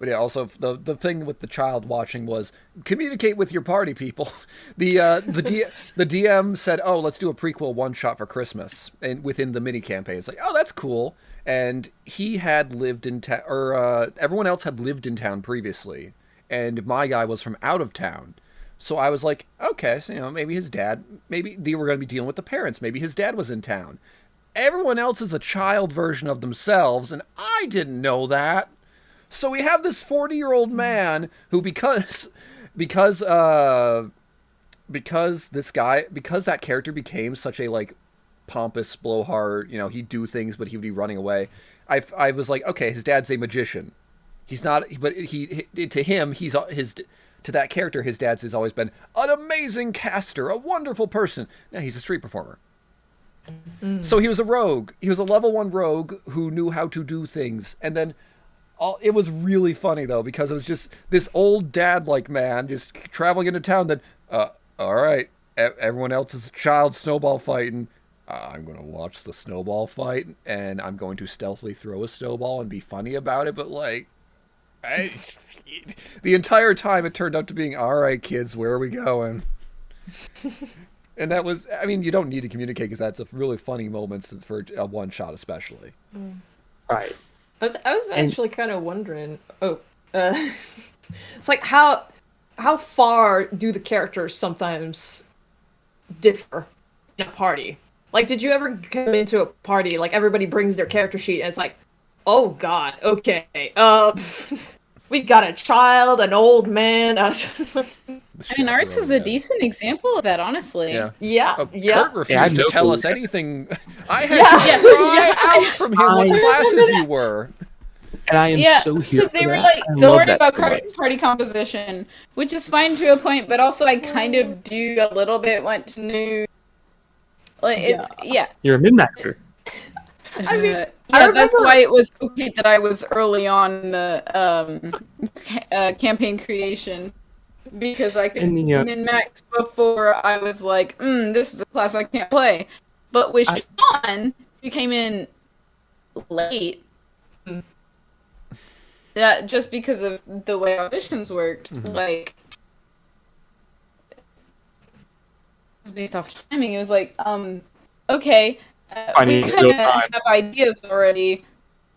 But yeah, also the thing with the child watching was communicate with your party people. The DM said, "Oh, let's do a prequel one shot for Christmas," and within the mini campaign, it's like, "Oh, that's cool." And he had lived in town, or everyone else had lived in town previously, and my guy was from out of town. So I was like, okay, so maybe his dad, maybe they were going to be dealing with the parents. Maybe his dad was in town. Everyone else is a child version of themselves, and I didn't know that. So we have this 40-year-old man who, because that character became such a pompous blowhard, he'd do things, but he would be running away. I was like, okay, his dad's a magician. He's not, but to that character, his dad's has always been an amazing caster, a wonderful person. Now he's a street performer. So he was a rogue. He was a level 1 rogue who knew how to do things, and then. It was really funny, though, because it was just this old dad-like man just traveling into town that, all right, everyone else is child snowball fighting. I'm going to watch the snowball fight, and I'm going to stealthily throw a snowball and be funny about it, but, the entire time it turned out to being, all right, kids, where are we going? And that was, you don't need to communicate because that's a really funny moment for a one-shot especially. Right. I was actually kind of wondering. It's like how far do the characters sometimes differ in a party? Did you ever come into a party everybody brings their character sheet and it's like, oh god, okay, We got a child, an old man. I mean, ours is a decent example of that, honestly. Yeah. Yeah, Oh, yeah. Kurt refused to no tell clue. us anything. I had Yeah. to pry Yeah. out from him what classes you were. And I am Yeah, so here because for they were that. like, I don't love worry that about so much. party composition, which is fine to a point, but also I kind of do a little bit want to know. Like, it's, yeah. You're a min-maxer. I mean, Yeah, I that's remember- why it was okay that I was early on the campaign creation. Because I could And the, min-max before I was like, this is a class I can't play. But with Sean, who came in late, that just because of the way auditions worked, like, based off timing, it was like, okay, we kind of have ideas already,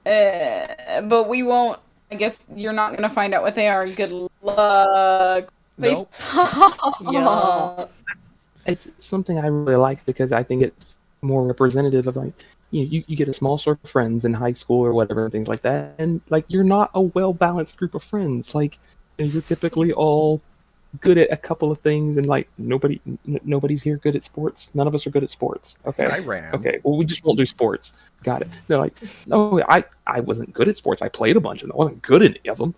but we won't. I guess you're not gonna find out what they are. Good luck. Nope. Yeah. It's something I really like because I think it's more representative of like you get a small circle of friends in high school or whatever and things like that, and like you're not a well balanced group of friends. Like you're typically all good at a couple of things, and like nobody's here good at sports. None of us are good at sports. Okay. I ran. Okay. Well, we just won't do sports. Got it. They're like, no, I wasn't good at sports. I played a bunch of them. I wasn't good at any of them.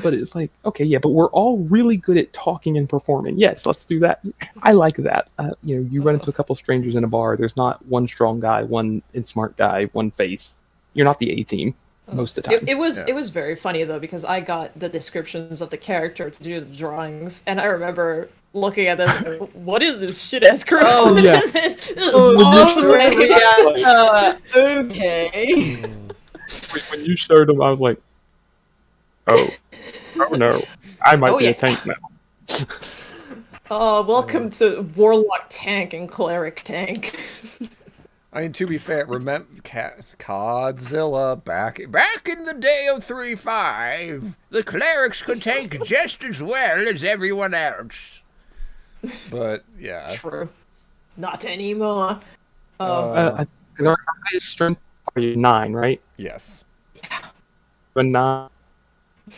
But it's like, okay, yeah, but we're all really good at talking and performing. Yes, let's do that. I like that. You run into a couple strangers in a bar. There's not one strong guy, one smart guy, one face. You're not the A team. Most of the time. It was very funny though because I got the descriptions of the character to do the drawings, and I remember looking at them. What is this shit ass group? Oh, yeah. Okay. When you showed them, I was like, oh no, I might be yeah. a tank now. Welcome to Warlock Tank and Cleric Tank. I mean, to be fair, remember Godzilla back in the day of 3.5, the clerics could tank just as well as everyone else. But yeah, True. Not anymore. Our highest strength is 9, right? yes. But 9,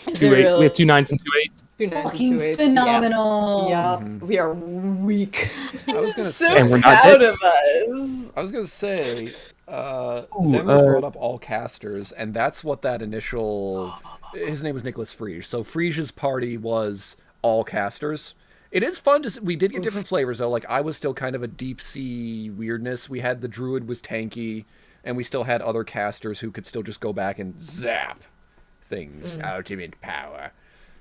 Is 2 it 8. really? We have 2 9s and 2 8s. 2 9s and Fucking 2 8s. phenomenal. Yeah, we are weak. I was gonna So say. And we're not proud dead. of us. I was gonna say. Sam just brought up all casters, and that's what that initial. His name was Nicholas Friege. So Friege's party was all casters. It is fun to. We did get different flavors though. Like I was still kind of a deep sea weirdness. We had the druid was tanky, and we still had other casters who could still just go back and zap things. Ultimate power.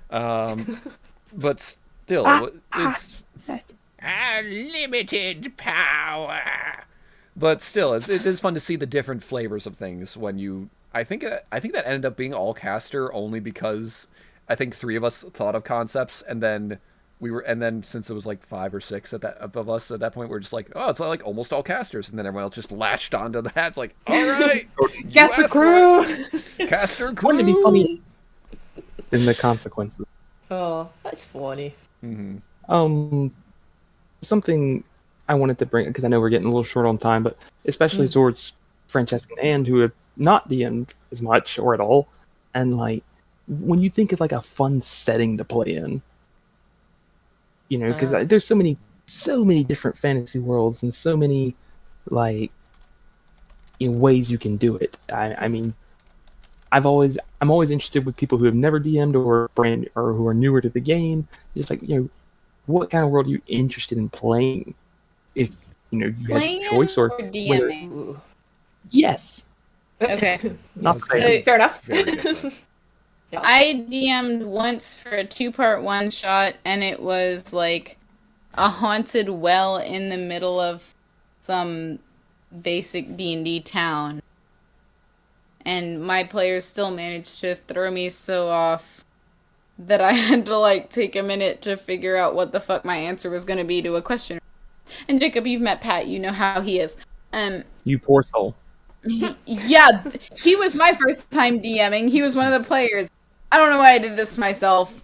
But still, it's unlimited power. But still, it is fun to see the different flavors of things when you. I think that ended up being all caster only because I think 3 of us thought of concepts, and then since it was like 5 or 6 of us at that point, we're just like, oh, it's like almost all casters, and then everyone else just latched onto that. It's like, all right, Caster crew. caster crew. Wouldn't it be funny? In the consequences. Oh, that's funny. Something I wanted to bring, because I know we're getting a little short on time, but especially towards Francesc and Anne, who have not DM'd as much or at all, and like when you think of like a fun setting to play in, because there's so many different fantasy worlds and so many like ways you can do it. I mean, I'm always interested with people who have never DM'd or who are newer to the game. Just like what kind of world are you interested in playing? If you had a choice or DMing. Yes. Okay. Not So- Fair enough. Very different. I DM'd once for a 2-part one-shot, and it was like a haunted well in the middle of some basic D&D town. And my players still managed to throw me so off that I had to like take a minute to figure out what the fuck my answer was going to be to a question. And Jacob, you've met Pat, you know how he is. You poor soul. Yeah, he was my first time DMing. He was one of the players. I don't know why I did this to myself.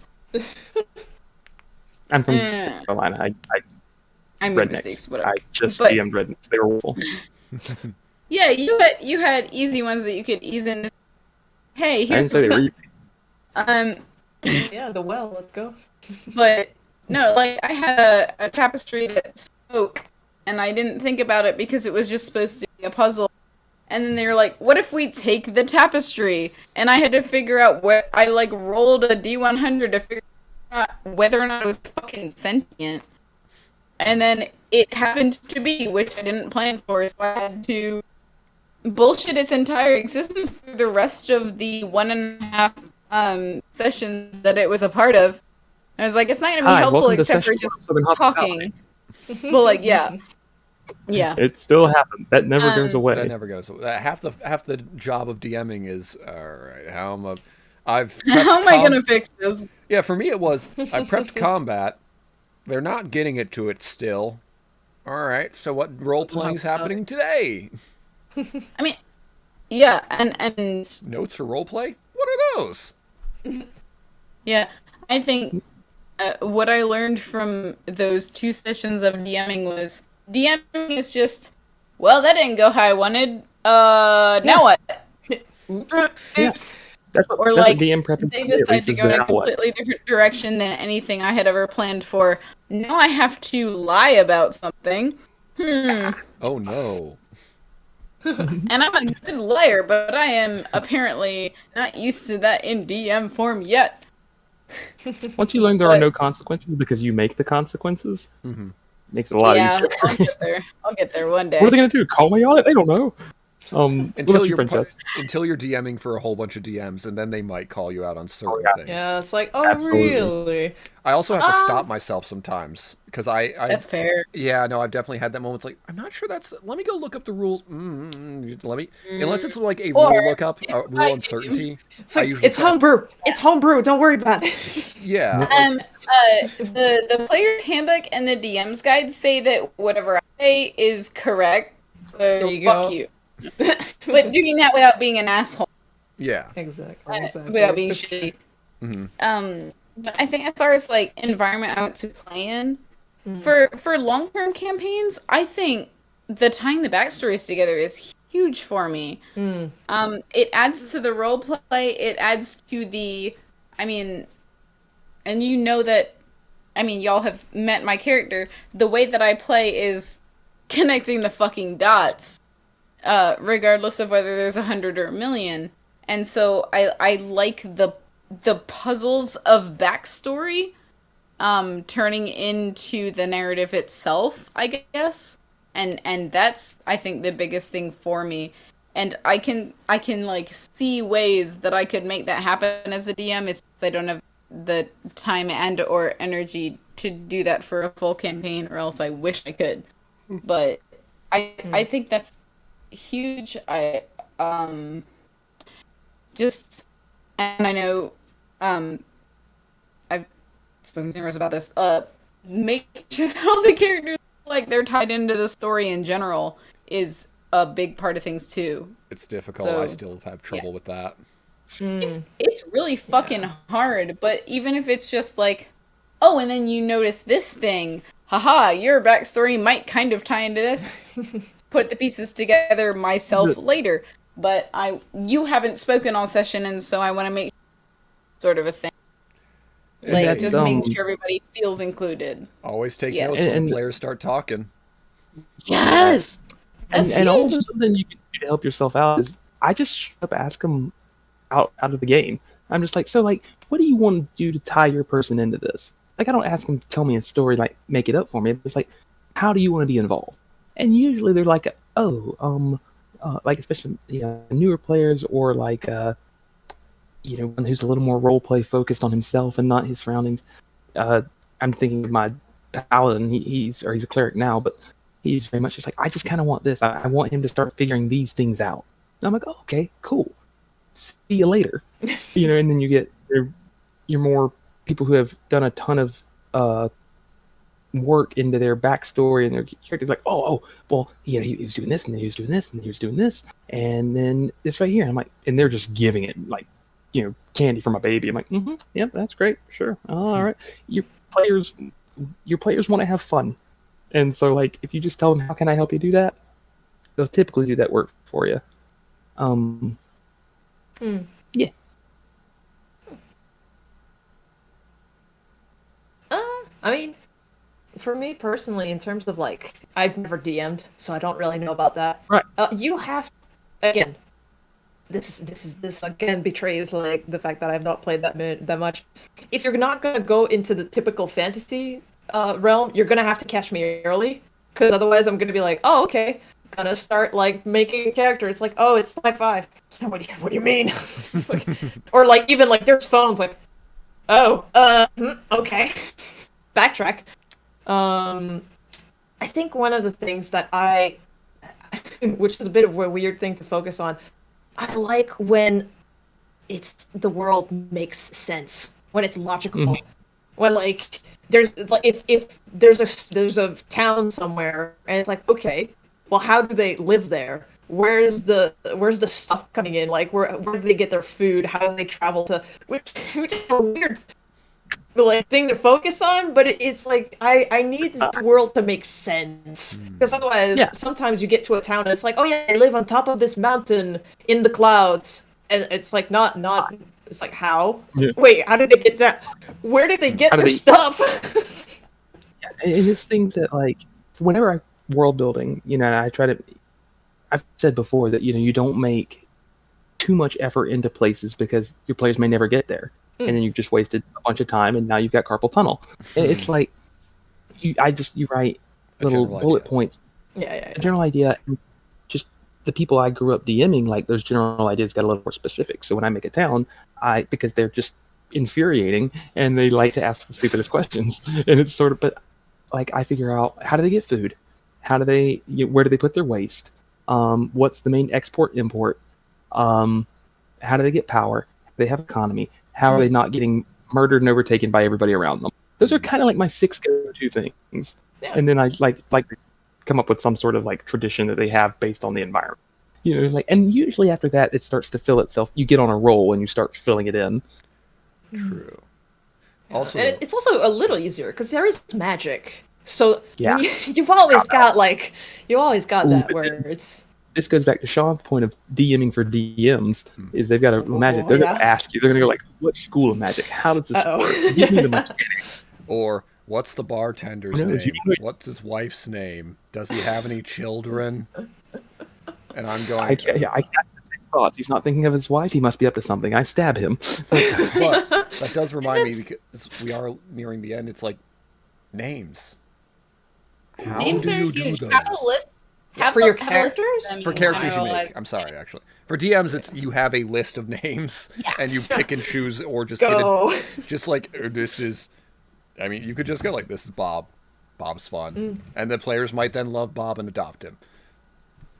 I'm from North Carolina. I made rednecks. mistakes, whatever. I just But- DM'd rednecks. They were awful. Yeah, you had easy ones that you could ease in. Hey, I here's didn't say they were easy. Yeah, the well. Let's go. But no, like I had a tapestry that spoke, and I didn't think about it because it was just supposed to be a puzzle. And then they were like, "What if we take the tapestry?" And I had to figure out what I like rolled a D100 to figure out whether or not it was fucking sentient. And then it happened to be, which I didn't plan for, so I had to bullshit its entire existence through the rest of the 1.5 sessions that it was a part of. I was like, it's not going to be Hi, helpful welcome to except for Session just Southern Hospitality. talking. Well, like, yeah. Yeah. It still happens. That never goes That away. never goes. Half the job of DMing is all right. I've How prepped am I going to fix this? Yeah, for me it was I prepped combat. They're not getting it to it still. All right. So what role playing's happening today? I mean, yeah, and Notes for role play? What are those? yeah, I think what I learned from those 2 sessions of DMing was DMing is just, well, that didn't go how I wanted. Now what? Oops. Yeah. That's what, Or that's like, what DM prep they is, decide to is go in a now what. completely different direction than anything I had ever planned for. Now I have to lie about something. Oh no. And I'm a good liar, but I am apparently not used to that in DM form yet. Once you learn there are But- no consequences because you make the consequences, makes it a lot Yeah, easier. I'll get there. I'll get there one day. What are they going to do? Call me on it? They don't know. What about you, Francesc? Until you're DMing for a whole bunch of DMs, and then they might call you out on certain yeah. things. Yeah, it's like, oh, Absolutely. really? I also have to stop myself sometimes because I That's fair. Yeah, no, I've definitely had that moment. It's like, I'm not sure that's. Let me go look up the rules. Let me, unless it's like a Or rule lookup, if rule I- uncertainty. It's like, usually it's homebrew. It's homebrew. Don't worry about it. Yeah, The player handbook and the DM's guide say that whatever I say is correct. So you fuck go. you. But doing that without being an asshole, yeah. Exactly. without being shitty. But I think as far as like environment I want to play in, for long-term campaigns, I think the tying the backstories together is huge for me. It adds to the role play. It adds to the, I mean, and you know that, I mean, y'all have met my character. The way that I play is connecting the fucking dots, regardless of whether there's 100 or 1,000,000. And so I like the puzzles of backstory, turning into the narrative itself, I guess. And that's, I think, the biggest thing for me. And I can like see ways that I could make that happen as a DM. It's just I don't have the time and or energy to do that for a full campaign, or else I wish I could. But I think that's huge. Just, and I know I've spoken to Rose about this. Make sure that all the characters, like, they're tied into the story in general is a big part of things too. It's difficult. So, I still have trouble with that. It's really fucking hard, but even if it's just like, oh, and then you notice this thing, haha, your backstory might kind of tie into this. Put the pieces together myself later, but you haven't spoken all session, and so I want to make sort of a thing. Like, just making sure everybody feels included. Always take notes when the players start talking. Yes! And also something you can do to help yourself out is I just straight up ask them out of the game. I'm just like, so, like, what do you want to do to tie your person into this? Like, I don't ask them to tell me a story, like, make it up for me. It's like, how do you want to be involved? And usually they're like, like, especially, newer players, or like, one who's a little more role play focused on himself and not his surroundings. I'm thinking of my paladin. He's a cleric now, but he's very much just like, I just kind of want this. I want him to start figuring these things out. And I'm like, oh, okay, cool. See you later. And then you get your more people who have done a ton of work into their backstory and their characters. Like, well, he was doing this, and then he was doing this, and then he was doing this, and then this right here. And I'm like, and they're just giving it like, candy from a baby. I'm like, yep, that's great, sure, all right. Your players want to have fun, and so, like, if you just tell them, how can I help you do that, they'll typically do that work for you. Yeah. I mean, for me personally, in terms of like, I've never DM'd, so I don't really know about that. Right. You have, again, this again betrays like the fact that I've not played that much. If you're not gonna go into the typical fantasy realm, you're gonna have to catch me early, because otherwise I'm gonna be like, oh okay, gonna start like making a character. It's like, oh, it's sci-fi. What do you mean? Like, or like even like there's phones like, oh, okay, backtrack. I think one of the things that which is a bit of a weird thing to focus on, I like when the world makes sense, when it's logical. Mhm. When like there's like if there's a town somewhere and it's like, okay, well how do they live there? Where's the stuff coming in? Like where do they get their food? How do they travel to which is a weird like thing to focus on, but it's like I need the world to make sense, because otherwise Yeah. sometimes you get to a town and it's like, oh yeah, they live on top of this mountain in the clouds, and it's like not it's like, how? Yeah. Wait, how did they get that? Where did they get How do their they- stuff? And it's things that, like, whenever I world building, I try to. I've said before that you don't make too much effort into places because your players may never get there, and then you've just wasted a bunch of time, and now you've got carpal tunnel. And it's like you write A little general bullet idea. points, Yeah. a general idea. And just the people I grew up DMing, like those general ideas got a little more specific. So when I make a town, because they're just infuriating and they like to ask the stupidest questions, and it's sort of, but like I figure out, how do they get food? How do they? Where do they put their waste? What's the main export import? How do they get power? They have economy. How are they not getting murdered and overtaken by everybody around them? Those are kind of like my 6 go-to things. Yeah. And then I like to come up with some sort of like tradition that they have based on the environment. And usually after that, it starts to fill itself. You get on a roll and you start filling it in. True. Yeah. Also, And it's also a little easier because there is magic. So Yeah. you've always got that but where it's This goes back to Sean's point of DMing for DMs. Is they've got a magic. They're going yeah. to ask you. They're going to go like, "What school of magic? How does this Uh-oh. work? Give me the mechanics." or what's the bartender's Who knows? name? You- What's his wife's name? Does he have any children? And I'm going. I can't thoughts. He's not thinking of his wife. He must be up to something. I stab him. But that does remind me, because we are nearing the end. It's like names. How Names do are you do huge. those? Have a list. For your have a list of characters? them For in characters you generalized- make. I'm sorry, actually. For DMs, it's you have a list of names, Yeah. and you pick and choose, or just go. just like this is. I mean, you could just go like, "This is Bob. Bob's fun," and the players might then love Bob and adopt him,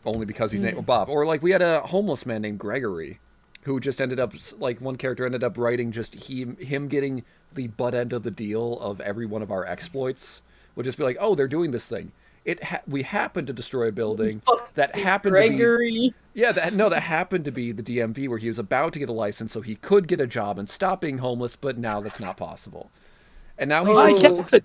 only because he's named Bob. Or like we had a homeless man named Gregory, who just ended up like one character ended up writing just him getting the butt end of the deal of every one of our exploits. Would just be like, "Oh, they're doing this thing." We happened to destroy a building that happened to be Gregory. that happened to be the DMV where he was about to get a license so he could get a job and stop being homeless, but now that's not possible. And now he's I can't.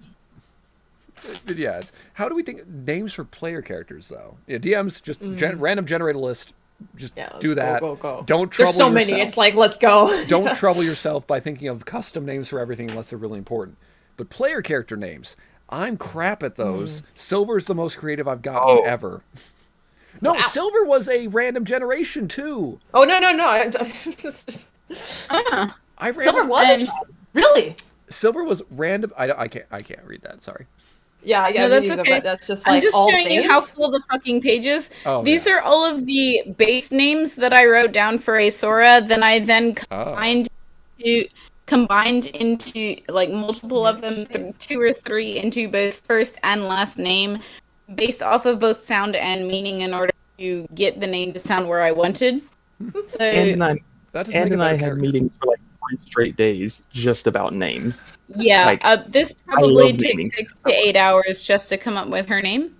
yeah. How do we think names for player characters though? Yeah, DMs just random generate a list. Just Yeah, do that. Go. Don't trouble There's so yourself. many. It's like, let's go. Don't trouble yourself by thinking of custom names for everything unless they're really important. But player character names, I'm crap at those. Silver's the most creative I've gotten ever. No, Wow. Silver was a random generation too. Oh no. I ran Silver was really? Silver was random. I can't read that. Sorry. Yeah, No, that's okay. But that's just like I'm just all showing you names. how full the fucking page is. Oh, These yeah. are all of the base names that I wrote down for Asora. Then I combined into like multiple of them, 2 or 3 into both first and last name, based off of both sound and meaning in order to get the name to sound where I wanted. So And I That doesn't make a and I better had character. meetings for like 3 straight days just about names. yeah, like, this I probably love took naming 6 to 8 hours just to come up with her name.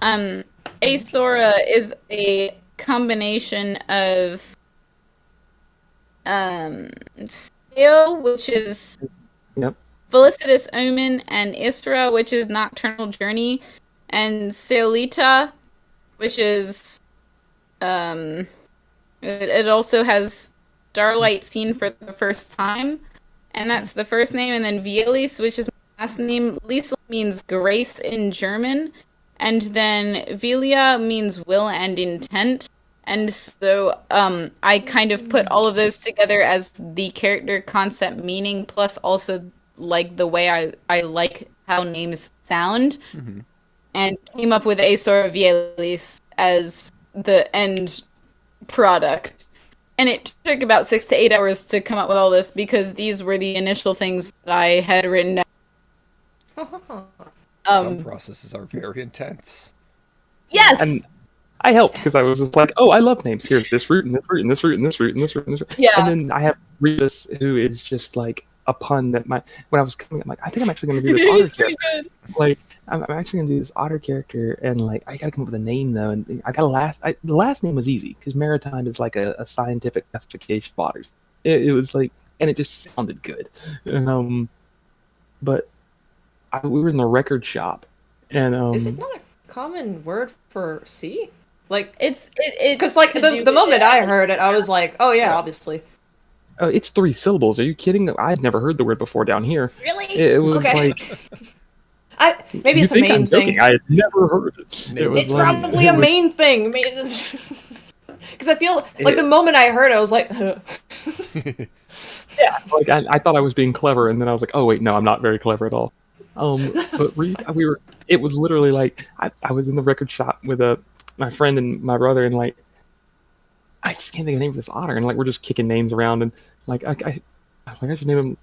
Asora is a combination of Seo, which is Yep. Felicitous Omen, and Isra, which is Nocturnal Journey, and Seolita, which is it also has Starlight Seen for the first time, and that's the first name, and then Vielis, which is last name. Lisa means grace in German, and then Vilia means will and intent. And so I kind of put all of those together as the character concept meaning, plus also like the way I like how names sound, and came up with Aesor Vielis as the end product. And it took about 6 to 8 hours to come up with all this because these were the initial things that I had written down. Some processes are very intense. Yes! And I helped because I was just like, oh, I love names. Here's this root and this root and this root and this root and this root and this root. Yeah. And then I have Rebus, who is just like a pun that when I was coming, I'm like, I think I'm actually going to do this Otter He's pretty character. good. Like, I'm actually going to do this Otter character, and like, I got to come up with a name though, and I got the last name was easy because maritime is like a scientific classification of otters. It was like, and it just sounded good. And, but we were in the record shop, and Is it not a common word for sea? Like, It's because like the moment I heard it, I was like, oh yeah, obviously. it's 3 syllables. Are you kidding? I'd never heard the word before down here. Really? It was Okay. like, Maybe you it's a think main I'm joking? thing. I had never heard it. It was It's like, probably a main thing. Because I feel like the moment I heard it, I was like, yeah, like I thought I was being clever, and then I was like, oh wait, no, I'm not very clever at all. But it was literally like I was in the record shop with my friend and my brother, and like I just can't think of the name for this otter, and like we're just kicking names around, and like I was like, I should name him.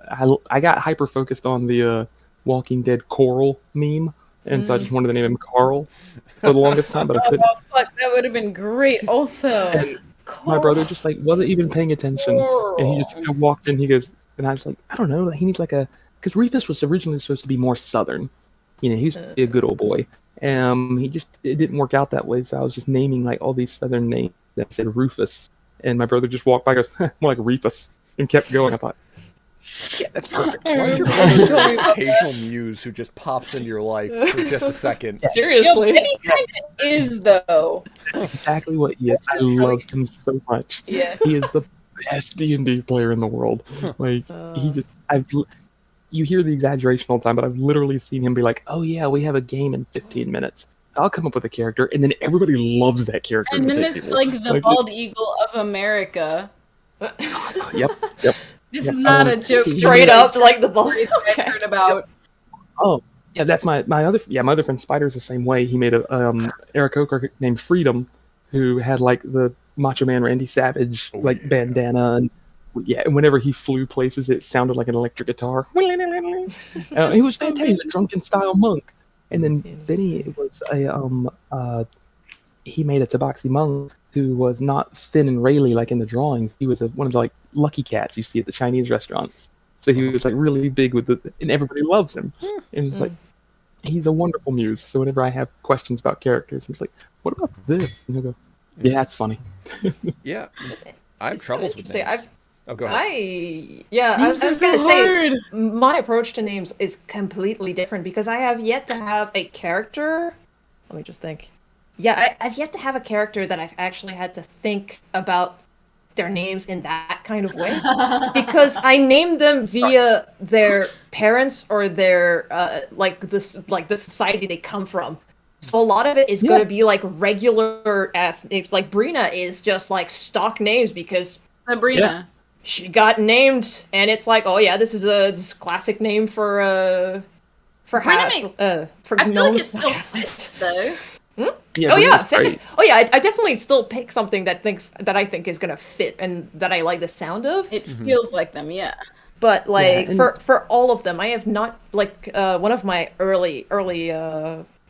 I got hyper focused on the Walking Dead Coral meme, and so I just wanted to name him Carl for the longest time, but I couldn't. Oh fuck, that would have been great. Also, And my brother just like wasn't even paying attention, and he just kind of walked in. He goes, and I was like, I don't know. He needs like because Rufus was originally supposed to be more southern. You know, he used to be a good old boy. It didn't work out that way, so I was just naming like all these southern names that said Rufus, and my brother just walked by, and goes, more like Rufus, and kept going. I thought, shit, that's perfect. Why is your brother the occasional muse who just pops into your life for just a second? seriously. He kind of is though. Exactly what he is. I love him so much. Yeah. He is the best D&D player in the world. Like you hear the exaggeration all the time, but I've literally seen him be like, "Oh yeah, we have a game in 15 minutes. I'll come up with a character," and then everybody loves that character. And then it's it's like the bald eagle of America. Yep. This is not a joke. Straight up, like the ball. I heard about. Oh, yeah, that's my other friend Spider's the same way. He made a Aarakocra named Freedom, who had like the Macho Man Randy Savage bandana, and and whenever he flew places, it sounded like an electric guitar. He was fantastic. He was a drunken style monk, and then Benny was he made a Tabaxi monk who was not thin and raily like in the drawings. He was one of the like lucky cats you see at the Chinese restaurants. So he was like really big and everybody loves him. And it's like he's a wonderful muse. So whenever I have questions about characters, he's like, "What about this?" And I go, "Yeah, it's funny." Yeah, I have troubles with names. Go ahead. I was Names going are to so say, hard. my approach to names is completely different because I have yet to have a character. Let me just think. Yeah, I've yet to have a character that I've actually had to think about their names in that kind of way because I named them via their parents or their the society they come from. So a lot of it is going to be like regular ass names. Like Brina is just like stock names because Sabrina. she got named, and it's like, oh yeah, this is a classic name for I feel like it gnomes. still fits though. Yeah, Oh yeah, Brina's great. I definitely still pick something that I think is gonna fit and that I like the sound of. It feels like them, yeah. But like and- for all of them, I have not like one of my early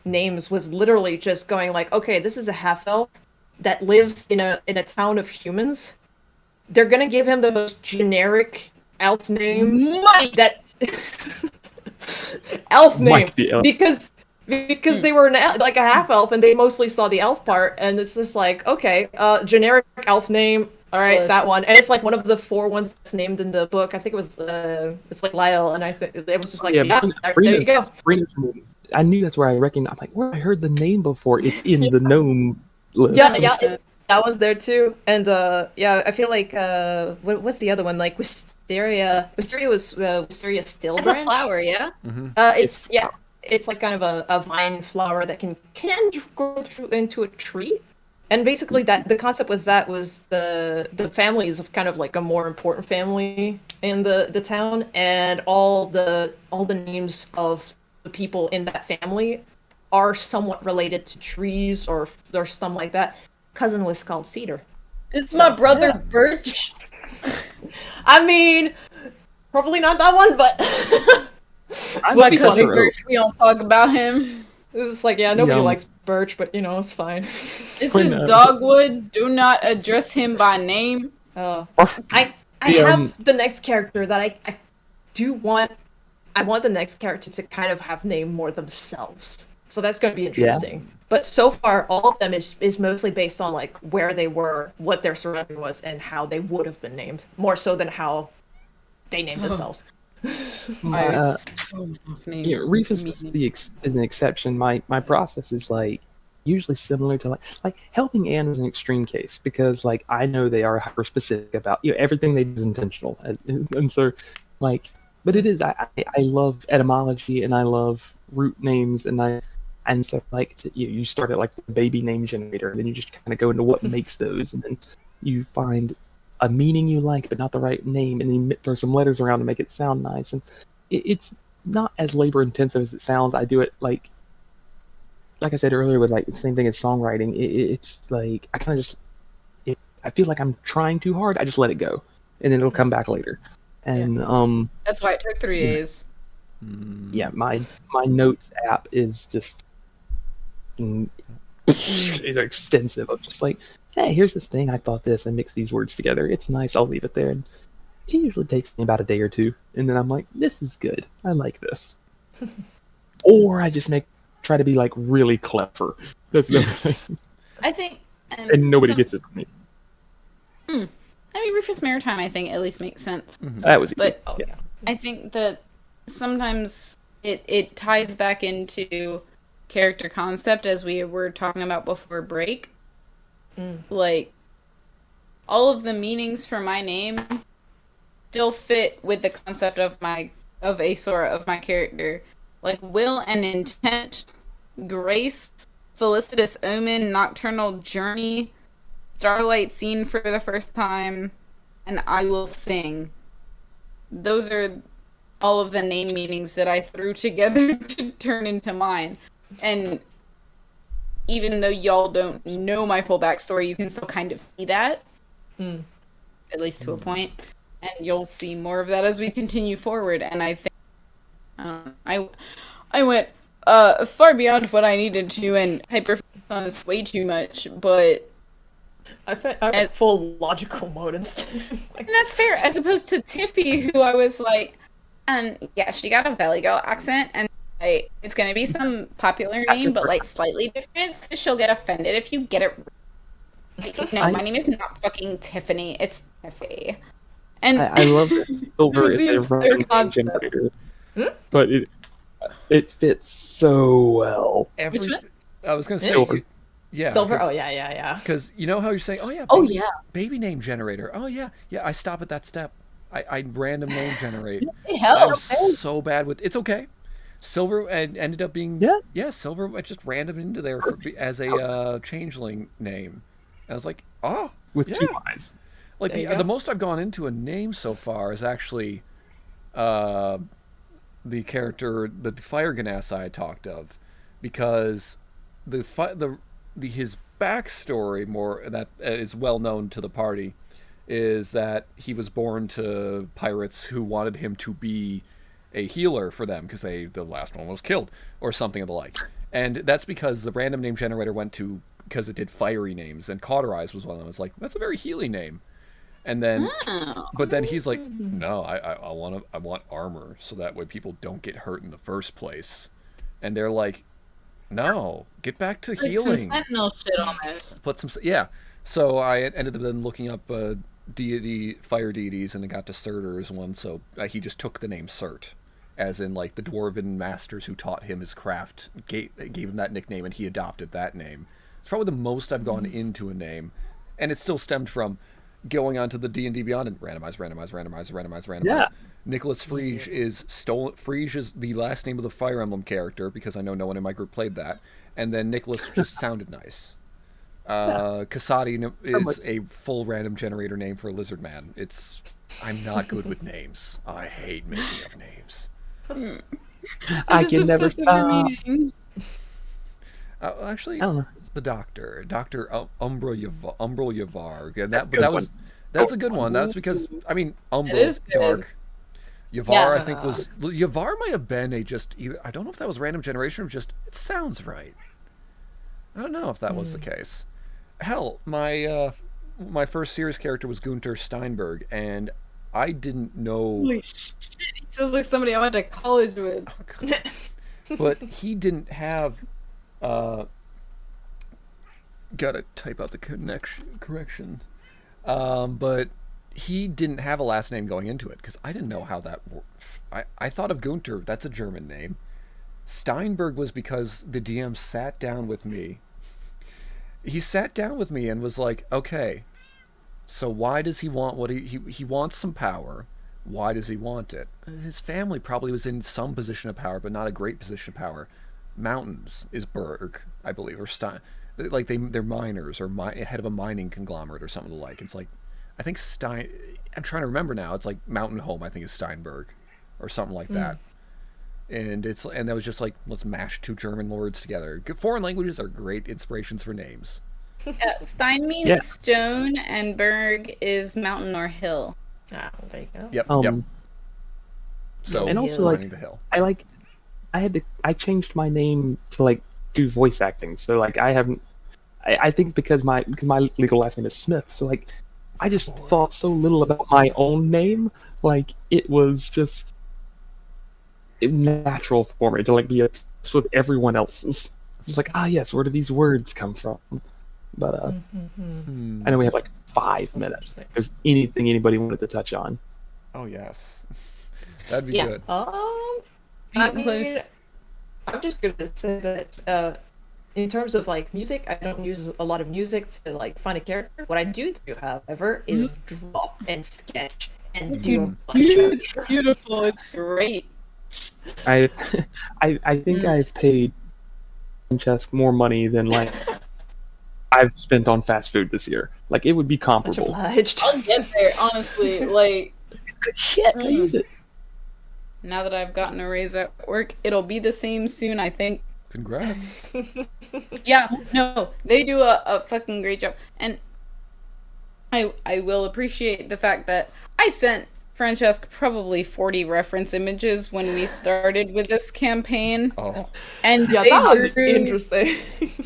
names was literally just going like, okay, this is a half elf that lives in a town of humans. They're gonna give him the most generic elf name that elf name Mike the elf. because they were like a half elf and they mostly saw the elf part, and it's just like, okay, generic elf name. All right, that one, and it's like one of the 4 ones that's named in the book. I think it was it's like Lyle, and I think it was just like there you go. Brina's name. I knew that's where I reckoned. I'm like, where I heard the name before. It's in the gnome list. Yeah, that one's there too. And I feel like what's the other one? Like Wisteria. Wisteria was Wisteria still It's a branch. flower, yeah. It's yeah, it's like kind of a vine flower that can grow through into a tree. And basically, that the concept was the families of kind of like a more important family in the town, and all the names of the people in that family are somewhat related to trees or something like that. Cousin was called Cedar. It's my brother yeah. Birch. I mean, probably not that one, but It's my cousin Birch. We don't talk about him. this is like, yeah, nobody likes Birch, but it's fine. This is Dogwood. Do not address him by name. I have the next character that I do want. I want the next character to kind of have name more themselves. So that's going to be interesting. Yeah. But so far, all of them is mostly based on like where they were, what their surrounding was, and how they would have been named, more so than how they named themselves. Reefus is an exception. My process is like usually similar to like helping Anne was an extreme case because like I know they are hyper specific about everything they do is intentional, and so like. But it is. I love etymology and I love root names and so like you start at like the baby name generator and then you just kind of go into what makes those and then you find a meaning you like but not the right name and then you throw some letters around to make it sound nice and it's not as labor intensive as it sounds. I do it like I said earlier with like the same thing as songwriting. It's like I kind of just I feel like I'm trying too hard. I just let it go and then it'll come back later. And that's why it took 3 days. Yeah, my notes app is just extensive of just like, hey, here's this thing, I thought this, and mix these words together. It's nice, I'll leave it there. And it usually takes me about a day or two, and then I'm like, this is good. I like this. Or I just try to be like really clever. That's the other thing. I think and nobody gets it from me. I mean, Rufus Maritime, I think, at least makes sense. Mm-hmm. That was easy. But yeah. I think that sometimes it ties back into character concept, as we were talking about before break. Like, all of the meanings for my name still fit with the concept of Asora, of my character. Like, will and intent, grace, felicitous omen, nocturnal journey, starlight seen for the first time, and I will sing. Those are all of the name meanings that I threw together to turn into mine. And even though y'all don't know my full backstory, you can still kind of see that. At least to a point. And you'll see more of that as we continue forward. And I think I went far beyond what I needed to and hyper on this way too much, but I went full logical mode instead. And that's fair, as opposed to Tiffy, who I was like, yeah, she got a Valley Girl accent, and like, it's gonna be some popular name, but like slightly different, so she'll get offended if you get it. Like, no, my name is not fucking Tiffany, it's Tiffy. And I love that Silver is a random name generator, but it fits so well. Which one? I was gonna say Silver. Yeah. Silver. Oh yeah. Because you know how you're saying, baby name generator. Oh yeah. I stop at that step. I random name generate. Hell, I'm so bad with. It's okay. Silver ended up being Silver. I just random into there as a changeling name. And I was like, with 2 eyes. Like the most I've gone into a name so far is actually, the character, the Fire Ganassi I talked of, because his backstory, more that is well known to the party, is that he was born to pirates who wanted him to be a healer for them because the last one was killed or something of the like. And that's because the random name generator because it did fiery names, and Cauterize was one of them. It's like, that's a very healing name. And then, but then he's like, no, I want armor so that way people don't get hurt in the first place. And they're like, no, get back to healing. Some Sentinel shit almost. Put some, yeah. So I ended up then looking up fire deities, and it got to Surtur's one. So he just took the name Surt, as in like the dwarven masters who taught him his craft gave him that nickname, and he adopted that name. It's probably the most I've gone into a name, and it still stemmed from going on to the D&D Beyond and randomize. Yeah. Nicholas Frege is stolen. Frege is the last name of the Fire Emblem character because I know no one in my group played that. And then Nicholas just sounded nice. Kasadi is a full random generator name for a lizard man. I'm not good with names. I hate making up names. I can never stop. Actually, I don't know. it's the Doctor, Doctor Umbral Yavar. Yeah, That's a good one. that's a good one. That's because Umbral is good. dark. Yavar, Yeah. I think Yavar might have been I don't know if that was random generation or just it sounds right. I don't know if that was the case. Hell, my first series character was Gunter Steinberg, and I didn't know. Holy shit! He sounds like somebody I went to college with. But he didn't have. Gotta type out the correction. But he didn't have a last name going into it because I didn't know how that worked. I thought of Gunter. That's a German name. Steinberg was because the DM sat down with me. He sat down with me and was like, "Okay, so why does he want what he wants some power? Why does he want it? His family probably was in some position of power, but not a great position of power. Mountains is Berg, I believe, or Stein. Like they're miners or head of a mining conglomerate or something like. It's like, I think Stein. I'm trying to remember now. It's like Mountain Home. I think is Steinberg, or something like that. And that was just like, let's mash two German words together. Foreign languages are great inspirations for names. Stein means stone, and Berg is mountain or hill. Ah, there you go. Yep. So and also climbing the hill. I changed my name to do voice acting. So I think because my legal last name is Smith. So I just thought so little about my own name. It was just natural for me to be obsessed with everyone else's. Just yes, where do these words come from? But I know we have 5 minutes. If there's anything anybody wanted to touch on. Oh yes, that'd be good. I'm just gonna say that in terms of music, I don't use a lot of music to find a character. What I do, however, is draw and sketch and do a bunch of It's beautiful. It's great. I think I've paid Francesc more money than I've spent on fast food this year. It would be much comparable. obliged. I'll get there, honestly. Good shit. I use it. Now that I've gotten a raise at work, it'll be the same soon, I think. Congrats. Yeah, no, they do a fucking great job. And I will appreciate the fact that I sent Francesc probably 40 reference images when we started with this campaign. Oh. And Yeah, they that was drew- interesting.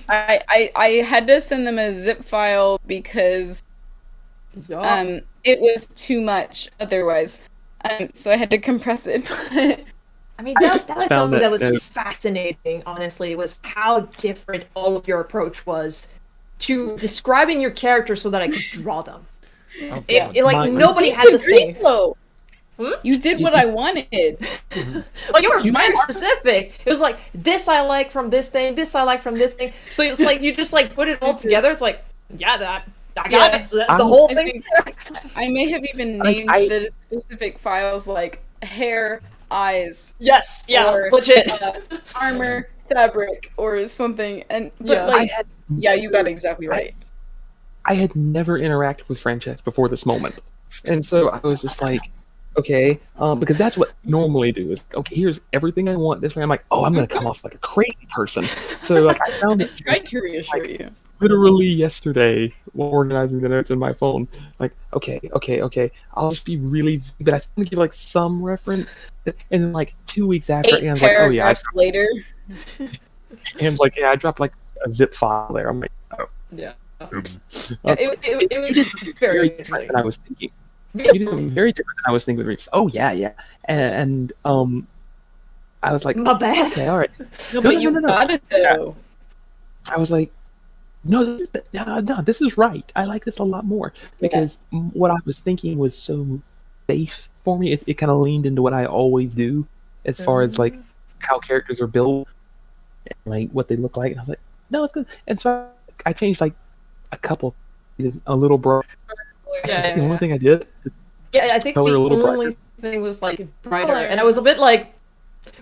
I had to send them a zip file because it was too much otherwise. So I had to compress it. I mean, that was found something that was that- fascinating, honestly, was how different all of your approach was to describing your character so that I could draw them. Okay. Nobody had the same. Though. You did what I wanted. You were very specific. It was this I like from this thing, this I like from this thing. So it's you just put it all together. It's that I got it. The whole I thing. think I may have even named the specific files hair, eyes. Yes, yeah, or, legit. Armor, fabric, or something. And you got exactly right. I had never interacted with Francesc before this moment, and so I was just okay, because that's what I normally do is here's everything I want this way. I'm I'm gonna come off like a crazy person. So I found this Tried to reassure you. literally yesterday while organizing the notes in my phone. Okay, I'll just be really, but I still give some reference, and then 2 weeks after, 8 Anne's paragraphs later. Anne's I dropped a zip file there. I'm oh, Yeah. oops. It was very different interesting. than I was thinking. You did something very different than I was thinking with Reefs. Oh yeah, and I was My bad. okay, all right. No, but you got it though. I was no, this is right. I like this a lot more because what I was thinking was so safe for me. It kind of leaned into what I always do as far as how characters are built and what they look like. And I was no, it's good. And so I changed a couple, a little bro, That's the only thing I did. Yeah, I think Color the a little only thing was like brighter, and I was a bit like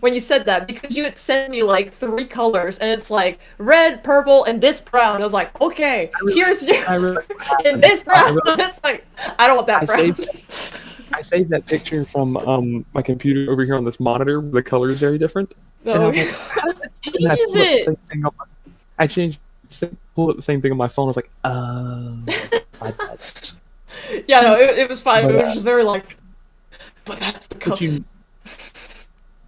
when you said that because you had sent me like 3 colors, and it's like red, purple, and this brown. I was like, okay, here's your in this brown. It's like I don't want that brown. I saved that picture from my computer over here on this monitor. The color is very different. No. And I was like, Changes it. I changed, pulled up the same thing on my phone. I was like, my bad. Yeah, no, it was fine. But, It was just very like, but that's the color. But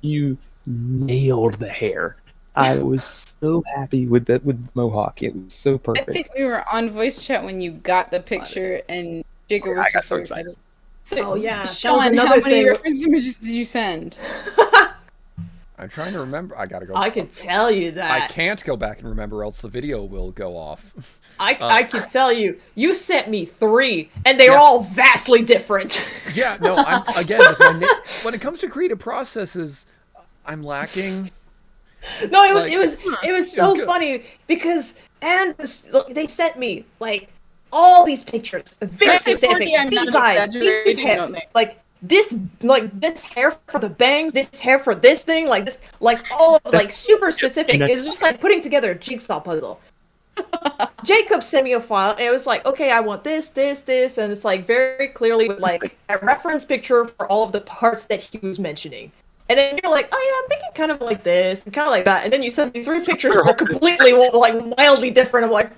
you nailed the hair. I was so happy with that with Mohawk. It was so I perfect. think we were on voice chat when you got the picture, and Jacob was I got just so so excited. excited. So, Oh, yeah, that was Sean, how another many thing. reference images did you send? I'm trying to remember. I gotta go. I can tell you that. I can't go back and remember, else the video will go off. I can tell you. You sent me 3, and they were Yeah. all vastly different. Yeah, no. I'm again with when it comes to creative processes, I'm lacking. No, Like, it was so good. funny because they sent me like all these pictures, very I say specific. 40, I'm These not eyes, these exaggerating, hair, don't they? like this hair for the bangs, this hair for this thing, like this, like all like super specific. It's just like putting together a jigsaw puzzle. Jacob sent me a file, and it was like, okay, I want this, this, this, and it's like very clearly with like a reference picture for all of the parts that he was mentioning. And then you're like, oh yeah, I'm thinking kind of like this and kind of like that. And then you send me 3 pictures that are completely like wildly different. I'm like,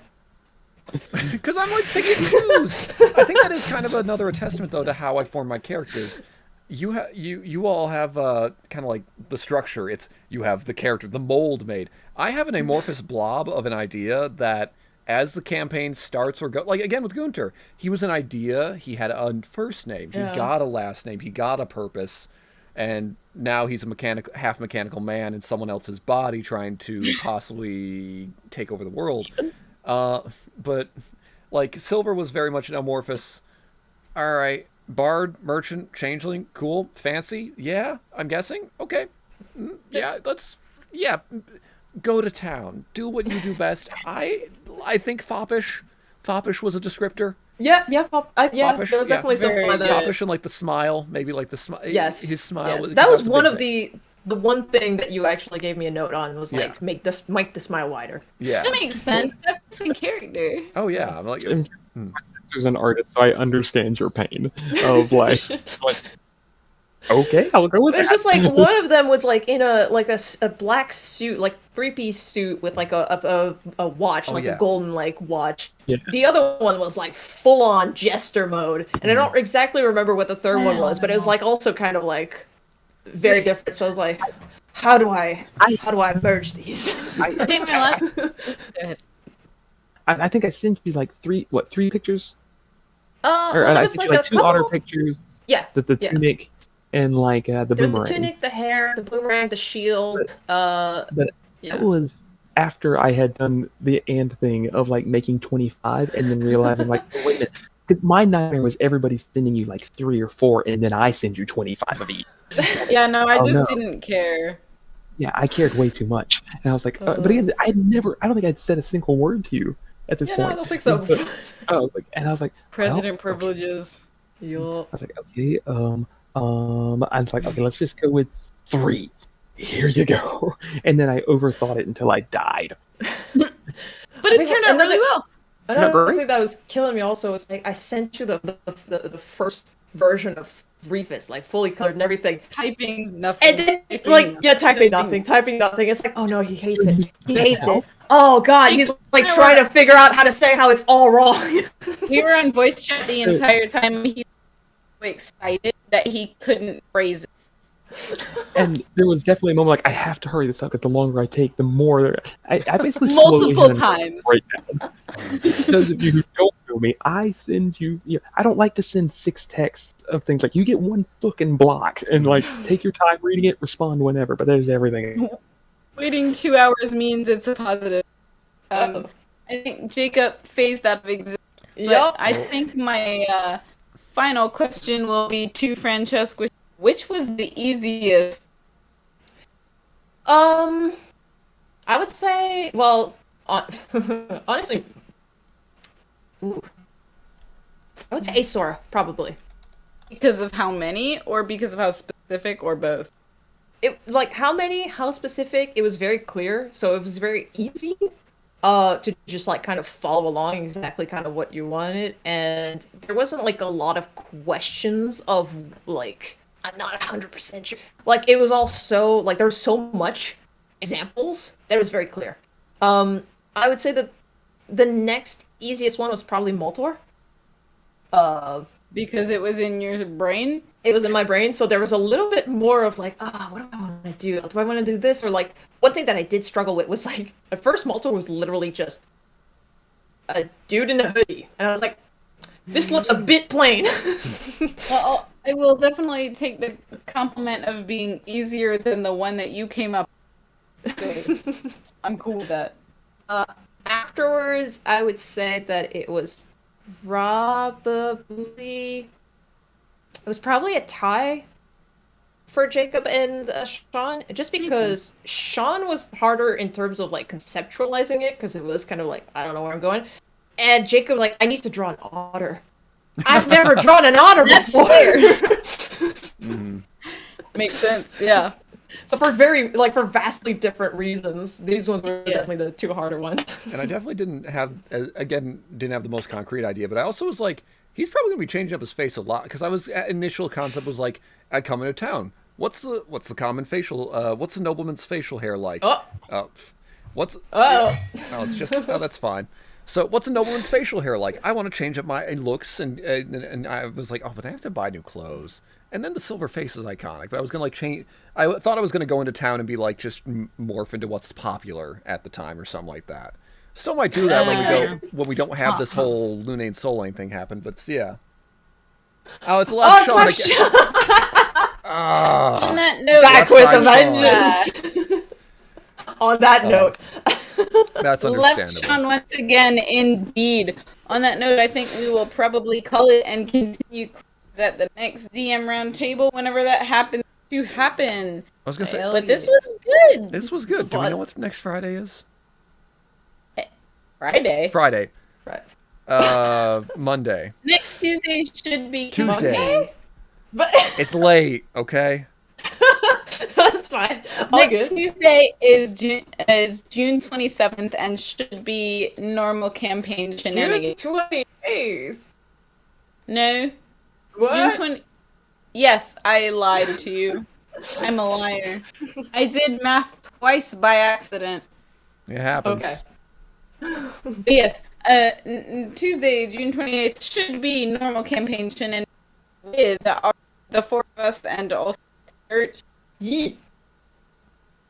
Because I'm like picking and choose. I think that is kind of another testament, though, to how I form my characters. You all have kind of like the structure. It's you have the character, the mold made. I have an amorphous blob of an idea that, as the campaign starts or go, like again with Gunter, he was an idea. He had a first name. He got a last name. He got a purpose, and now he's a half mechanical man in someone else's body, trying to possibly take over the world. But like Silver was very much an amorphous. All right, bard, merchant, changeling, cool, fancy. Yeah, I'm guessing. Okay, yeah, go to town, do what you do best. I think foppish was a descriptor. yeah, Foppish, there was definitely something Very like that. Foppish and like the smile, maybe like the smile. Yes, his smile. yes. Was, that was a one big of thing. the one thing that you actually gave me a note on was like Yeah. make the smile wider. Yeah. That makes sense. That's a character. Oh yeah. I'm like. My sister's an artist, so I understand your pain of like okay, I'll go with It's that. just like one of them was like in a black suit, like 3-piece suit with like a watch, like yeah. a golden like watch. Yeah. The other one was like full on jester mode, and I don't exactly remember what the third one was, but it was like also kind of like very different. So I was like, how do I merge these? Okay, my last. Go ahead. I think I sent you like 3 pictures? Or Well, there I was sent like you like a 2 otter couple. pictures. Yeah, The yeah. tunic and like the There was boomerang. the tunic, the hair, the boomerang, the shield. But Yeah. that was after I had done the and thing of like making 25 and then realizing like wait a minute. 'Cause my nightmare was everybody sending you like 3 or 4 and then I send you 25 of each. Yeah, no, I Oh, just no. didn't care. Yeah, I cared way too much. And I was like, but again, I don't think I'd said a single word to you at this Yeah, point. no, I don't think so. And I was like, President well, okay. privileges. Yup. I was like, okay, I was like, okay, let's just go with 3. Here you go. And then I overthought it until I died. But it turned out really well. Another Right? thing that was killing me also was like I sent you the first version of Reefus, like fully colored and everything. Typing nothing. And then Typing like nothing. typing nothing. It's like, oh no, he hates it. He hates it. Oh god, he's like trying to figure out how to say how it's all wrong. We were on voice chat the entire time. He was so excited that he couldn't phrase it. And there was definitely a moment like, I have to hurry this up because the longer I take, the more I basically slowly Multiple had an times. breakdown. Those of you who don't know me, I send you. I don't like to send 6 texts of things like you get 1 fucking block and like take your time reading it, respond whenever. But there's everything. Waiting 2 hours means it's a positive. I think Jacob phased out of existence. But Yup. I think my final question will be to Francesc, which was the easiest? I would say, well, honestly, ooh. I would say Asora, probably. Because of how many, or because of how specific, or both? It like how specific, it was very clear, so it was very easy to just like kind of follow along exactly kind of what you wanted, and there wasn't like a lot of questions of like I'm not 100% sure. Like it was all so like there was so much examples that it was very clear. I would say that the next easiest one was probably Moltor. Because it was in your brain? It was in my brain, so there was a little bit more of like, what do I want to do? Do I want to do this? Or like, one thing that I did struggle with was like, at first Malta was literally just a dude in a hoodie. And I was like, this looks a bit plain. Well, I will definitely take the compliment of being easier than the one that you came up with. I'm cool with that. Afterwards, I would say that it was probably a tie for Jacob and Sean, just because Sean was harder in terms of like conceptualizing it, because it was kind of like I don't know where I'm going, and Jacob was like I need to draw an otter. I've never drawn an otter before. Mm-hmm. Makes sense, yeah. So for vastly different reasons, these ones were definitely the two harder ones. And I definitely didn't have the most concrete idea, but I also was like, he's probably gonna be changing up his face a lot, because initial concept was like, I come into town. What's the common facial? What's the nobleman's facial hair like? It's just that's fine. So what's a nobleman's facial hair like? I want to change up my looks, and I was like, but I have to buy new clothes. And then the silver face is iconic, but I was gonna like change. I thought I was gonna go into town and be like just morph into what's popular at the time or something like that. Still might do that when we don't have this whole Lunane Soul Lane thing happen, but yeah. Oh, it's left Sean again. On that note, Back with a vengeance. On that note. That's understandable. Left Sean once again, indeed. On that note, I think we will probably call it and continue at the next DM roundtable whenever that happens to happen. I was gonna say, but this was good. This was good. Do we know what next Friday is? Friday. Right. Monday. Next Tuesday should be Tuesday. Monday. But It's late, okay? that's fine. All Next good. Tuesday is June 27th and should be normal campaign shenanigans. June 28th. No. What? June 20. Yes, I lied to you. I'm a liar. I did math twice by accident. It happens. Okay. But yes, Tuesday, June 28th should be normal campaign shenanigans with the four of us and also Church. Yeet.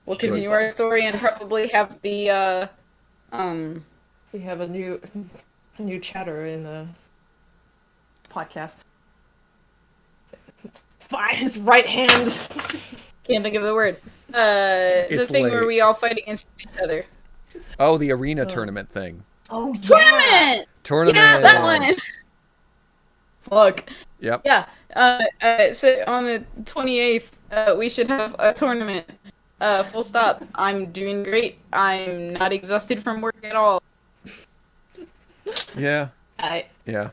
We'll continue our story and probably have the We have a new chatter in the podcast. Find his right hand. can't think of the word. The It's thing where late. we all fight against each other. Oh, the arena tournament thing. Oh, Tournament. Tournament. Yeah, that one. Fuck. Yep. Yeah. So on the 28th, we should have a tournament. Full stop. I'm doing great. I'm not exhausted from work at all. Yeah. I Yeah.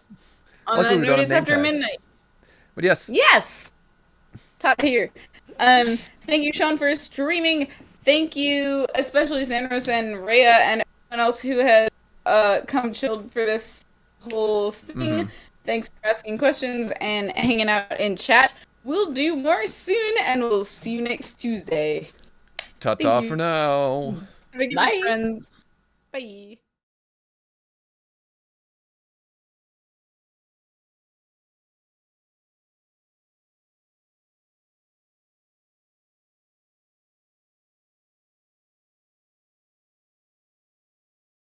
On Luckily that we don't note, have it's name after tags. midnight. But yes. Yes! Top tier. Thank you, Sean, for streaming. Thank you, especially Sandros and Rhea and everyone else who has come chilled for this whole thing. Mm-hmm. Thanks for asking questions and hanging out in chat. We'll do more soon, and we'll see you next Tuesday. Ta-ta Thank you. for now. Have a good Bye. night, friends. Bye.